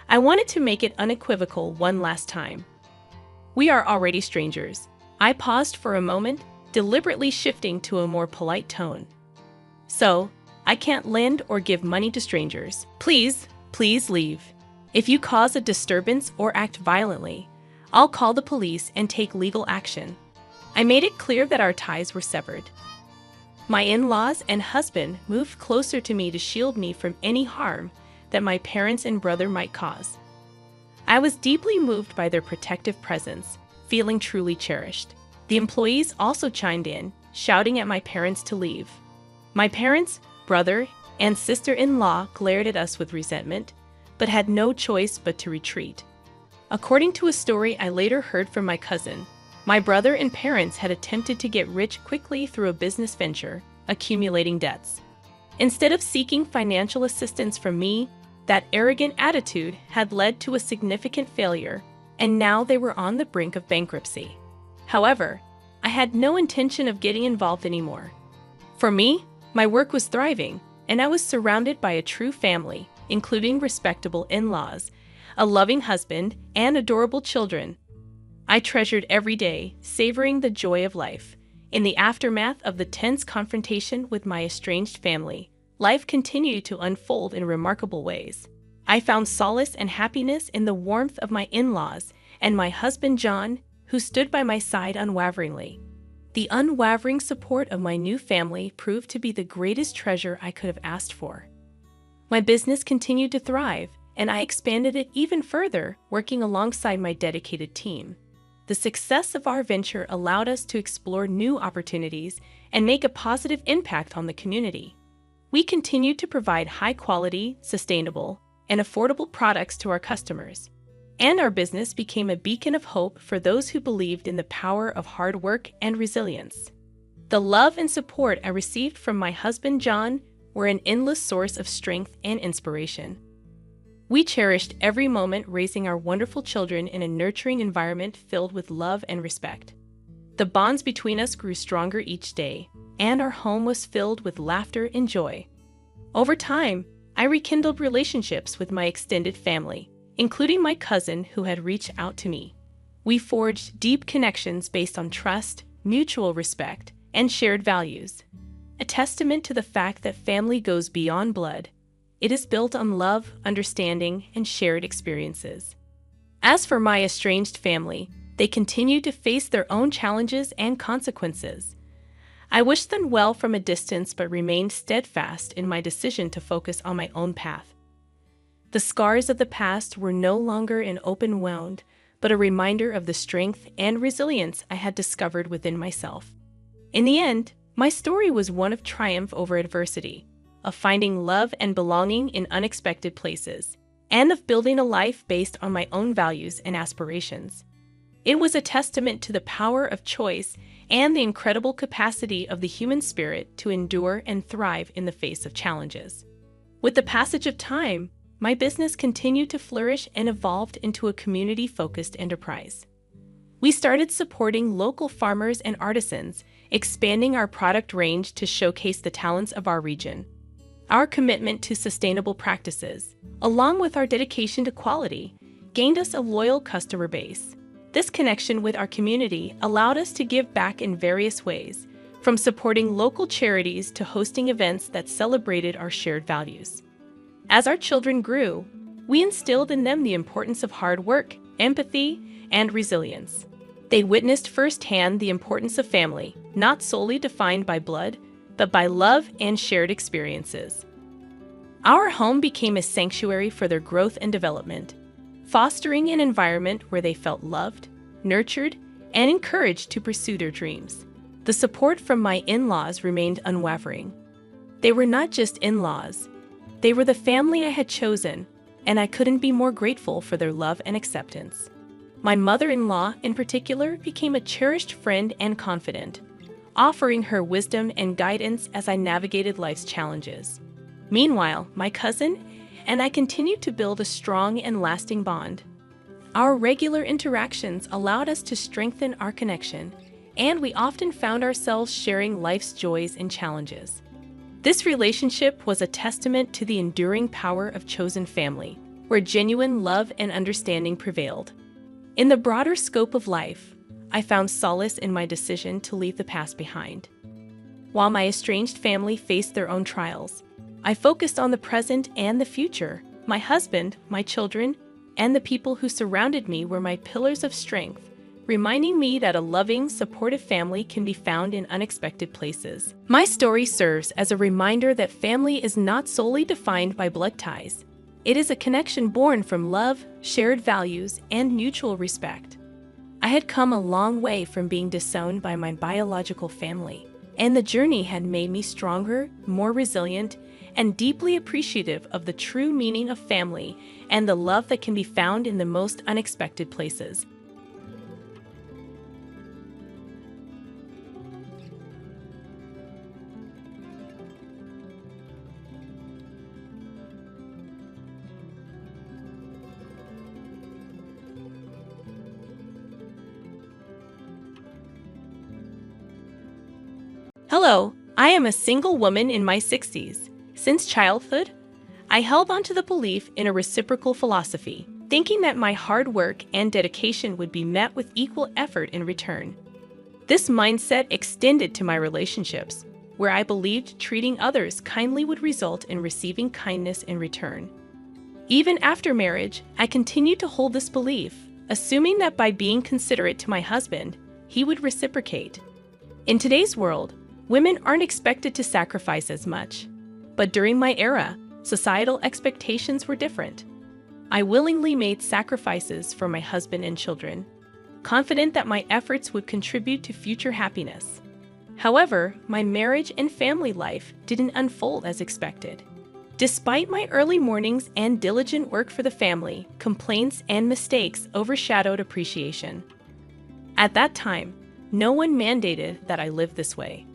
I wanted to make it unequivocal one last time. "We are already strangers." I paused for a moment, deliberately shifting to a more polite tone. "So, I can't lend or give money to strangers. Please, please leave. If you cause a disturbance or act violently, I'll call the police and take legal action." I made it clear that our ties were severed. My in-laws and husband moved closer to me to shield me from any harm that my parents and brother might cause. I was deeply moved by their protective presence, feeling truly cherished. The employees also chimed in, shouting at my parents to leave. My parents, brother, and sister-in-law glared at us with resentment, but had no choice but to retreat. According to a story I later heard from my cousin, my brother and parents had attempted to get rich quickly through a business venture, accumulating debts. Instead of seeking financial assistance from me, that arrogant attitude had led to a significant failure, and now they were on the brink of bankruptcy. However, I had no intention of getting involved anymore. For me, my work was thriving, and I was surrounded by a true family, including respectable in-laws, a loving husband, and adorable children. I treasured every day, savoring the joy of life. In the aftermath of the tense confrontation with my estranged family, life continued to unfold in remarkable ways. I found solace and happiness in the warmth of my in-laws and my husband John, who stood by my side unwaveringly. The unwavering support of my new family proved to be the greatest treasure I could have asked for. My business continued to thrive, and I expanded it even further, working alongside my dedicated team. The success of our venture allowed us to explore new opportunities and make a positive impact on the community. We continued to provide high-quality, sustainable, and affordable products to our customers, and our business became a beacon of hope for those who believed in the power of hard work and resilience. The love and support I received from my husband John were an endless source of strength and inspiration. We cherished every moment raising our wonderful children in a nurturing environment filled with love and respect. The bonds between us grew stronger each day, and our home was filled with laughter and joy. Over time, I rekindled relationships with my extended family, including my cousin who had reached out to me. We forged deep connections based on trust, mutual respect, and shared values. A testament to the fact that family goes beyond blood. It is built on love, understanding, and shared experiences. As for my estranged family, they continue to face their own challenges and consequences. I wished them well from a distance but remained steadfast in my decision to focus on my own path. The scars of the past were no longer an open wound, but a reminder of the strength and resilience I had discovered within myself. In the end, my story was one of triumph over adversity, of finding love and belonging in unexpected places, and of building a life based on my own values and aspirations. It was a testament to the power of choice and the incredible capacity of the human spirit to endure and thrive in the face of challenges. With the passage of time, my business continued to flourish and evolved into a community-focused enterprise. We started supporting local farmers and artisans, expanding our product range to showcase the talents of our region. Our commitment to sustainable practices, along with our dedication to quality, gained us a loyal customer base. This connection with our community allowed us to give back in various ways, from supporting local charities to hosting events that celebrated our shared values. As our children grew, we instilled in them the importance of hard work, empathy, and resilience. They witnessed firsthand the importance of family, not solely defined by blood, but by love and shared experiences. Our home became a sanctuary for their growth and development, fostering an environment where they felt loved, nurtured, and encouraged to pursue their dreams. The support from my in-laws remained unwavering. They were not just in-laws. They were the family I had chosen, and I couldn't be more grateful for their love and acceptance. My mother-in-law, in particular, became a cherished friend and confidant, offering her wisdom and guidance as I navigated life's challenges. Meanwhile, my cousin and I continued to build a strong and lasting bond. Our regular interactions allowed us to strengthen our connection, and we often found ourselves sharing life's joys and challenges. This relationship was a testament to the enduring power of chosen family, where genuine love and understanding prevailed. In the broader scope of life, I found solace in my decision to leave the past behind. While my estranged family faced their own trials, I focused on the present and the future. My husband, my children, and the people who surrounded me were my pillars of strength, reminding me that a loving, supportive family can be found in unexpected places. My story serves as a reminder that family is not solely defined by blood ties. It is a connection born from love, shared values, and mutual respect. I had come a long way from being disowned by my biological family, and the journey had made me stronger, more resilient, and deeply appreciative of the true meaning of family and the love that can be found in the most unexpected places. Hello, I am a single woman in my 60s. Since childhood, I held on to the belief in a reciprocal philosophy, thinking that my hard work and dedication would be met with equal effort in return. This mindset extended to my relationships, where I believed treating others kindly would result in receiving kindness in return. Even after marriage, I continued to hold this belief, assuming that by being considerate to my husband, he would reciprocate. In today's world, women aren't expected to sacrifice as much. But during my era, societal expectations were different. I willingly made sacrifices for my husband and children, confident that my efforts would contribute to future happiness. However, my marriage and family life didn't unfold as expected. Despite my early mornings and diligent work for the family, complaints and mistakes overshadowed appreciation. At that time, no one mandated that I live this way.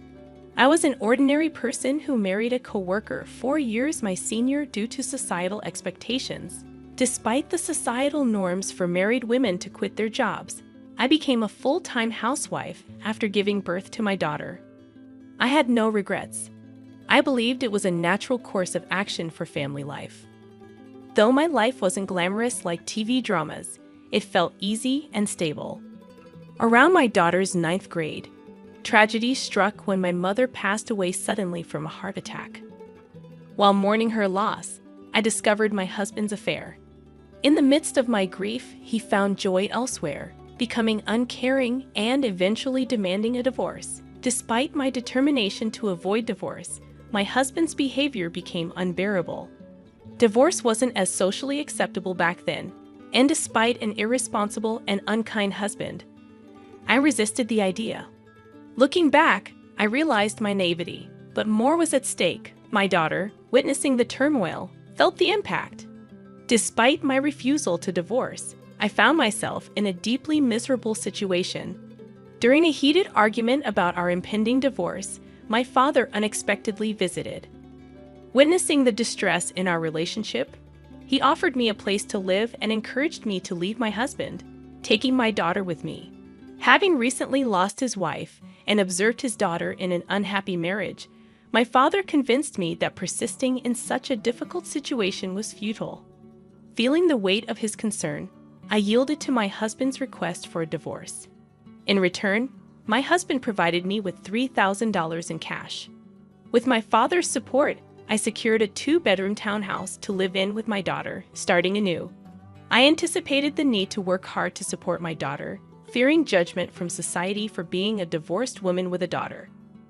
I was an ordinary person who married a coworker 4 years my senior due to societal expectations. Despite the societal norms for married women to quit their jobs, I became a full-time housewife after giving birth to my daughter. I had no regrets. I believed it was a natural course of action for family life. Though my life wasn't glamorous like TV dramas, it felt easy and stable. Around my daughter's 9th grade, tragedy struck when my mother passed away suddenly from a heart attack. While mourning her loss, I discovered my husband's affair. In the midst of my grief, he found joy elsewhere, becoming uncaring and eventually demanding a divorce. Despite my determination to avoid divorce, my husband's behavior became unbearable. Divorce wasn't as socially acceptable back then, and despite an irresponsible and unkind husband, I resisted the idea. Looking back, I realized my naivety, but more was at stake. My daughter, witnessing the turmoil, felt the impact. Despite my refusal to divorce, I found myself in a deeply miserable situation. During a heated argument about our impending divorce, my father unexpectedly visited. Witnessing the distress in our relationship, he offered me a place to live and encouraged me to leave my husband, taking my daughter with me. Having recently lost his wife and observed his daughter in an unhappy marriage, my father convinced me that persisting in such a difficult situation was futile. Feeling the weight of his concern, I yielded to my husband's request for a divorce. In return, my husband provided me with $3,000 in cash. With my father's support, I secured a 2-bedroom townhouse to live in with my daughter, starting anew. I anticipated the need to work hard to support my daughter, fearing judgment from society for being a divorced woman with a daughter.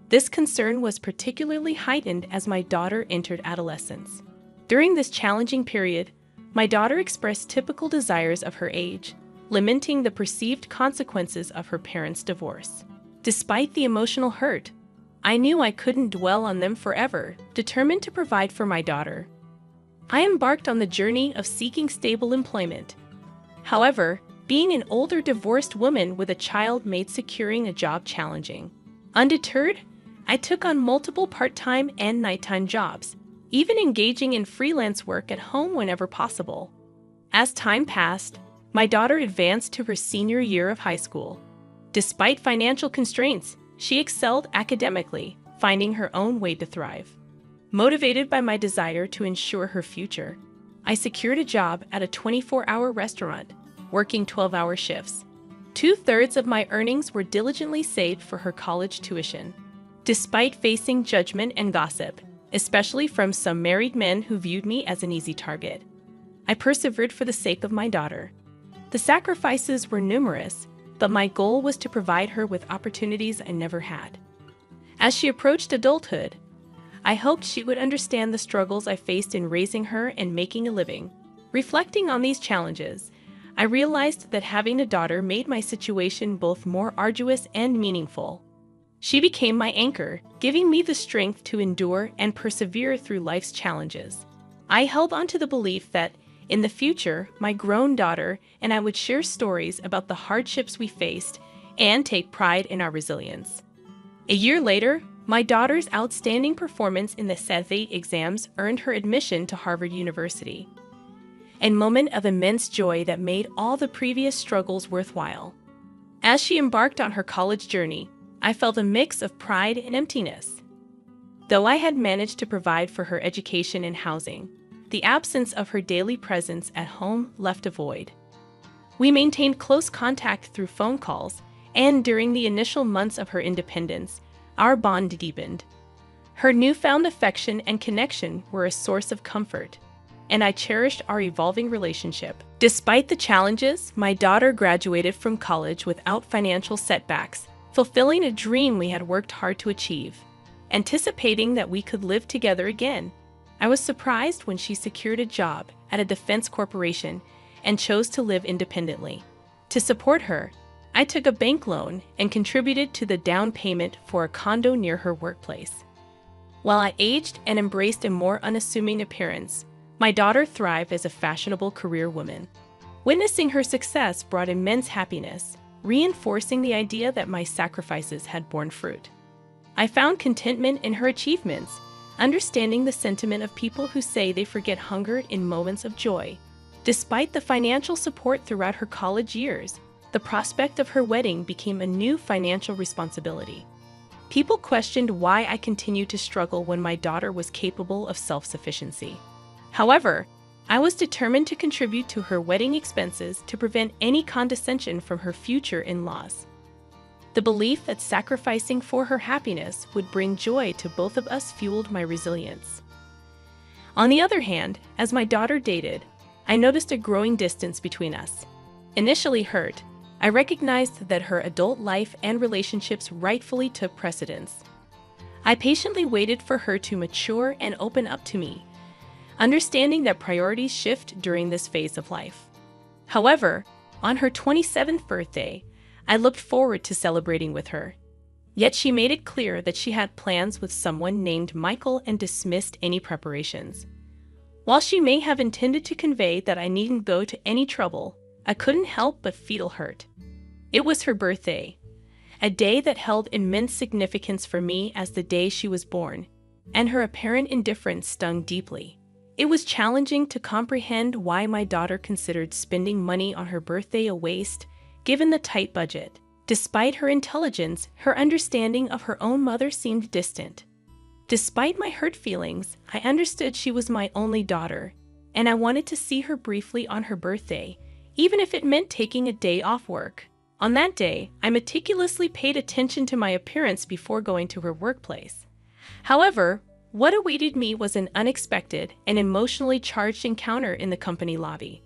This concern was particularly heightened as my daughter entered adolescence. During this challenging period, my daughter expressed typical desires of her age, lamenting the perceived consequences of her parents' divorce. Despite the emotional hurt, I knew I couldn't dwell on them forever, determined to provide for my daughter. I embarked on the journey of seeking stable employment. However, being an older divorced woman with a child made securing a job challenging. Undeterred, I took on multiple part-time and nighttime jobs, even engaging in freelance work at home whenever possible. As time passed, my daughter advanced to her senior year of high school. Despite financial constraints, she excelled academically, finding her own way to thrive. Motivated by my desire to ensure her future, I secured a job at a 24-hour restaurant, working 12-hour shifts. 2/3 of my earnings were diligently saved for her college tuition. Despite facing judgment and gossip, especially from some married men who viewed me as an easy target, I persevered for the sake of my daughter. The sacrifices were numerous, but my goal was to provide her with opportunities I never had. As she approached adulthood, I hoped she would understand the struggles I faced in raising her and making a living. Reflecting on these challenges, I realized that having a daughter made my situation both more arduous and meaningful. She became my anchor, giving me the strength to endure and persevere through life's challenges. I held on to the belief that, in the future, my grown daughter and I would share stories about the hardships we faced and take pride in our resilience. A year later, my daughter's outstanding performance in the SAT exams earned her admission to Harvard University, a moment of immense joy that made all the previous struggles worthwhile. As she embarked on her college journey, I felt a mix of pride and emptiness. Though I had managed to provide for her education and housing, The absence of her daily presence at home left a void. We maintained close contact through phone calls, and during the initial months of her independence, our bond deepened. Her newfound affection and connection were a source of comfort, and I cherished our evolving relationship. Despite the challenges, my daughter graduated from college without financial setbacks, fulfilling a dream we had worked hard to achieve. Anticipating that we could live together again, I was surprised when she secured a job at a defense corporation and chose to live independently. To support her, I took a bank loan and contributed to the down payment for a condo near her workplace. While I aged and embraced a more unassuming appearance, my daughter thrived as a fashionable career woman. Witnessing her success brought immense happiness, reinforcing the idea that my sacrifices had borne fruit. I found contentment in her achievements, understanding the sentiment of people who say they forget hunger in moments of joy. Despite the financial support throughout her college years, the prospect of her wedding became a new financial responsibility. People questioned why I continued to struggle when my daughter was capable of self-sufficiency. However, I was determined to contribute to her wedding expenses to prevent any condescension from her future in-laws. The belief that sacrificing for her happiness would bring joy to both of us fueled my resilience. On the other hand, as my daughter dated, I noticed a growing distance between us. Initially hurt, I recognized that her adult life and relationships rightfully took precedence. I patiently waited for her to mature and open up to me, understanding that priorities shift during this phase of life. However, on her 27th birthday, I looked forward to celebrating with her. Yet she made it clear that she had plans with someone named Michael and dismissed any preparations. While she may have intended to convey that I needn't go to any trouble, I couldn't help but feel hurt. It was her birthday, a day that held immense significance for me as the day she was born, and her apparent indifference stung deeply. It was challenging to comprehend why my daughter considered spending money on her birthday a waste, given the tight budget. Despite her intelligence, her understanding of her own mother seemed distant. Despite my hurt feelings, I understood she was my only daughter, and I wanted to see her briefly on her birthday, even if it meant taking a day off work. On that day, I meticulously paid attention to my appearance before going to her workplace. However, what awaited me was an unexpected and emotionally charged encounter in the company lobby.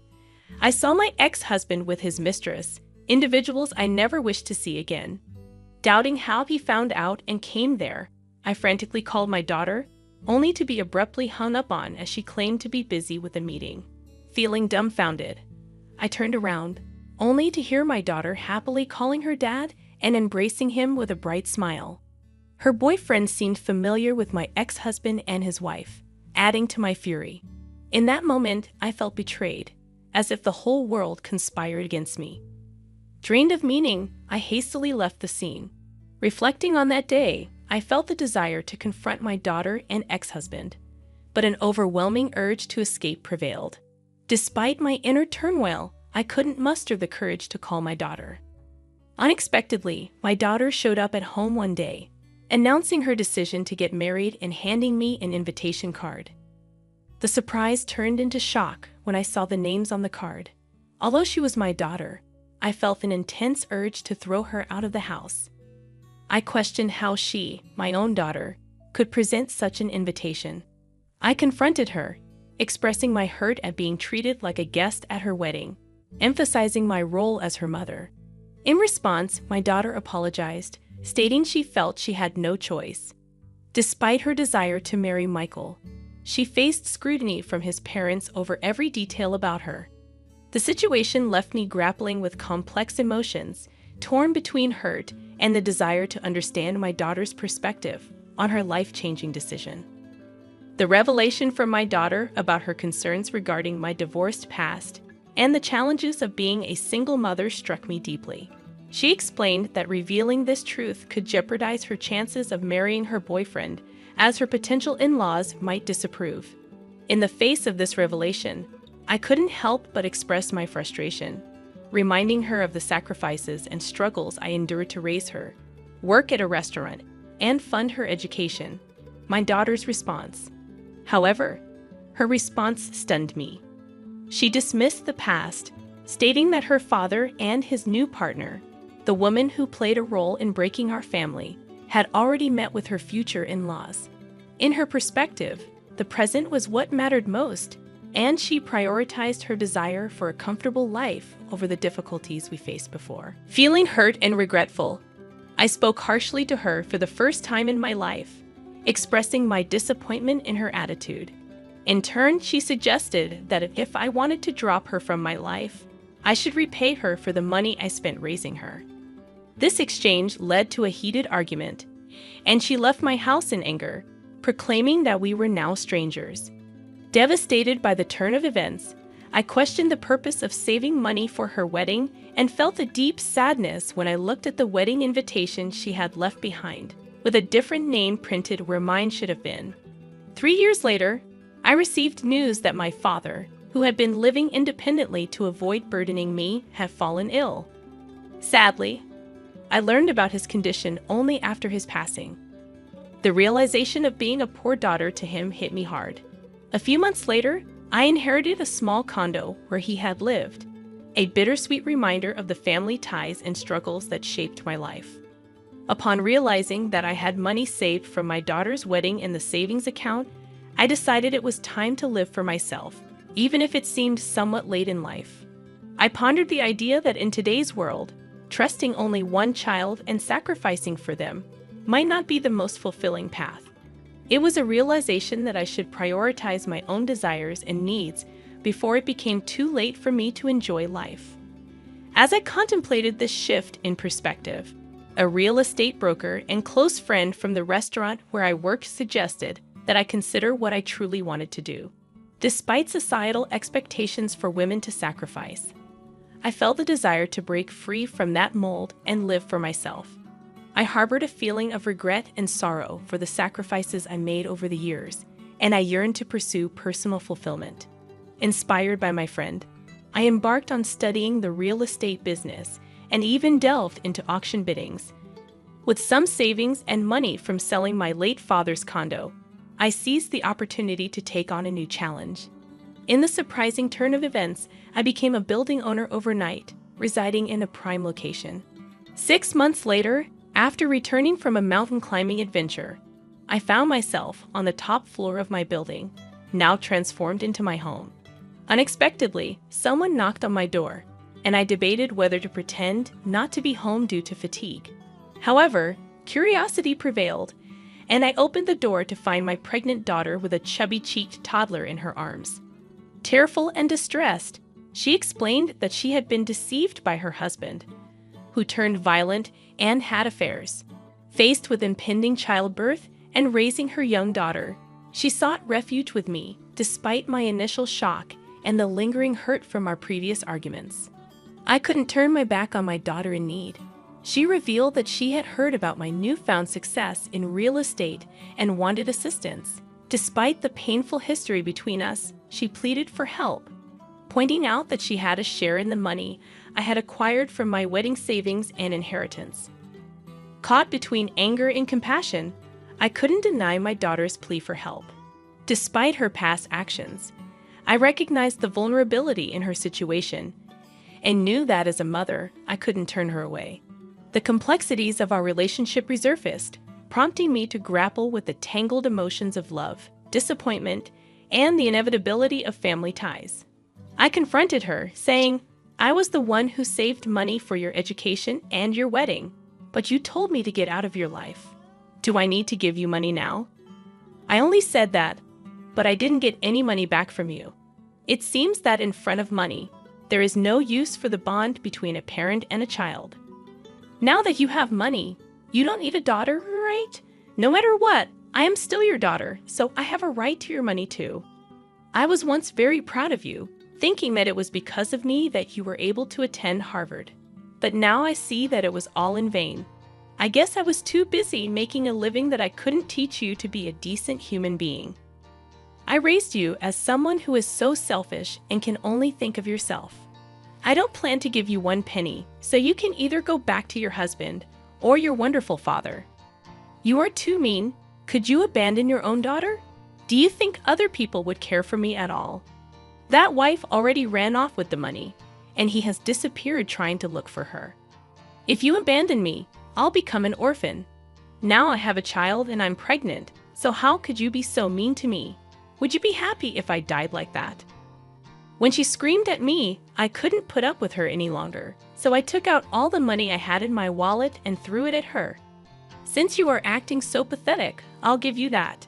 I saw my ex-husband with his mistress, individuals I never wished to see again. Doubting how he found out and came there, I frantically called my daughter, only to be abruptly hung up on as she claimed to be busy with a meeting. Feeling dumbfounded, I turned around, only to hear my daughter happily calling her dad and embracing him with a bright smile. Her boyfriend seemed familiar with my ex-husband and his wife, adding to my fury. In that moment, I felt betrayed, as if the whole world conspired against me. Drained of meaning, I hastily left the scene. Reflecting on that day, I felt the desire to confront my daughter and ex-husband, but an overwhelming urge to escape prevailed. Despite my inner turmoil, I couldn't muster the courage to call my daughter. Unexpectedly, my daughter showed up at home one day, announcing her decision to get married and handing me an invitation card. The surprise turned into shock when I saw the names on the card. Although she was my daughter, I felt an intense urge to throw her out of the house. I questioned how she, my own daughter, could present such an invitation. I confronted her, expressing my hurt at being treated like a guest at her wedding, emphasizing my role as her mother. In response, my daughter apologized, stating she felt she had no choice. Despite her desire to marry Michael, she faced scrutiny from his parents over every detail about her. The situation left me grappling with complex emotions, torn between hurt and the desire to understand my daughter's perspective on her life-changing decision. The revelation from my daughter about her concerns regarding my divorced past and the challenges of being a single mother struck me deeply. She explained that revealing this truth could jeopardize her chances of marrying her boyfriend, as her potential in-laws might disapprove. In the face of this revelation, I couldn't help but express my frustration, reminding her of the sacrifices and struggles I endured to raise her, work at a restaurant, and fund her education. My daughter's response, however, Her response stunned me. She dismissed the past, stating that her father and his new partner, the woman who played a role in breaking our family, had already met with her future in-laws. In her perspective, the present was what mattered most, and she prioritized her desire for a comfortable life over the difficulties we faced before. Feeling hurt and regretful, I spoke harshly to her for the first time in my life, expressing my disappointment in her attitude. In turn, she suggested that if I wanted to drop her from my life, I should repay her for the money I spent raising her. This exchange led to a heated argument, and she left my house in anger, proclaiming that we were now strangers. Devastated by the turn of events, I questioned the purpose of saving money for her wedding and felt a deep sadness when I looked at the wedding invitation she had left behind, with a different name printed where mine should have been. 3 years later, I received news that my father, who had been living independently to avoid burdening me, had fallen ill. Sadly, I learned about his condition only after his passing. The realization of being a poor daughter to him hit me hard. A few months later, I inherited a small condo where he had lived, a bittersweet reminder of the family ties and struggles that shaped my life. Upon realizing that I had money saved from my daughter's wedding in the savings account, I decided it was time to live for myself, even if it seemed somewhat late in life. I pondered the idea that in today's world, trusting only one child and sacrificing for them might not be the most fulfilling path. It was a realization that I should prioritize my own desires and needs before it became too late for me to enjoy life. As I contemplated this shift in perspective, a real estate broker and close friend from the restaurant where I worked suggested that I consider what I truly wanted to do. Despite societal expectations for women to sacrifice, I felt the desire to break free from that mold and live for myself. I harbored a feeling of regret and sorrow for the sacrifices I made over the years, and I yearned to pursue personal fulfillment. Inspired by my friend, I embarked on studying the real estate business and even delved into auction biddings. With some savings and money from selling my late father's condo, I seized the opportunity to take on a new challenge. In the surprising turn of events, I became a building owner overnight, residing in a prime location. 6 months later, after returning from a mountain climbing adventure, I found myself on the top floor of my building, now transformed into my home. Unexpectedly, someone knocked on my door, and I debated whether to pretend not to be home due to fatigue. However, curiosity prevailed, and I opened the door to find my pregnant daughter with a chubby-cheeked toddler in her arms. Tearful and distressed, she explained that she had been deceived by her husband, who turned violent and had affairs. Faced with impending childbirth and raising her young daughter, she sought refuge with me, despite my initial shock and the lingering hurt from our previous arguments. I couldn't turn my back on my daughter in need. She revealed that she had heard about my newfound success in real estate and wanted assistance. Despite the painful history between us, she pleaded for help, pointing out that she had a share in the money I had acquired from my wedding savings and inheritance. Caught between anger and compassion, I couldn't deny my daughter's plea for help. Despite her past actions, I recognized the vulnerability in her situation and knew that as a mother, I couldn't turn her away. The complexities of our relationship resurfaced, prompting me to grapple with the tangled emotions of love, disappointment, and the inevitability of family ties. I confronted her, saying, "I was the one who saved money for your education and your wedding, but you told me to get out of your life. Do I need to give you money now?" I only said that, but I didn't get any money back from you. It seems that in front of money, there is no use for the bond between a parent and a child. Now that you have money, you don't need a daughter, right? No matter what, I am still your daughter, so I have a right to your money too. I was once very proud of you, thinking that it was because of me that you were able to attend Harvard. But now I see that it was all in vain. I guess I was too busy making a living that I couldn't teach you to be a decent human being. I raised you as someone who is so selfish and can only think of yourself. I don't plan to give you 1 penny, so you can either go back to your husband or your wonderful father. You are too mean. Could you abandon your own daughter? Do you think other people would care for me at all? That wife already ran off with the money, and he has disappeared trying to look for her. If you abandon me, I'll become an orphan. Now I have a child and I'm pregnant, so how could you be so mean to me? Would you be happy if I died like that? When she screamed at me, I couldn't put up with her any longer, so I took out all the money I had in my wallet and threw it at her. Since you are acting so pathetic, I'll give you that.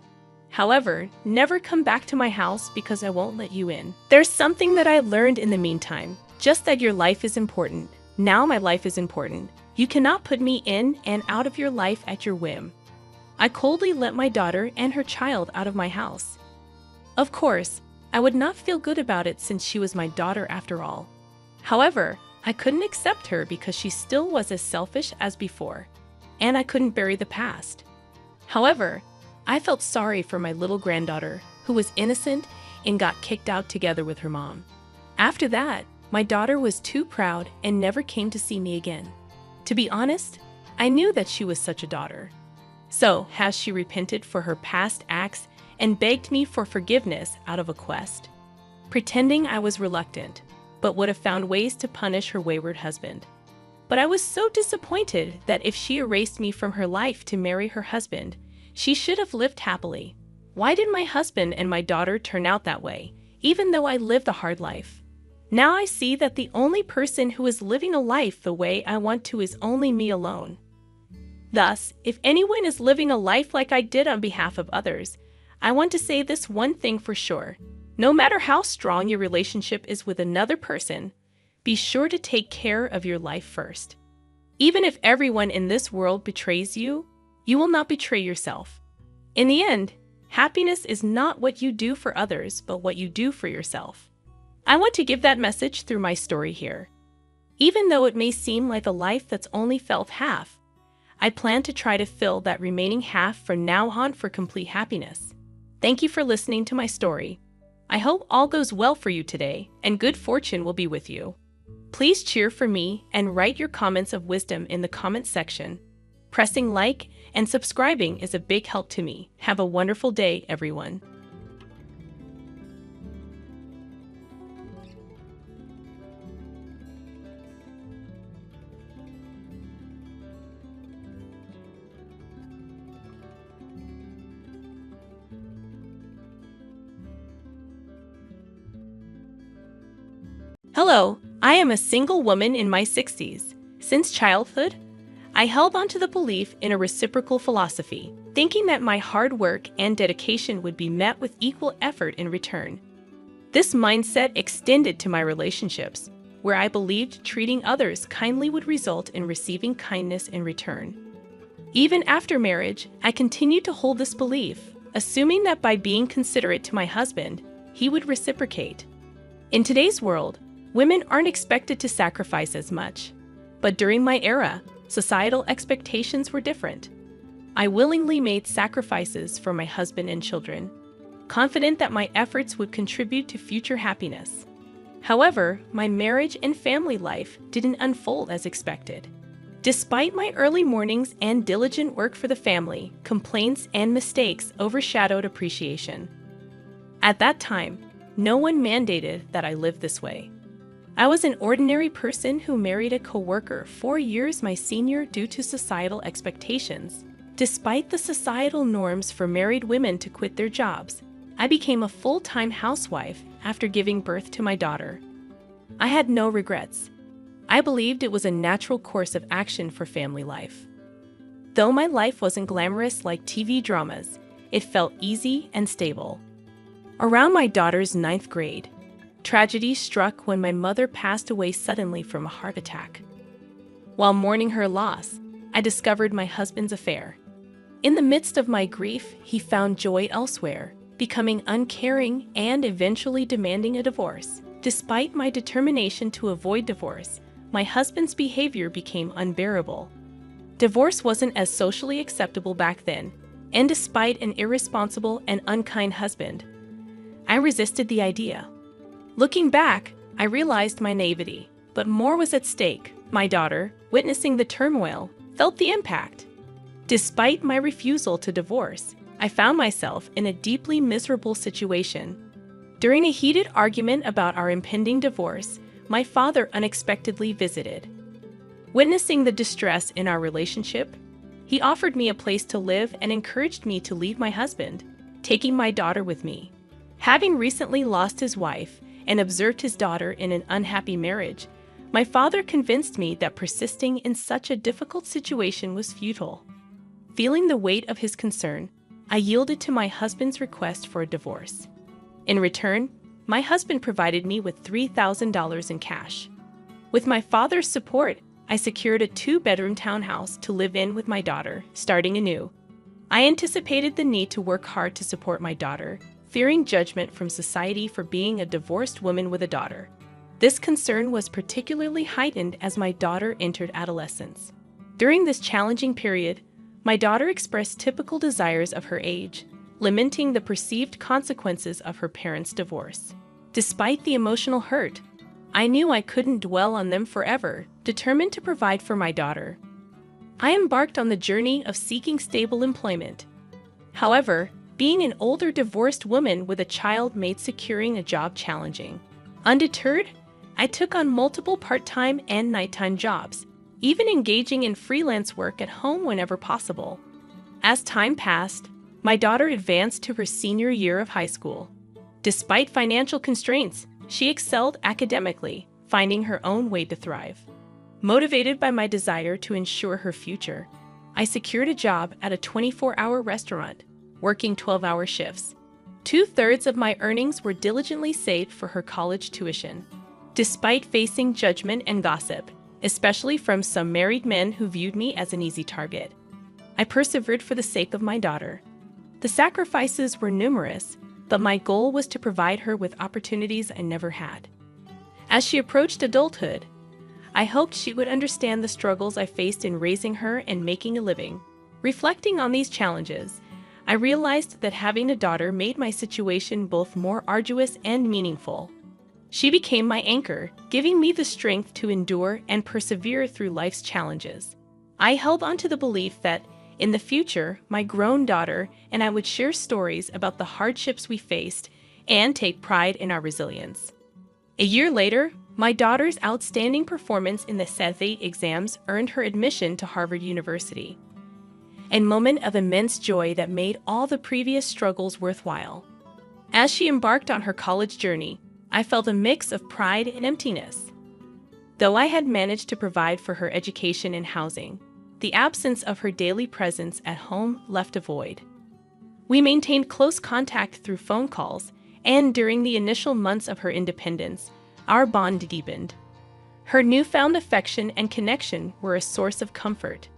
However, never come back to my house because I won't let you in. There's something that I learned in the meantime, just that your life is important. Now my life is important. You cannot put me in and out of your life at your whim. I coldly let my daughter and her child out of my house. Of course, I would not feel good about it since she was my daughter after all. However, I couldn't accept her because she still was as selfish as before, and I couldn't bury the past. However, I felt sorry for my little granddaughter, who was innocent and got kicked out together with her mom. After that, my daughter was too proud and never came to see me again. To be honest, I knew that she was such a daughter. So, has she repented for her past acts and begged me for forgiveness out of a quest? Pretending I was reluctant, but would have found ways to punish her wayward husband. But I was so disappointed that if she erased me from her life to marry her husband, she should have lived happily. Why did my husband and my daughter turn out that way, even though I lived a hard life? Now I see that the only person who is living a life the way I want to is only me alone. Thus, if anyone is living a life like I did on behalf of others, I want to say this one thing for sure. No matter how strong your relationship is with another person, be sure to take care of your life first. Even if everyone in this world betrays you, you will not betray yourself. In the end, happiness is not what you do for others, but what you do for yourself. I want to give that message through my story here. Even though it may seem like a life that's only felt half, I plan to try to fill that remaining half from now on for complete happiness. Thank you for listening to my story. I hope all goes well for you today, and good fortune will be with you. Please cheer for me and write your comments of wisdom in the comment section. Pressing like and subscribing is a big help to me. Have a wonderful day, everyone. Hello, I am a single woman in my 60s. Since childhood, I held on to the belief in a reciprocal philosophy, thinking that my hard work and dedication would be met with equal effort in return. This mindset extended to my relationships, where I believed treating others kindly would result in receiving kindness in return. Even after marriage, I continued to hold this belief, assuming that by being considerate to my husband, he would reciprocate. In today's world, women aren't expected to sacrifice as much. But during my era, societal expectations were different. I willingly made sacrifices for my husband and children, confident that my efforts would contribute to future happiness. However, my marriage and family life didn't unfold as expected. Despite my early mornings and diligent work for the family, complaints and mistakes overshadowed appreciation. At that time, no one mandated that I live this way. I was an ordinary person who married a coworker 4 years my senior due to societal expectations. Despite the societal norms for married women to quit their jobs, I became a full-time housewife after giving birth to my daughter. I had no regrets. I believed it was a natural course of action for family life. Though my life wasn't glamorous like TV dramas, it felt easy and stable. Around my daughter's 9th grade, tragedy struck when my mother passed away suddenly from a heart attack. While mourning her loss, I discovered my husband's affair. In the midst of my grief, he found joy elsewhere, becoming uncaring and eventually demanding a divorce. Despite my determination to avoid divorce, my husband's behavior became unbearable. Divorce wasn't as socially acceptable back then, and despite an irresponsible and unkind husband, I resisted the idea. Looking back, I realized my naivety, but more was at stake. My daughter, witnessing the turmoil, felt the impact. Despite my refusal to divorce, I found myself in a deeply miserable situation. During a heated argument about our impending divorce, my father unexpectedly visited. Witnessing the distress in our relationship, he offered me a place to live and encouraged me to leave my husband, taking my daughter with me. Having recently lost his wife and observed his daughter in an unhappy marriage, my father convinced me that persisting in such a difficult situation was futile. Feeling the weight of his concern, I yielded to my husband's request for a divorce. In return, my husband provided me with $3,000 in cash. With my father's support, I secured a 2-bedroom townhouse to live in with my daughter, starting anew. I anticipated the need to work hard to support my daughter, fearing judgment from society for being a divorced woman with a daughter. This concern was particularly heightened as my daughter entered adolescence. During this challenging period, my daughter expressed typical desires of her age, lamenting the perceived consequences of her parents' divorce. Despite the emotional hurt, I knew I couldn't dwell on them forever, determined to provide for my daughter. I embarked on the journey of seeking stable employment. However, being an older divorced woman with a child made securing a job challenging. Undeterred, I took on multiple part-time and nighttime jobs, even engaging in freelance work at home whenever possible. As time passed, my daughter advanced to her senior year of high school. Despite financial constraints, she excelled academically, finding her own way to thrive. Motivated by my desire to ensure her future, I secured a job at a 24-hour restaurant, working 12-hour shifts. 2/3 of my earnings were diligently saved for her college tuition. Despite facing judgment and gossip, especially from some married men who viewed me as an easy target, I persevered for the sake of my daughter. The sacrifices were numerous, but my goal was to provide her with opportunities I never had. As she approached adulthood, I hoped she would understand the struggles I faced in raising her and making a living. Reflecting on these challenges, I realized that having a daughter made my situation both more arduous and meaningful. She became my anchor, giving me the strength to endure and persevere through life's challenges. I held on to the belief that, in the future, my grown daughter and I would share stories about the hardships we faced and take pride in our resilience. A year later, my daughter's outstanding performance in the SAT exams earned her admission to Harvard University, a moment of immense joy that made all the previous struggles worthwhile. As she embarked on her college journey, I felt a mix of pride and emptiness. Though I had managed to provide for her education and housing, the absence of her daily presence at home left a void. We maintained close contact through phone calls, and during the initial months of her independence, our bond deepened. Her newfound affection and connection were a source of comfort,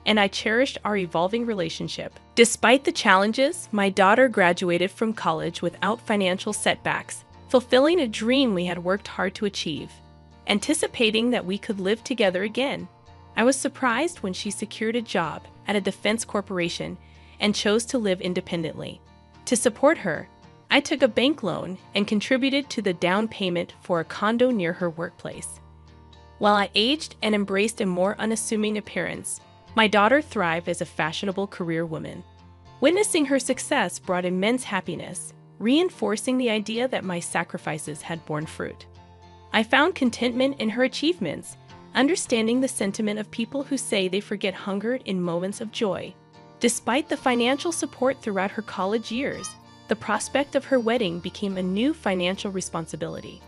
and I cherished our evolving relationship. Despite the challenges, my daughter graduated from college without financial setbacks, fulfilling a dream we had worked hard to achieve. Anticipating that we could live together again, I was surprised when she secured a job at a defense corporation and chose to live independently. To support her, I took a bank loan and contributed to the down payment for a condo near her workplace. While I aged and embraced a more unassuming appearance, my daughter thrived as a fashionable career woman. Witnessing her success brought immense happiness, reinforcing the idea that my sacrifices had borne fruit. I found contentment in her achievements, understanding the sentiment of people who say they forget hunger in moments of joy. Despite the financial support throughout her college years, the prospect of her wedding became a new financial responsibility.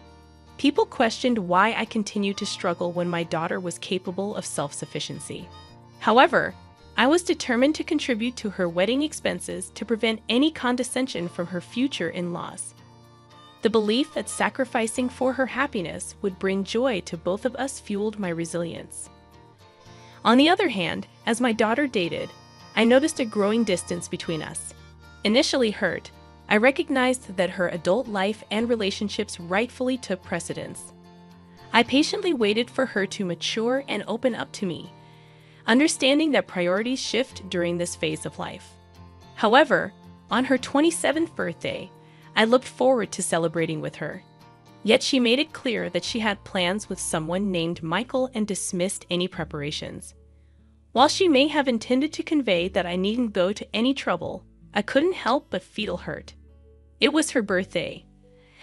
People questioned why I continued to struggle when my daughter was capable of self-sufficiency. However, I was determined to contribute to her wedding expenses to prevent any condescension from her future in-laws. The belief that sacrificing for her happiness would bring joy to both of us fueled my resilience. On the other hand, as my daughter dated, I noticed a growing distance between us. Initially hurt, I recognized that her adult life and relationships rightfully took precedence. I patiently waited for her to mature and open up to me, understanding that priorities shift during this phase of life. However, on her 27th birthday, I looked forward to celebrating with her. Yet she made it clear that she had plans with someone named Michael and dismissed any preparations. While she may have intended to convey that I needn't go to any trouble, I couldn't help but feel hurt. It was her birthday,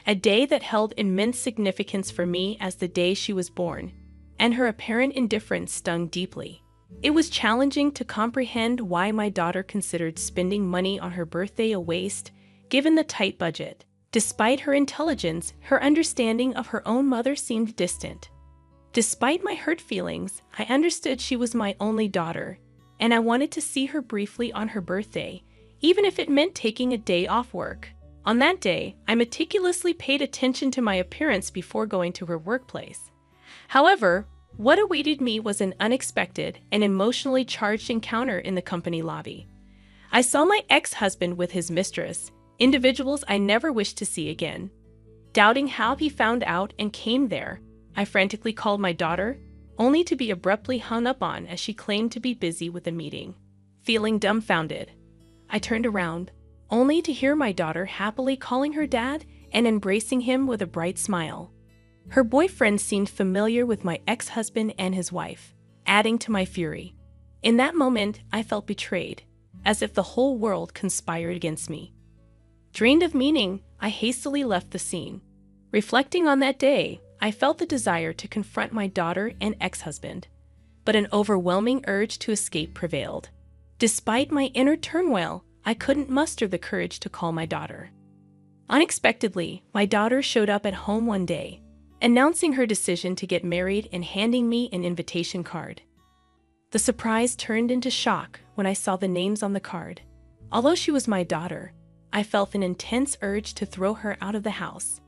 a day that held immense significance for me as the day she was born, and her apparent indifference stung deeply. It was challenging to comprehend why my daughter considered spending money on her birthday a waste, given the tight budget. Despite her intelligence, her understanding of her own mother seemed distant. Despite my hurt feelings, I understood she was my only daughter, and I wanted to see her briefly on her birthday, even if it meant taking a day off work. On that day, I meticulously paid attention to my appearance before going to her workplace. However, what awaited me was an unexpected and emotionally charged encounter in the company lobby. I saw my ex-husband with his mistress, individuals I never wished to see again. Doubting how he found out and came there, I frantically called my daughter, only to be abruptly hung up on as she claimed to be busy with a meeting. Feeling dumbfounded, I turned around, only to hear my daughter happily calling her dad and embracing him with a bright smile. Her boyfriend seemed familiar with my ex-husband and his wife, adding to my fury. In that moment, I felt betrayed, as if the whole world conspired against me. Drained of meaning, I hastily left the scene. Reflecting on that day, I felt the desire to confront my daughter and ex-husband, but an overwhelming urge to escape prevailed. Despite my inner turmoil, I couldn't muster the courage to call my daughter. Unexpectedly, my daughter showed up at home one day, announcing her decision to get married and handing me an invitation card. The surprise turned into shock when I saw the names on the card. Although she was my daughter, I felt an intense urge to throw her out of the house.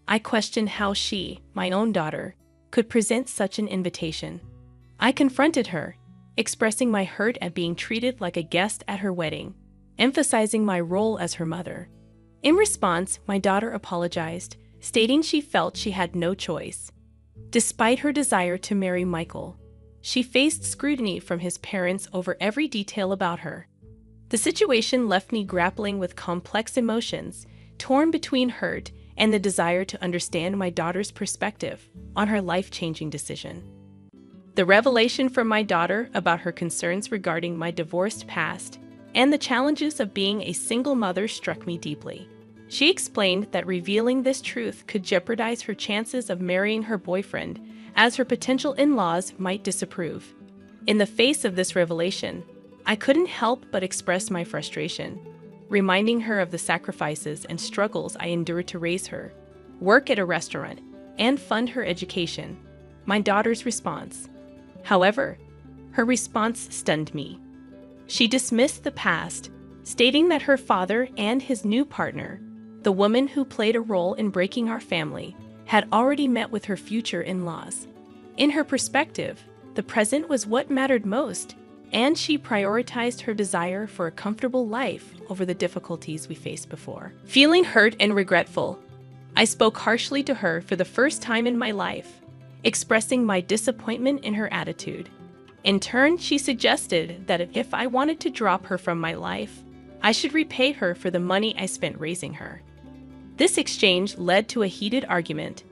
I questioned how she, my own daughter, could present such an invitation. I confronted her, expressing my hurt at being treated like a guest at her wedding, emphasizing my role as her mother. In response, my daughter apologized, stating she felt she had no choice. Despite her desire to marry Michael, she faced scrutiny from his parents over every detail about her. The situation left me grappling with complex emotions, torn between hurt and the desire to understand my daughter's perspective on her life-changing decision. The revelation from my daughter about her concerns regarding my divorced past and the challenges of being a single mother struck me deeply. She explained that revealing this truth could jeopardize her chances of marrying her boyfriend, as her potential in-laws might disapprove. In the face of this revelation, I couldn't help but express my frustration, reminding her of the sacrifices and struggles I endured to raise her, work at a restaurant, and fund her education. My daughter's response. However, her response stunned me. She dismissed the past, stating that her father and his new partner, the woman who played a role in breaking our family, had already met with her future in-laws. In her perspective, the present was what mattered most, and she prioritized her desire for a comfortable life over the difficulties we faced before. Feeling hurt and regretful, I spoke harshly to her for the first time in my life, expressing my disappointment in her attitude. In turn, she suggested that if I wanted to drop her from my life, I should repay her for the money I spent raising her. This exchange led to a heated argument,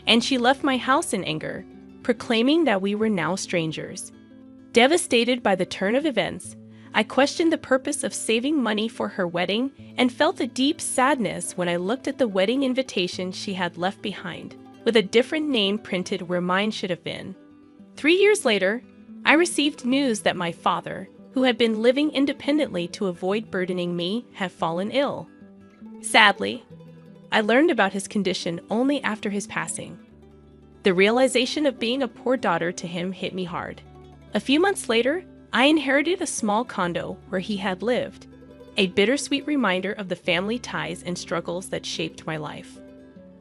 and she left my house in anger, proclaiming that we were now strangers. Devastated by the turn of events, I questioned the purpose of saving money for her wedding and felt a deep sadness when I looked at the wedding invitation she had left behind, with a different name printed where mine should have been. 3 years later, I received news that my father, who had been living independently to avoid burdening me, had fallen ill. Sadly, I learned about his condition only after his passing. The realization of being a poor daughter to him hit me hard. A few months later, I inherited a small condo where he had lived, a bittersweet reminder of the family ties and struggles that shaped my life.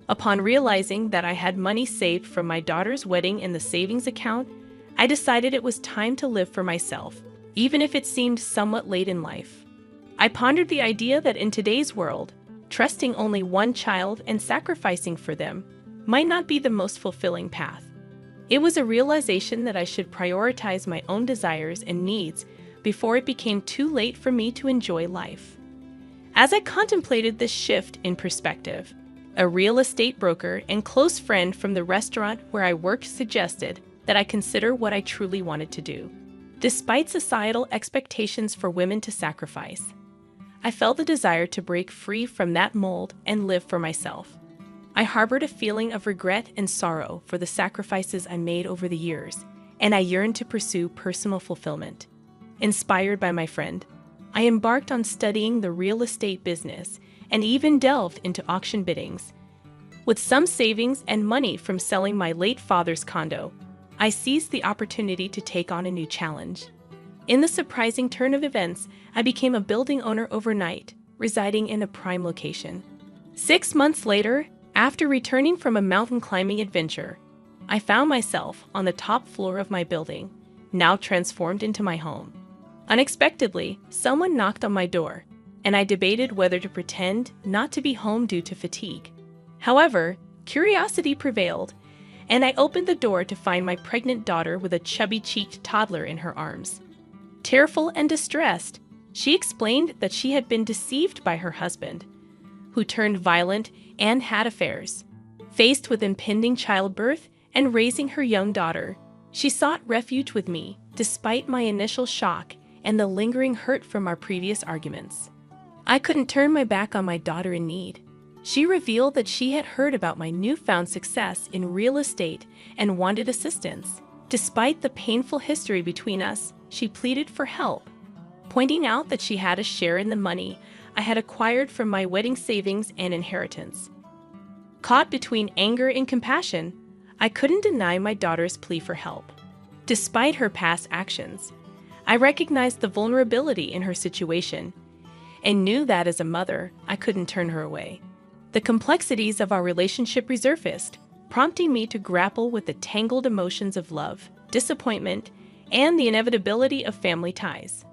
Upon realizing that I had money saved from my daughter's wedding in the savings account, I decided it was time to live for myself, even if it seemed somewhat late in life. I pondered the idea that in today's world, trusting only one child and sacrificing for them might not be the most fulfilling path. It was a realization that I should prioritize my own desires and needs before it became too late for me to enjoy life. As I contemplated this shift in perspective, a real estate broker and close friend from the restaurant where I worked suggested that I consider what I truly wanted to do. Despite societal expectations for women to sacrifice, I felt the desire to break free from that mold and live for myself. I harbored a feeling of regret and sorrow for the sacrifices I made over the years, and I yearned to pursue personal fulfillment. Inspired by my friend, I embarked on studying the real estate business and even delved into auction biddings. With some savings and money from selling my late father's condo, I seized the opportunity to take on a new challenge. In the surprising turn of events, I became a building owner overnight, residing in a prime location. 6 months later, after returning from a mountain climbing adventure, I found myself on the top floor of my building, now transformed into my home. Unexpectedly, someone knocked on my door, and I debated whether to pretend not to be home due to fatigue. However, curiosity prevailed, and I opened the door to find my pregnant daughter with a chubby-cheeked toddler in her arms. Tearful and distressed, she explained that she had been deceived by her husband, who turned violent and had affairs. Faced with impending childbirth and raising her young daughter, she sought refuge with me, despite my initial shock and the lingering hurt from our previous arguments. I couldn't turn my back on my daughter in need. She revealed that she had heard about my newfound success in real estate and wanted assistance. Despite the painful history between us, she pleaded for help, pointing out that she had a share in the money I had acquired from my wedding savings and inheritance. Caught between anger and compassion, I couldn't deny my daughter's plea for help. Despite her past actions, I recognized the vulnerability in her situation and knew that as a mother, I couldn't turn her away. The complexities of our relationship resurfaced, prompting me to grapple with the tangled emotions of love, disappointment, and the inevitability of family ties.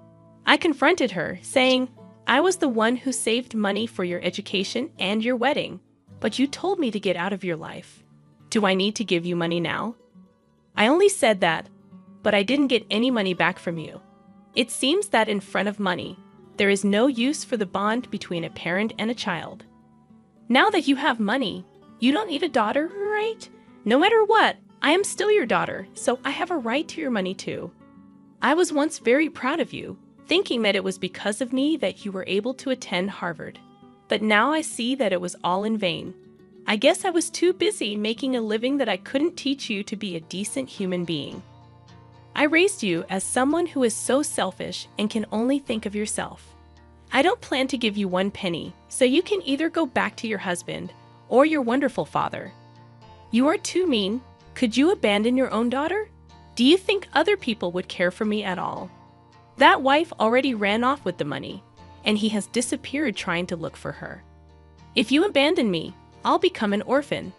I confronted her, saying, "I was the one who saved money for your education and your wedding, but you told me to get out of your life. Do I need to give you money now?" I only said that, but I didn't get any money back from you. It seems that in front of money, there is no use for the bond between a parent and a child. Now that you have money, you don't need a daughter, right? No matter what, I am still your daughter, so I have a right to your money too. I was once very proud of you, thinking that it was because of me that you were able to attend Harvard. But now I see that it was all in vain. I guess I was too busy making a living that I couldn't teach you to be a decent human being. I raised you as someone who is so selfish and can only think of yourself. I don't plan to give you one penny, so you can either go back to your husband or your wonderful father. You are too mean. Could you abandon your own daughter? Do you think other people would care for me at all? That wife already ran off with the money, and he has disappeared trying to look for her. If you abandon me, I'll become an orphan.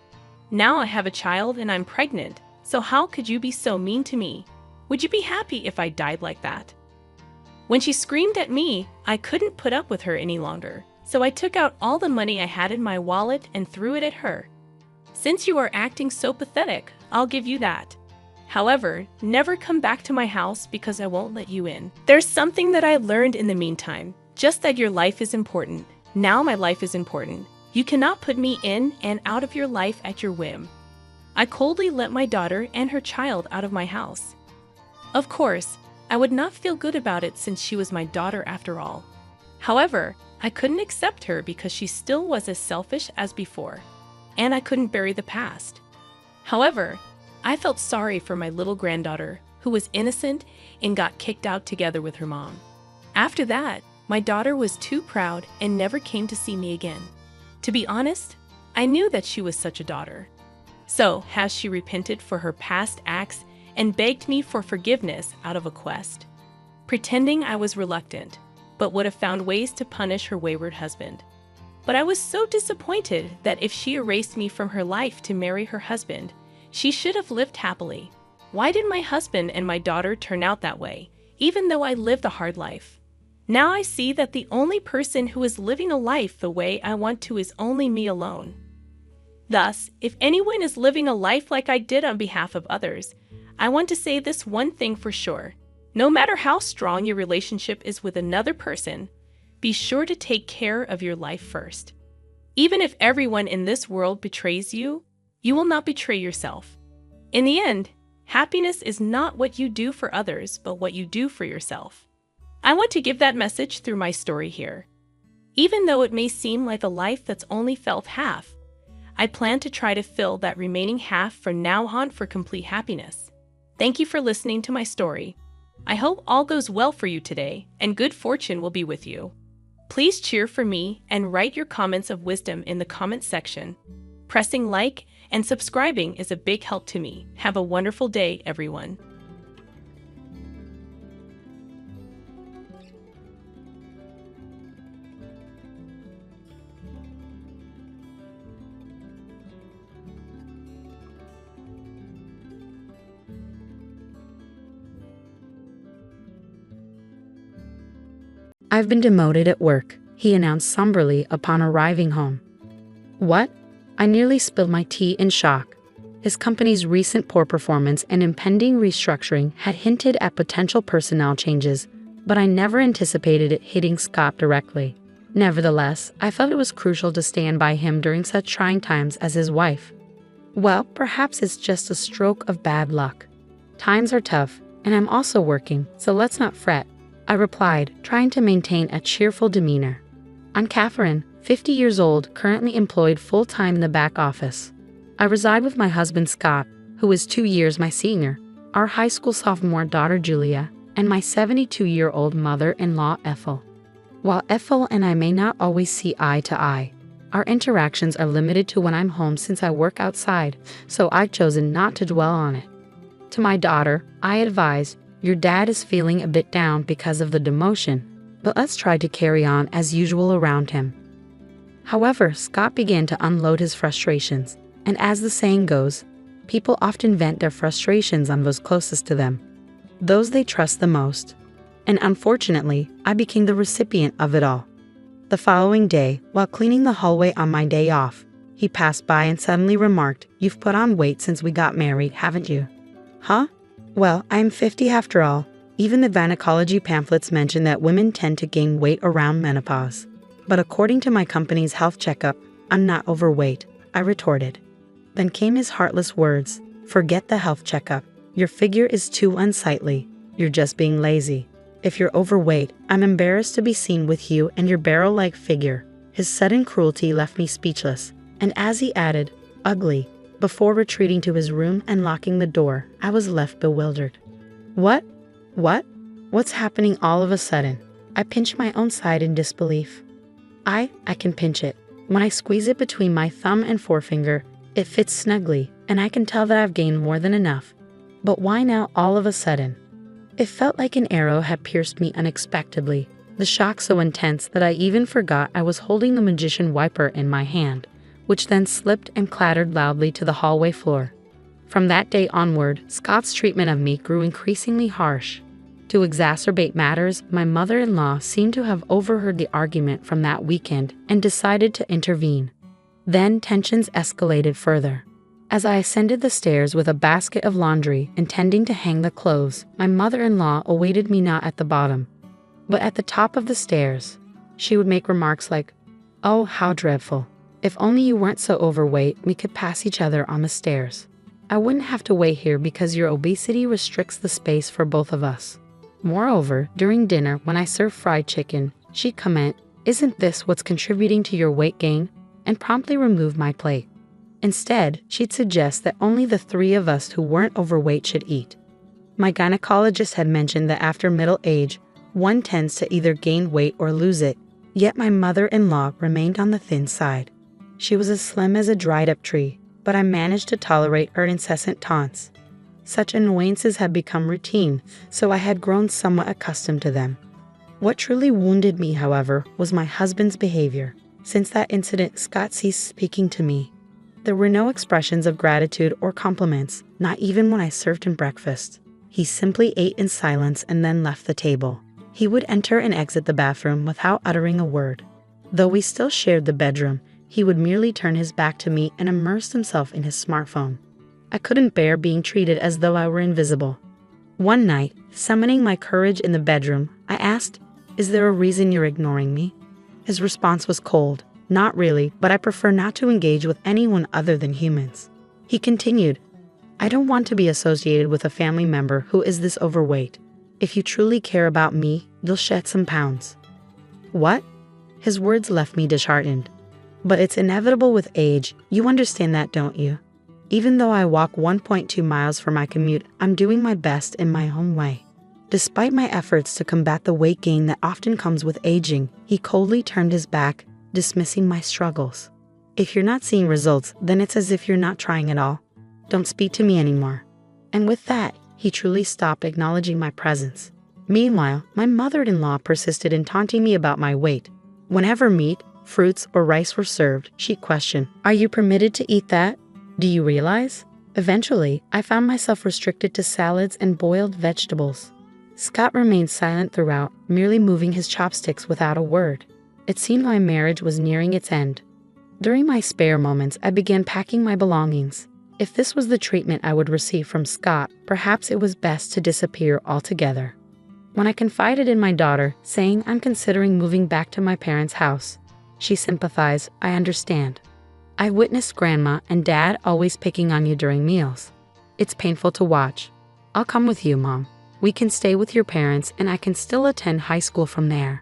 Now I have a child and I'm pregnant, so how could you be so mean to me? Would you be happy if I died like that? When she screamed at me, I couldn't put up with her any longer, so I took out all the money I had in my wallet and threw it at her. Since you are acting so pathetic, I'll give you that. However, never come back to my house because I won't let you in. There's something that I learned in the meantime, just that your life is important. Now my life is important. You cannot put me in and out of your life at your whim. I coldly let my daughter and her child out of my house. Of course, I would not feel good about it since she was my daughter after all. However, I couldn't accept her because she still was as selfish as before, and I couldn't bury the past. However, I felt sorry for my little granddaughter, who was innocent and got kicked out together with her mom. After that, my daughter was too proud and never came to see me again. To be honest, I knew that she was such a daughter. So, has she repented for her past acts and begged me for forgiveness out of a quest, pretending I was reluctant, but would have found ways to punish her wayward husband. But I was so disappointed that if she erased me from her life to marry her husband, she should have lived happily. Why did my husband and my daughter turn out that way, even though I lived a hard life? Now I see that the only person who is living a life the way I want to is only me alone. Thus, if anyone is living a life like I did on behalf of others, I want to say this one thing for sure. No matter how strong your relationship is with another person, be sure to take care of your life first. Even if everyone in this world betrays you, you will not betray yourself. In the end, happiness is not what you do for others, but what you do for yourself. I want to give that message through my story here. Even though it may seem like a life that's only felt half, I plan to try to fill that remaining half from now on for complete happiness. Thank you for listening to my story. I hope all goes well for you today, and good fortune will be with you. Please cheer for me and write your comments of wisdom in the comments section. Pressing like and subscribing is a big help to me. Have a wonderful day, everyone. "I've been demoted at work," he announced somberly upon arriving home. "What?" I nearly spilled my tea in shock. His company's recent poor performance and impending restructuring had hinted at potential personnel changes, but I never anticipated it hitting Scott directly. Nevertheless, I felt it was crucial to stand by him during such trying times as his wife. "Well, perhaps it's just a stroke of bad luck. Times are tough, and I'm also working, so let's not fret," I replied, trying to maintain a cheerful demeanor. "I'm Catherine, 50 years old, currently employed full-time in the back office. I reside with my husband Scott, who is 2 years my senior, our high school sophomore daughter Julia, and my 72-year-old mother-in-law Ethel. While Ethel and I may not always see eye to eye, our interactions are limited to when I'm home since I work outside, so I've chosen not to dwell on it. To my daughter, I advise, your dad is feeling a bit down because of the demotion, but let's try to carry on as usual around him." However, Scott began to unload his frustrations, and as the saying goes, people often vent their frustrations on those closest to them, those they trust the most. And unfortunately, I became the recipient of it all. The following day, while cleaning the hallway on my day off, he passed by and suddenly remarked, "You've put on weight since we got married, haven't you?" "Huh? Well, I am 50 after all. Even the gynecology pamphlets mention that women tend to gain weight around menopause. But according to my company's health checkup, I'm not overweight," I retorted. Then came his heartless words, "Forget the health checkup. Your figure is too unsightly. You're just being lazy. If you're overweight, I'm embarrassed to be seen with you and your barrel-like figure." His sudden cruelty left me speechless, and as he added, "ugly," before retreating to his room and locking the door, I was left bewildered. What? What's happening all of a sudden? I pinched my own side in disbelief. I can pinch it. When I squeeze it between my thumb and forefinger, it fits snugly, and I can tell that I've gained more than enough. But why now all of a sudden? It felt like an arrow had pierced me unexpectedly, the shock so intense that I even forgot I was holding the magician wiper in my hand, which then slipped and clattered loudly to the hallway floor. From that day onward, Scott's treatment of me grew increasingly harsh. To exacerbate matters, my mother-in-law seemed to have overheard the argument from that weekend and decided to intervene. Then tensions escalated further. As I ascended the stairs with a basket of laundry, intending to hang the clothes, my mother-in-law awaited me not at the bottom, but at the top of the stairs. She would make remarks like, "Oh, how dreadful. If only you weren't so overweight, we could pass each other on the stairs. I wouldn't have to wait here because your obesity restricts the space for both of us." Moreover, during dinner, when I served fried chicken, she'd comment, "Isn't this what's contributing to your weight gain?" and promptly remove my plate. Instead, she'd suggest that only the 3 of us who weren't overweight should eat. My gynecologist had mentioned that after middle age, one tends to either gain weight or lose it, yet my mother-in-law remained on the thin side. She was as slim as a dried-up tree, but I managed to tolerate her incessant taunts. Such annoyances had become routine, so I had grown somewhat accustomed to them. What truly wounded me, however, was my husband's behavior. Since that incident, Scott ceased speaking to me. There were no expressions of gratitude or compliments, not even when I served him breakfast. He simply ate in silence and then left the table. He would enter and exit the bathroom without uttering a word. Though we still shared the bedroom, he would merely turn his back to me and immerse himself in his smartphone. I couldn't bear being treated as though I were invisible. One night, summoning my courage in the bedroom, I asked, "Is there a reason you're ignoring me?" His response was cold. "Not really, but I prefer not to engage with anyone other than humans." He continued, "I don't want to be associated with a family member who is this overweight. If you truly care about me, you'll shed some pounds." What? His words left me disheartened. But it's inevitable with age, you understand that, don't you? Even though I walk 1.2 miles for my commute, I'm doing my best in my own way. Despite my efforts to combat the weight gain that often comes with aging, he coldly turned his back, dismissing my struggles. If you're not seeing results, then it's as if you're not trying at all. Don't speak to me anymore. And with that, he truly stopped acknowledging my presence. Meanwhile, my mother-in-law persisted in taunting me about my weight. Whenever meat, fruits, or rice were served, she questioned, "Are you permitted to eat that? Do you realize?" Eventually, I found myself restricted to salads and boiled vegetables. Scott remained silent throughout, merely moving his chopsticks without a word. It seemed my marriage was nearing its end. During my spare moments, I began packing my belongings. If this was the treatment I would receive from Scott, perhaps it was best to disappear altogether. When I confided in my daughter, saying I'm considering moving back to my parents' house, she sympathized. "I understand. I witnessed Grandma and Dad always picking on you during meals. It's painful to watch. I'll come with you, Mom. We can stay with your parents and I can still attend high school from there."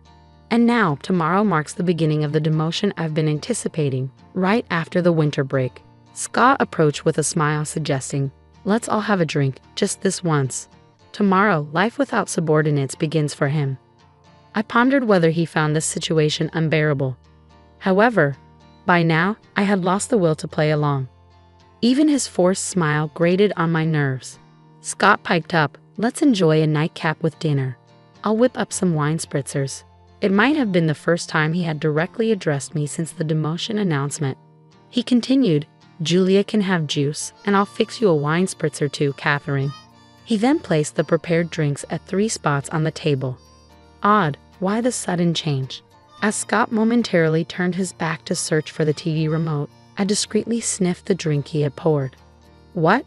And now, tomorrow marks the beginning of the demotion I've been anticipating, right after the winter break. Scott approached with a smile, suggesting, "Let's all have a drink, just this once." Tomorrow, life without subordinates begins for him. I pondered whether he found this situation unbearable. However, by now, I had lost the will to play along. Even his forced smile grated on my nerves. Scott piped up, "Let's enjoy a nightcap with dinner. I'll whip up some wine spritzers." It might have been the first time he had directly addressed me since the demotion announcement. He continued, "Julia can have juice, and I'll fix you a wine spritzer too, Catherine." He then placed the prepared drinks at 3 spots on the table. Odd, why the sudden change? As Scott momentarily turned his back to search for the TV remote, I discreetly sniffed the drink he had poured. What?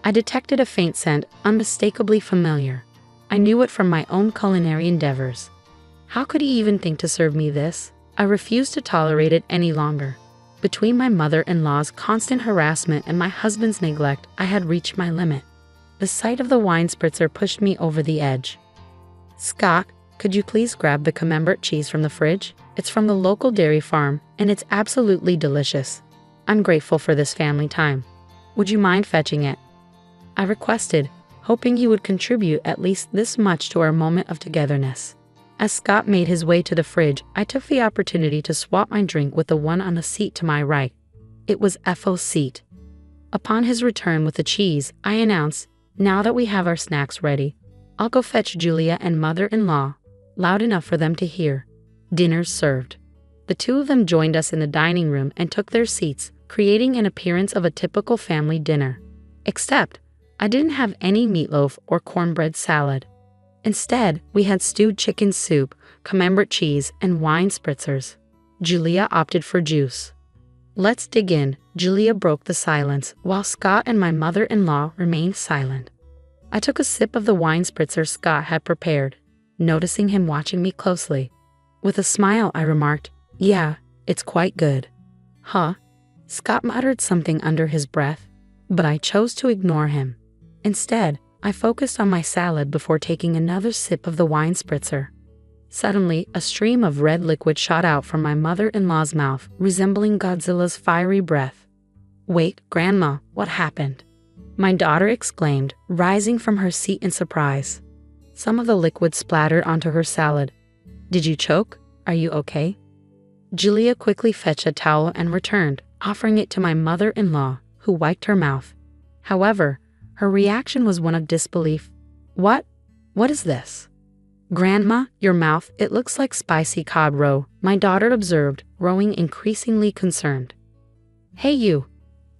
I detected a faint scent, unmistakably familiar. I knew it from my own culinary endeavors. How could he even think to serve me this? I refused to tolerate it any longer. Between my mother-in-law's constant harassment and my husband's neglect, I had reached my limit. The sight of the wine spritzer pushed me over the edge. "Scott, could you please grab the camembert cheese from the fridge? It's from the local dairy farm, and it's absolutely delicious. I'm grateful for this family time. Would you mind fetching it?" I requested, hoping he would contribute at least this much to our moment of togetherness. As Scott made his way to the fridge, I took the opportunity to swap my drink with the one on the seat to my right. It was Ethel's seat. Upon his return with the cheese, I announced, "Now that we have our snacks ready, I'll go fetch Julia and mother-in-law," loud enough for them to hear. Dinner's served. The two of them joined us in the dining room and took their seats, creating an appearance of a typical family dinner. Except, I didn't have any meatloaf or cornbread salad. Instead, we had stewed chicken soup, camembert cheese, and wine spritzers. Julia opted for juice. "Let's dig in," Julia broke the silence, while Scott and my mother-in-law remained silent. I took a sip of the wine spritzer Scott had prepared, noticing him watching me closely. With a smile, I remarked, "Yeah, it's quite good." "Huh?" Scott muttered something under his breath, but I chose to ignore him. Instead, I focused on my salad before taking another sip of the wine spritzer. Suddenly, a stream of red liquid shot out from my mother-in-law's mouth, resembling Godzilla's fiery breath. "Wait, Grandma, what happened?" my daughter exclaimed, rising from her seat in surprise. Some of the liquid splattered onto her salad. "Did you choke? Are you okay?" Julia quickly fetched a towel and returned, offering it to my mother-in-law, who wiped her mouth. However, her reaction was one of disbelief. What is this?" "Grandma, your mouth, it looks like spicy cod roe," my daughter observed, growing increasingly concerned. "Hey you!"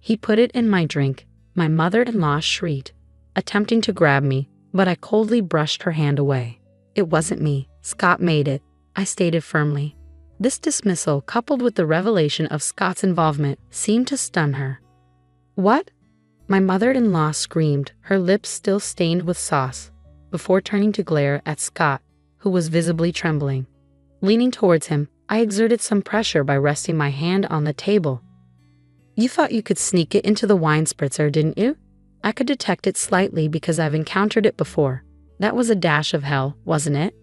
He put it in my drink. My mother-in-law shrieked, attempting to grab me, but I coldly brushed her hand away. "It wasn't me. Scott made it," I stated firmly. This dismissal, coupled with the revelation of Scott's involvement, seemed to stun her. "What?" my mother-in-law screamed, her lips still stained with sauce, before turning to glare at Scott, who was visibly trembling. Leaning towards him, I exerted some pressure by resting my hand on the table. "You thought you could sneak it into the wine spritzer, didn't you?" I could detect it slightly because I've encountered it before. "That was a dash of hell, wasn't it?"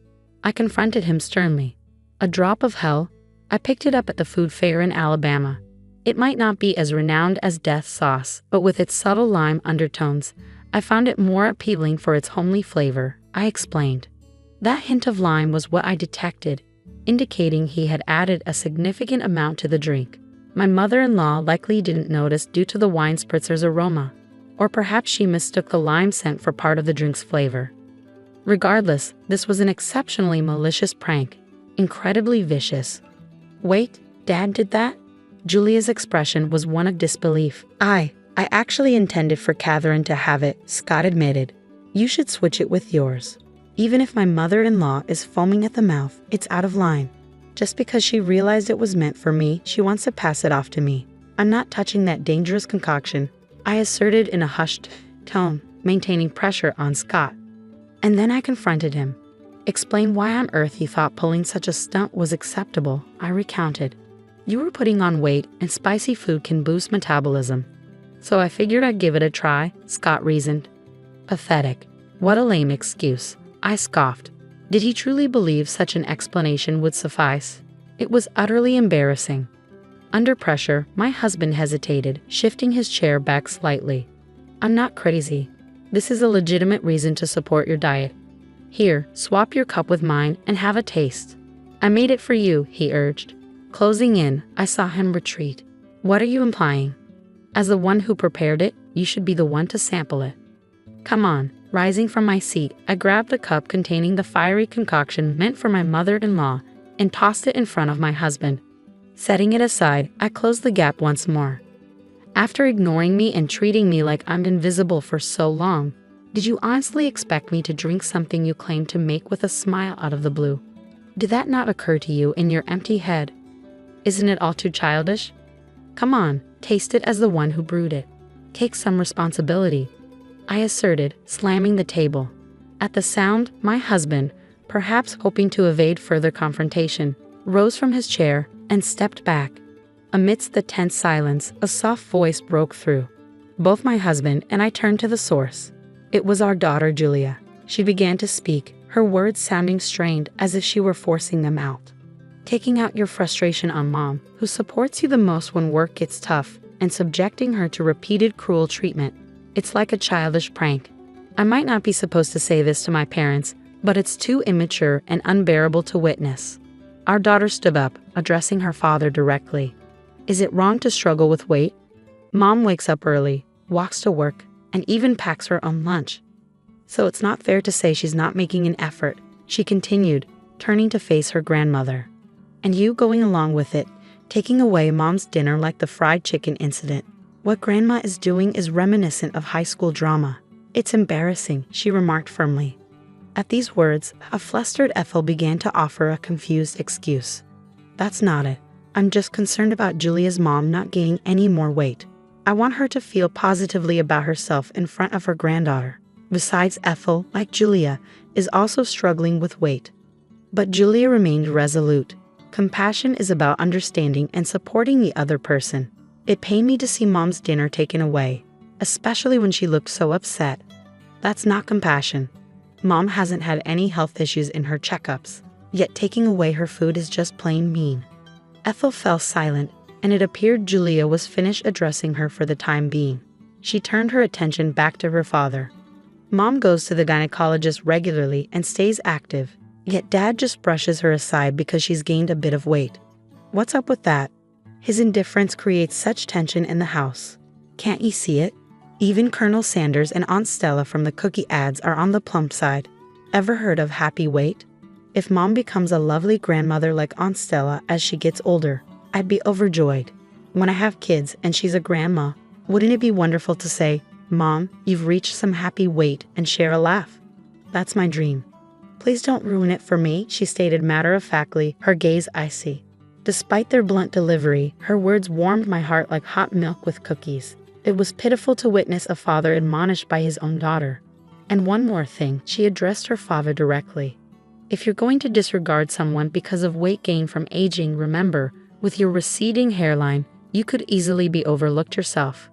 I confronted him sternly. "A drop of hell? I picked it up at the food fair in Alabama. It might not be as renowned as death sauce, but with its subtle lime undertones, I found it more appealing for its homely flavor, I explained. That hint of lime was what I detected, indicating he had added a significant amount to the drink. My mother-in-law likely didn't notice due to the wine spritzer's aroma, or perhaps she mistook the lime scent for part of the drink's flavor. Regardless, this was an exceptionally malicious prank, incredibly vicious. Wait, Dad did that? Julia's expression was one of disbelief. I actually intended for Catherine to have it, Scott admitted. You should switch it with yours. Even if my mother-in-law is foaming at the mouth, it's out of line. Just because she realized it was meant for me, she wants to pass it off to me. I'm not touching that dangerous concoction, I asserted in a hushed tone, maintaining pressure on Scott. And then I confronted him. Explain why on earth you thought pulling such a stunt was acceptable, I recounted. You were putting on weight, and spicy food can boost metabolism. So I figured I'd give it a try, Scott reasoned. Pathetic. What a lame excuse, I scoffed. Did he truly believe such an explanation would suffice? It was utterly embarrassing. Under pressure, my husband hesitated, shifting his chair back slightly. I'm not crazy. This is a legitimate reason to support your diet. Here, swap your cup with mine and have a taste. I made it for you, he urged. Closing in, I saw him retreat. What are you implying? As the one who prepared it, you should be the one to sample it. Come on. Rising from my seat, I grabbed the cup containing the fiery concoction meant for my mother-in-law and tossed it in front of my husband. Setting it aside, I closed the gap once more. After ignoring me and treating me like I'm invisible for so long, did you honestly expect me to drink something you claimed to make with a smile out of the blue? Did that not occur to you in your empty head? Isn't it all too childish? Come on, taste it as the one who brewed it. Take some responsibility, I asserted, slamming the table. At the sound, my husband, perhaps hoping to evade further confrontation, rose from his chair and stepped back. Amidst the tense silence, a soft voice broke through. Both my husband and I turned to the source. It was our daughter, Julia. She began to speak, her words sounding strained as if she were forcing them out. Taking out your frustration on Mom, who supports you the most when work gets tough, and subjecting her to repeated cruel treatment. It's like a childish prank. I might not be supposed to say this to my parents, but it's too immature and unbearable to witness. Our daughter stood up, addressing her father directly. Is it wrong to struggle with weight? Mom wakes up early, walks to work, and even packs her own lunch. So it's not fair to say she's not making an effort, she continued, turning to face her grandmother. And you going along with it, taking away Mom's dinner like the fried chicken incident. What Grandma is doing is reminiscent of high school drama. It's embarrassing, she remarked firmly. At these words, a flustered Ethel began to offer a confused excuse. That's not it. I'm just concerned about Julia's mom not gaining any more weight. I want her to feel positively about herself in front of her granddaughter. Besides, Ethel, like Julia, is also struggling with weight. But Julia remained resolute. Compassion is about understanding and supporting the other person. It pained me to see Mom's dinner taken away, especially when she looked so upset. That's not compassion. Mom hasn't had any health issues in her checkups, yet taking away her food is just plain mean. Ethel fell silent, and it appeared Julia was finished addressing her for the time being. She turned her attention back to her father. Mom goes to the gynecologist regularly and stays active, yet Dad just brushes her aside because she's gained a bit of weight. What's up with that? His indifference creates such tension in the house. Can't you see it? Even Colonel Sanders and Aunt Stella from the cookie ads are on the plump side. Ever heard of happy weight? If Mom becomes a lovely grandmother like Aunt Stella as she gets older, I'd be overjoyed. When I have kids and she's a grandma, wouldn't it be wonderful to say, Mom, you've reached some happy weight, and share a laugh? That's my dream. Please don't ruin it for me, she stated matter-of-factly, her gaze icy. Despite their blunt delivery, her words warmed my heart like hot milk with cookies. It was pitiful to witness a father admonished by his own daughter. And one more thing, she addressed her father directly. If you're going to disregard someone because of weight gain from aging, remember, with your receding hairline, you could easily be overlooked yourself.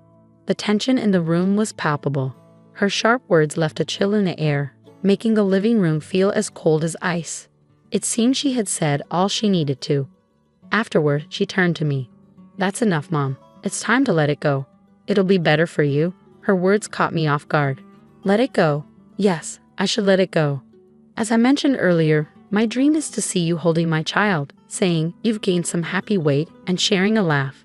The tension in the room was palpable. Her sharp words left a chill in the air, making the living room feel as cold as ice. It seemed she had said all she needed to. Afterward, she turned to me. That's enough, Mom. It's time to let it go. It'll be better for you. Her words caught me off guard. Let it go? Yes, I should let it go. As I mentioned earlier, my dream is to see you holding my child, saying you've gained some happy weight and sharing a laugh.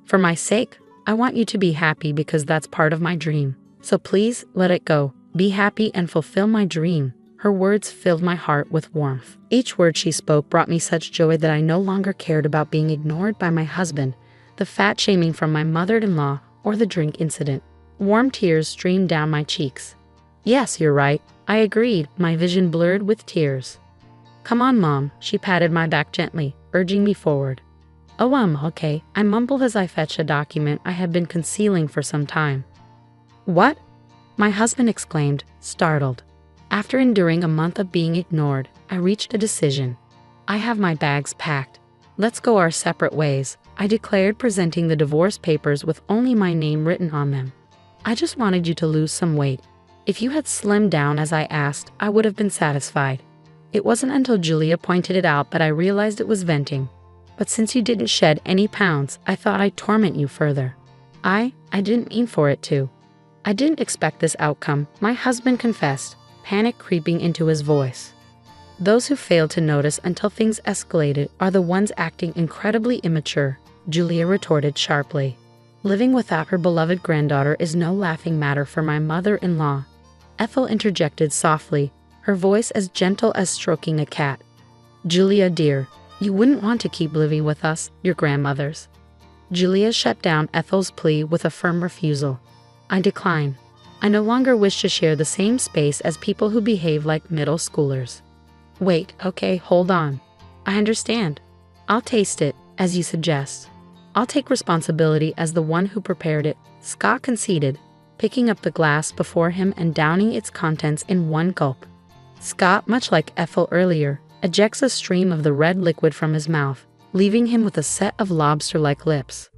For my sake, I want you to be happy because that's part of my dream. So please let it go. Be happy and fulfill my dream. Her words filled my heart with warmth. Each word she spoke brought me such joy that I no longer cared about being ignored by my husband, the fat shaming from my mother-in-law, or the drink incident. Warm tears streamed down my cheeks. Yes, you're right, I agreed, my vision blurred with tears. Come on, Mom, she patted my back gently, urging me forward. Oh, okay, I mumbled as I fetched a document I had been concealing for some time. What? My husband exclaimed, startled. After enduring a month of being ignored, I reached a decision. I have my bags packed. Let's go our separate ways, I declared, presenting the divorce papers with only my name written on them. I just wanted you to lose some weight. If you had slimmed down as I asked, I would have been satisfied. It wasn't until Julia pointed it out that I realized it was venting. But since you didn't shed any pounds, I thought I'd torment you further. I didn't mean for it to. I didn't expect this outcome, my husband confessed, panic creeping into his voice. Those who fail to notice until things escalated are the ones acting incredibly immature, Julia retorted sharply. Living without her beloved granddaughter is no laughing matter for my mother-in-law. Ethel interjected softly, her voice as gentle as stroking a cat. Julia, dear, you wouldn't want to keep living with us, your grandmothers. Julia shut down Ethel's plea with a firm refusal. I decline. I no longer wish to share the same space as people who behave like middle schoolers. Wait, okay, hold on. I understand. I'll taste it, as you suggest. I'll take responsibility as the one who prepared it, Scott conceded, picking up the glass before him and downing its contents in one gulp. Scott, much like Ethel earlier, ejects a stream of the red liquid from his mouth, leaving him with a set of lobster-like lips.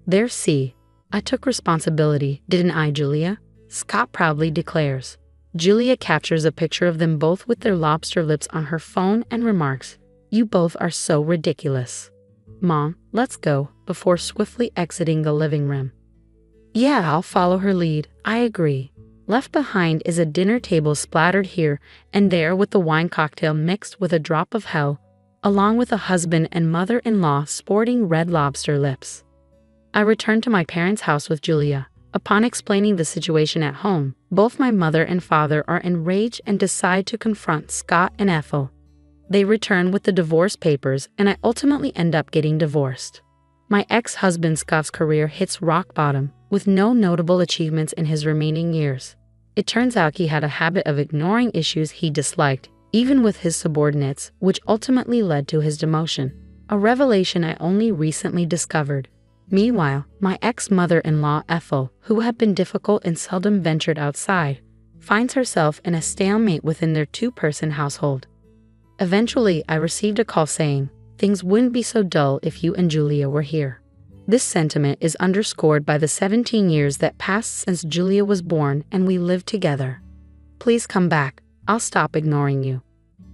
There, see. I took responsibility, didn't I, Julia? Scott proudly declares. Julia captures a picture of them both with their lobster lips on her phone and remarks, "You both are so ridiculous. Mom, let's go," before swiftly exiting the living room. Yeah, I'll follow her lead, I agree. Left behind is a dinner table splattered here and there with the wine cocktail mixed with a drop of hell, along with a husband and mother-in-law sporting red lobster lips. I returned to my parents' house with Julia. Upon explaining the situation at home, both my mother and father are enraged and decide to confront Scott and Ethel. They return with the divorce papers, and I ultimately end up getting divorced. My ex-husband Scott's career hits rock bottom, with no notable achievements in his remaining years. It turns out he had a habit of ignoring issues he disliked, even with his subordinates, which ultimately led to his demotion, a revelation I only recently discovered. Meanwhile, my ex-mother-in-law Ethel, who had been difficult and seldom ventured outside, finds herself in a stalemate within their two-person household. Eventually, I received a call saying, "Things wouldn't be so dull if you and Julia were here." This sentiment is underscored by the 17 years that passed since Julia was born and we lived together. Please come back, I'll stop ignoring you.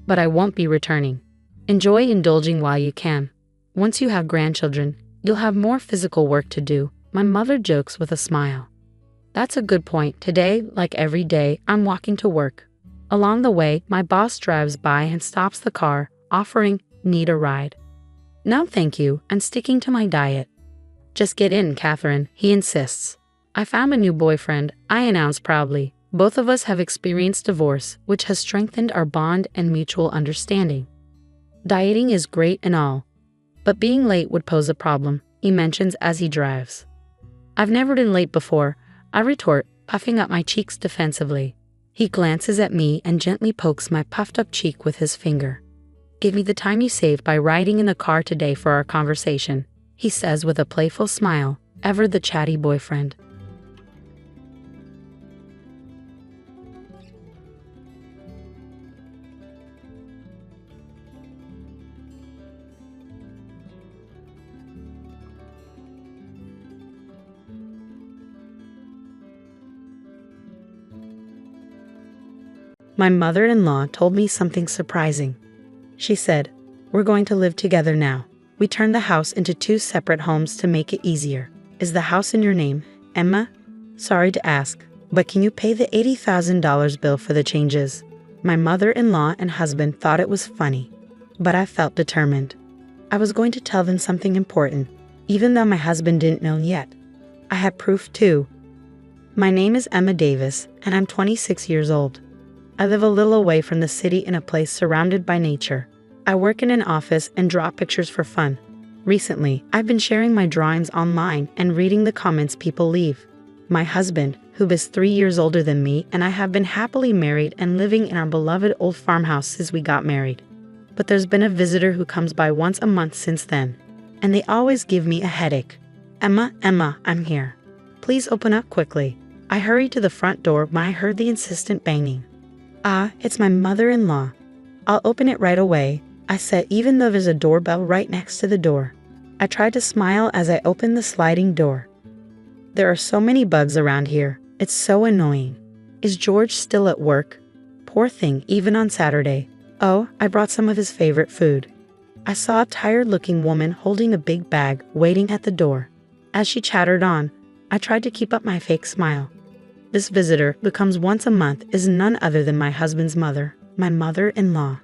But I won't be returning. Enjoy indulging while you can. Once you have grandchildren, you'll have more physical work to do, my mother jokes with a smile. That's a good point. Today, like every day, I'm walking to work. Along the way, my boss drives by and stops the car, offering, "Need a ride?" "No, thank you, I'm sticking to my diet." "Just get in, Catherine," he insists. "I found a new boyfriend," I announce proudly. Both of us have experienced divorce, which has strengthened our bond and mutual understanding. Dieting is great and all, but being late would pose a problem, he mentions as he drives. "I've never been late before," I retort, puffing up my cheeks defensively. He glances at me and gently pokes my puffed-up cheek with his finger. "Give me the time you saved by riding in the car today for our conversation," he says with a playful smile, ever the chatty boyfriend. My mother-in-law told me something surprising. She said, "We're going to live together now." We turned the house into 2 separate homes to make it easier. Is the house in your name, Emma? Sorry to ask, but can you pay the $80,000 bill for the changes? My mother-in-law and husband thought it was funny, but I felt determined. I was going to tell them something important, even though my husband didn't know yet. I had proof too. My name is Emma Davis, and I'm 26 years old. I live a little away from the city in a place surrounded by nature. I work in an office and draw pictures for fun. Recently, I've been sharing my drawings online and reading the comments people leave. My husband, who is 3 years older than me, and I have been happily married and living in our beloved old farmhouse since we got married. But there's been a visitor who comes by once a month since then, and they always give me a headache. Emma, I'm here. Please open up quickly. I hurried to the front door when I heard the insistent banging. Ah, it's my mother-in-law. I'll open it right away, I said, even though there's a doorbell right next to the door. I tried to smile as I opened the sliding door. There are so many bugs around here. It's so annoying. Is George still at work? Poor thing, even on Saturday. Oh, I brought some of his favorite food. I saw a tired-looking woman holding a big bag waiting at the door. As she chattered on, I tried to keep up my fake smile. This visitor, who comes once a month, is none other than my husband's mother, my mother-in-law.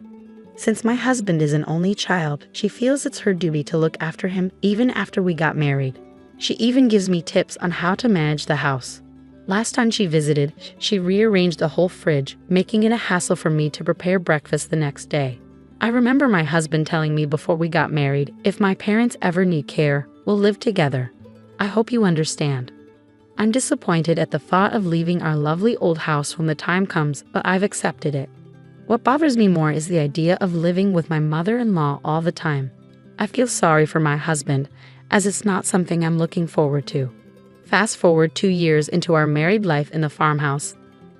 Since my husband is an only child, she feels it's her duty to look after him even after we got married. She even gives me tips on how to manage the house. Last time she visited, she rearranged the whole fridge, making it a hassle for me to prepare breakfast the next day. I remember my husband telling me before we got married, if my parents ever need care, we'll live together. I hope you understand. I'm disappointed at the thought of leaving our lovely old house when the time comes, but I've accepted it. What bothers me more is the idea of living with my mother-in-law all the time. I feel sorry for my husband, as it's not something I'm looking forward to. Fast forward 2 years into our married life in the farmhouse.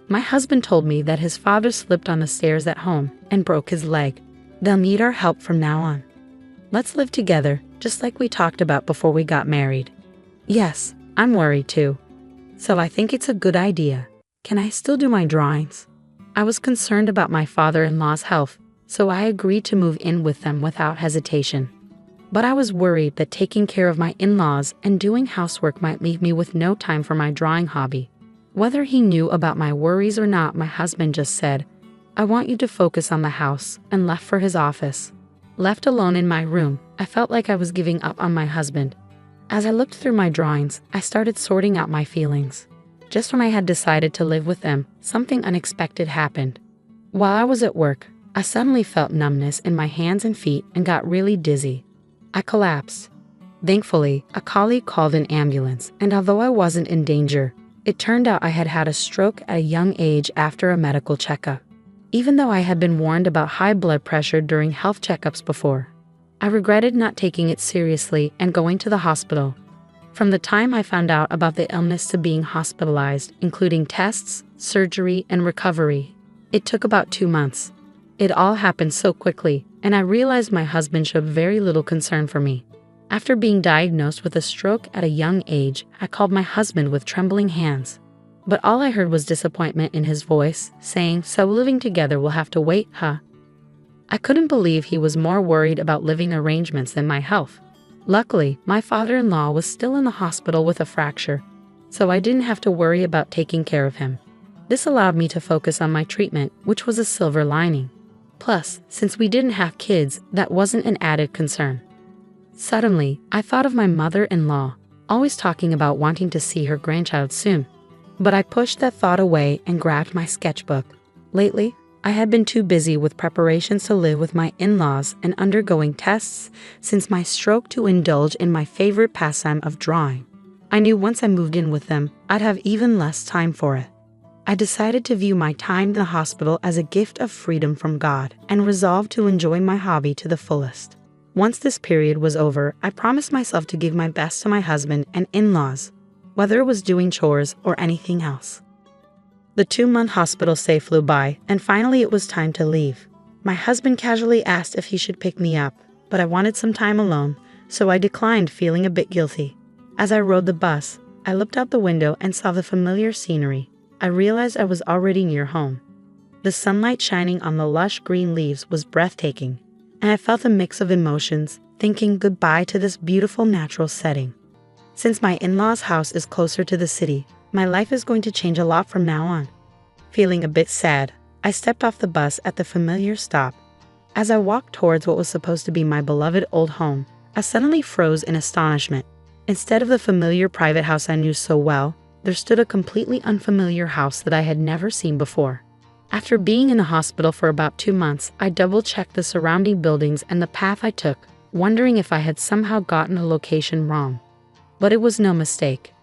My husband told me that his father slipped on the stairs at home and broke his leg. They'll need our help from now on. Let's live together, just like we talked about before we got married. Yes, I'm worried too. So I think it's a good idea. Can I still do my drawings? I was concerned about my father-in-law's health, so I agreed to move in with them without hesitation. But I was worried that taking care of my in-laws and doing housework might leave me with no time for my drawing hobby. Whether he knew about my worries or not, my husband just said, "I want you to focus on the house," and left for his office. Left alone in my room, I felt like I was giving up on my husband. As I looked through my drawings, I started sorting out my feelings. Just when I had decided to live with them, something unexpected happened. While I was at work, I suddenly felt numbness in my hands and feet and got really dizzy. I collapsed. Thankfully, a colleague called an ambulance, and although I wasn't in danger, it turned out I had had a stroke at a young age after a medical checkup. Even though I had been warned about high blood pressure during health checkups before, I regretted not taking it seriously and going to the hospital. From the time I found out about the illness to being hospitalized, including tests, surgery, and recovery, it took about 2 months. It all happened so quickly, and I realized my husband showed very little concern for me. After being diagnosed with a stroke at a young age, I called my husband with trembling hands. But all I heard was disappointment in his voice, saying, "So living together will have to wait, huh?" I couldn't believe he was more worried about living arrangements than my health. Luckily, my father-in-law was still in the hospital with a fracture, so I didn't have to worry about taking care of him. This allowed me to focus on my treatment, which was a silver lining. Plus, since we didn't have kids, that wasn't an added concern. Suddenly, I thought of my mother-in-law, always talking about wanting to see her grandchild soon. But I pushed that thought away and grabbed my sketchbook. Lately, I had been too busy with preparations to live with my in-laws and undergoing tests since my stroke to indulge in my favorite pastime of drawing. I knew once I moved in with them, I'd have even less time for it. I decided to view my time in the hospital as a gift of freedom from God and resolved to enjoy my hobby to the fullest. Once this period was over, I promised myself to give my best to my husband and in-laws, whether it was doing chores or anything else. The 2-month hospital stay flew by, and finally it was time to leave. My husband casually asked if he should pick me up, but I wanted some time alone, so I declined, feeling a bit guilty. As I rode the bus, I looked out the window and saw the familiar scenery. I realized I was already near home. The sunlight shining on the lush green leaves was breathtaking, and I felt a mix of emotions, thinking goodbye to this beautiful natural setting. Since my in-laws' house is closer to the city, my life is going to change a lot from now on. Feeling a bit sad, I stepped off the bus at the familiar stop. As I walked towards what was supposed to be my beloved old home, I suddenly froze in astonishment. Instead of the familiar private house I knew so well, there stood a completely unfamiliar house that I had never seen before. After being in the hospital for about 2 months, I double-checked the surrounding buildings and the path I took, wondering if I had somehow gotten a location wrong. But it was no mistake.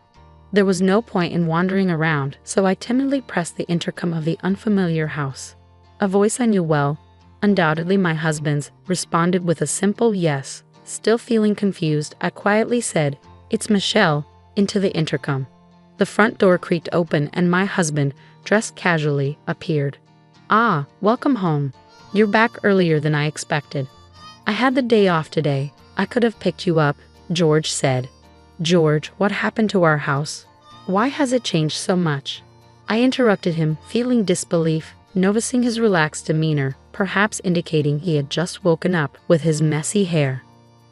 There was no point in wandering around, so I timidly pressed the intercom of the unfamiliar house. A voice I knew well, undoubtedly my husband's, responded with a simple yes. Still feeling confused, I quietly said, "It's Michelle," into the intercom. The front door creaked open and my husband, dressed casually, appeared. "Ah, welcome home. You're back earlier than I expected. I had the day off today. I could have picked you up," George said. "George, what happened to our house? Why has it changed so much?" I interrupted him, feeling disbelief, noticing his relaxed demeanor, perhaps indicating he had just woken up with his messy hair.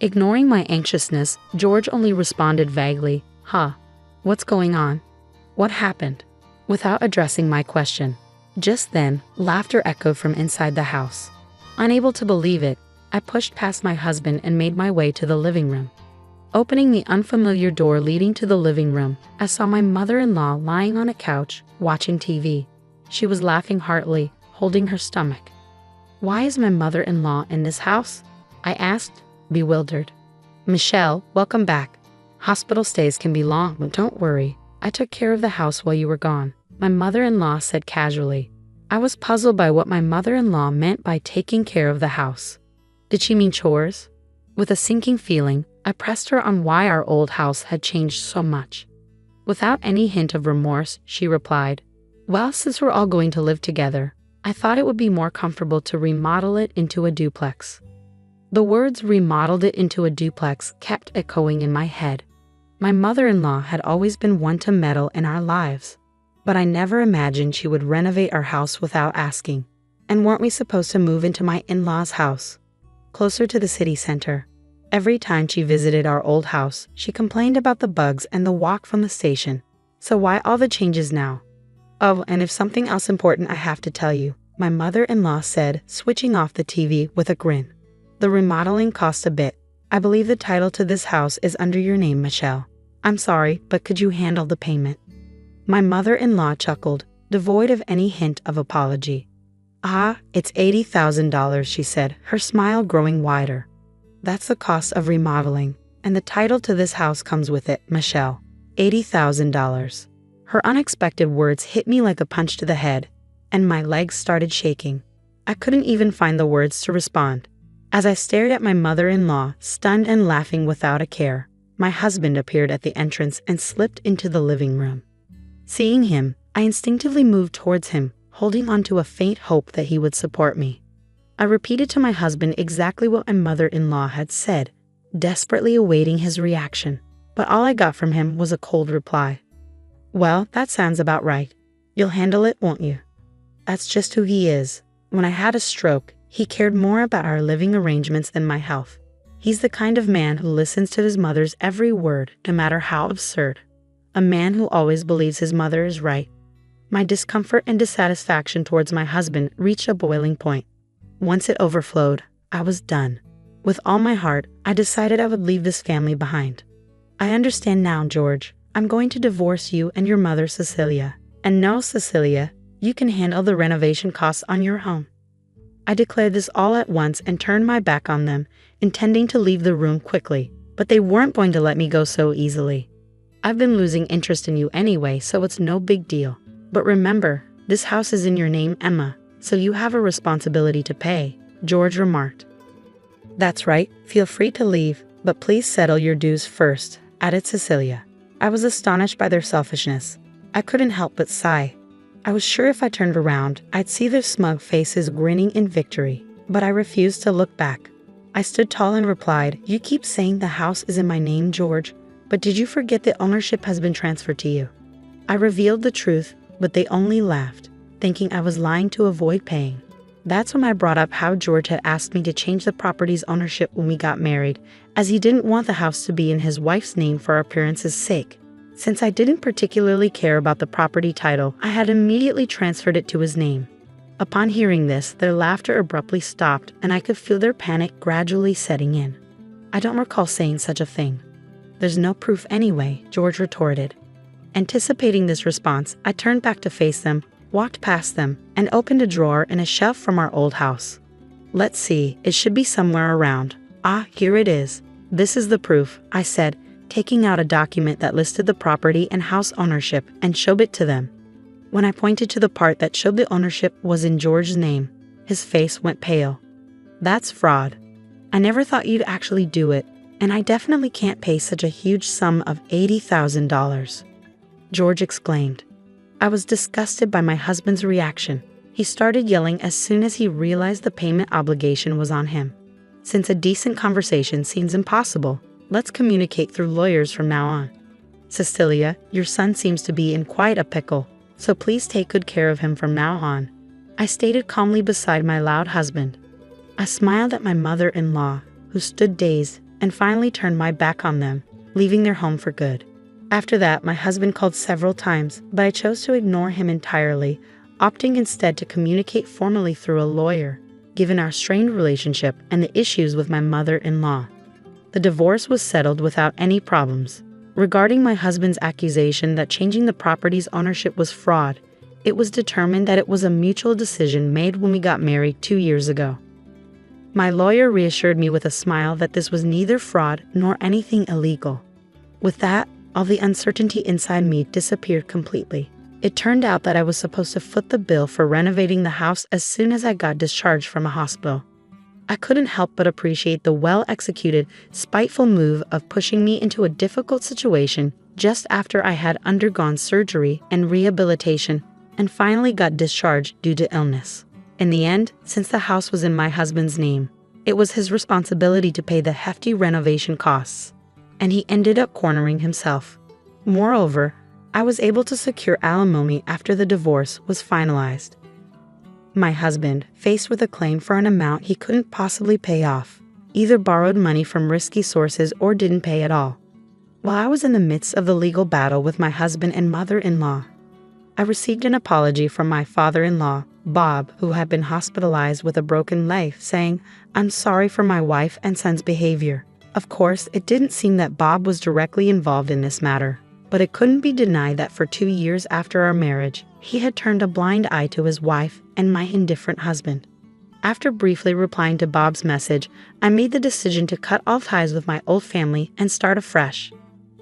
Ignoring my anxiousness, George only responded vaguely, "Huh. What's going on? What happened?" without addressing my question. Just then, laughter echoed from inside the house. Unable to believe it, I pushed past my husband and made my way to the living room. Opening the unfamiliar door leading to the living room, I saw my mother-in-law lying on a couch, watching TV. She was laughing heartily, holding her stomach. "Why is my mother-in-law in this house?" I asked, bewildered. "Michelle, welcome back. Hospital stays can be long, but don't worry. I took care of the house while you were gone," my mother-in-law said casually. I was puzzled by what my mother-in-law meant by taking care of the house. Did she mean chores? With a sinking feeling, I pressed her on why our old house had changed so much. Without any hint of remorse, she replied, "Well, since we're all going to live together, I thought it would be more comfortable to remodel it into a duplex." The words "remodeled it into a duplex" kept echoing in my head. My mother-in-law had always been one to meddle in our lives, but I never imagined she would renovate our house without asking. And weren't we supposed to move into my in-laws' house, closer to the city center? Every time she visited our old house, she complained about the bugs and the walk from the station. So why all the changes now? "Oh, and if something else important I have to tell you," my mother-in-law said, switching off the TV with a grin. "The remodeling cost a bit. I believe the title to this house is under your name, Michelle. I'm sorry, but could you handle the payment?" My mother-in-law chuckled, devoid of any hint of apology. "Ah, it's $80,000, she said, her smile growing wider. "That's the cost of remodeling, and the title to this house comes with it, Michelle. $80,000. Her unexpected words hit me like a punch to the head, and my legs started shaking. I couldn't even find the words to respond. As I stared at my mother-in-law, stunned and laughing without a care, my husband appeared at the entrance and slipped into the living room. Seeing him, I instinctively moved towards him, holding on to a faint hope that he would support me. I repeated to my husband exactly what my mother-in-law had said, desperately awaiting his reaction, but all I got from him was a cold reply. "Well, that sounds about right. You'll handle it, won't you?" That's just who he is. When I had a stroke, he cared more about our living arrangements than my health. He's the kind of man who listens to his mother's every word, no matter how absurd. A man who always believes his mother is right. My discomfort and dissatisfaction towards my husband reached a boiling point. Once it overflowed, I was done. With all my heart, I decided I would leave this family behind. "I understand now, George. I'm going to divorce you and your mother, Cecilia. And no, Cecilia, you can handle the renovation costs on your own." I declared this all at once and turned my back on them, intending to leave the room quickly, but they weren't going to let me go so easily. "I've been losing interest in you anyway, so it's no big deal. But remember, this house is in your name, Emma, so you have a responsibility to pay," George remarked. "That's right, feel free to leave, but please settle your dues first," added Cecilia. I was astonished by their selfishness. I couldn't help but sigh. I was sure if I turned around, I'd see their smug faces grinning in victory, but I refused to look back. I stood tall and replied, "You keep saying the house is in my name, George, but did you forget that ownership has been transferred to you?" I revealed the truth, but they only laughed, thinking I was lying to avoid paying. That's when I brought up how George had asked me to change the property's ownership when we got married, as he didn't want the house to be in his wife's name for appearance's sake. Since I didn't particularly care about the property title, I had immediately transferred it to his name. Upon hearing this, their laughter abruptly stopped, and I could feel their panic gradually setting in. I don't recall saying such a thing. There's no proof anyway, George retorted. Anticipating this response, I turned back to face them, walked past them, and opened a drawer in a shelf from our old house. Let's see, it should be somewhere around. Ah, here it is. This is the proof, I said, taking out a document that listed the property and house ownership and showed it to them. When I pointed to the part that showed the ownership was in George's name, his face went pale. That's fraud. I never thought you'd actually do it, and I definitely can't pay such a huge sum of $80,000. George exclaimed. I was disgusted by my husband's reaction. He started yelling as soon as he realized the payment obligation was on him. Since a decent conversation seems impossible, let's communicate through lawyers from now on. Cecilia, your son seems to be in quite a pickle, so please take good care of him from now on, I stated calmly beside my loud husband. I smiled at my mother-in-law, who stood dazed, and finally turned my back on them, leaving their home for good. After that, my husband called several times, but I chose to ignore him entirely, opting instead to communicate formally through a lawyer, given our strained relationship and the issues with my mother-in-law. The divorce was settled without any problems. Regarding my husband's accusation that changing the property's ownership was fraud, it was determined that it was a mutual decision made when we got married 2 years ago. My lawyer reassured me with a smile that this was neither fraud nor anything illegal. With that, all the uncertainty inside me disappeared completely. It turned out that I was supposed to foot the bill for renovating the house as soon as I got discharged from a hospital. I couldn't help but appreciate the well-executed, spiteful move of pushing me into a difficult situation just after I had undergone surgery and rehabilitation and finally got discharged due to illness. In the end, since the house was in my husband's name, it was his responsibility to pay the hefty renovation costs, and he ended up cornering himself. Moreover, I was able to secure alimony after the divorce was finalized. My husband, faced with a claim for an amount he couldn't possibly pay off, either borrowed money from risky sources or didn't pay at all. While I was in the midst of the legal battle with my husband and mother-in-law, I received an apology from my father-in-law, Bob, who had been hospitalized with a broken leg, saying, "I'm sorry for my wife and son's behavior." Of course, it didn't seem that Bob was directly involved in this matter, but it couldn't be denied that for 2 years after our marriage, he had turned a blind eye to his wife and my indifferent husband. After briefly replying to Bob's message, I made the decision to cut all ties with my old family and start afresh.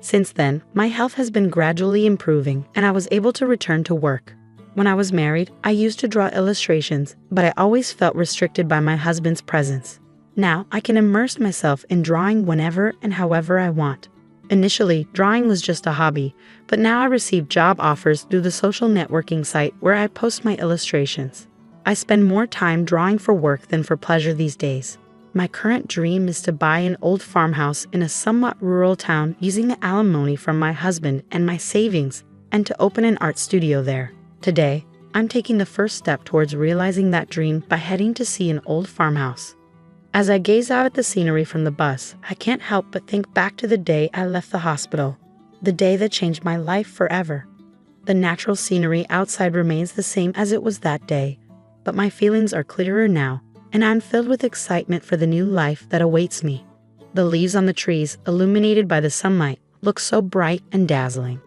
Since then, my health has been gradually improving and I was able to return to work. When I was married, I used to draw illustrations, but I always felt restricted by my husband's presence. Now, I can immerse myself in drawing whenever and however I want. Initially, drawing was just a hobby, but now I receive job offers through the social networking site where I post my illustrations. I spend more time drawing for work than for pleasure these days. My current dream is to buy an old farmhouse in a somewhat rural town using the alimony from my husband and my savings, and to open an art studio there. Today, I'm taking the first step towards realizing that dream by heading to see an old farmhouse. As I gaze out at the scenery from the bus, I can't help but think back to the day I left the hospital, the day that changed my life forever. The natural scenery outside remains the same as it was that day, but my feelings are clearer now, and I'm filled with excitement for the new life that awaits me. The leaves on the trees, illuminated by the sunlight, look so bright and dazzling.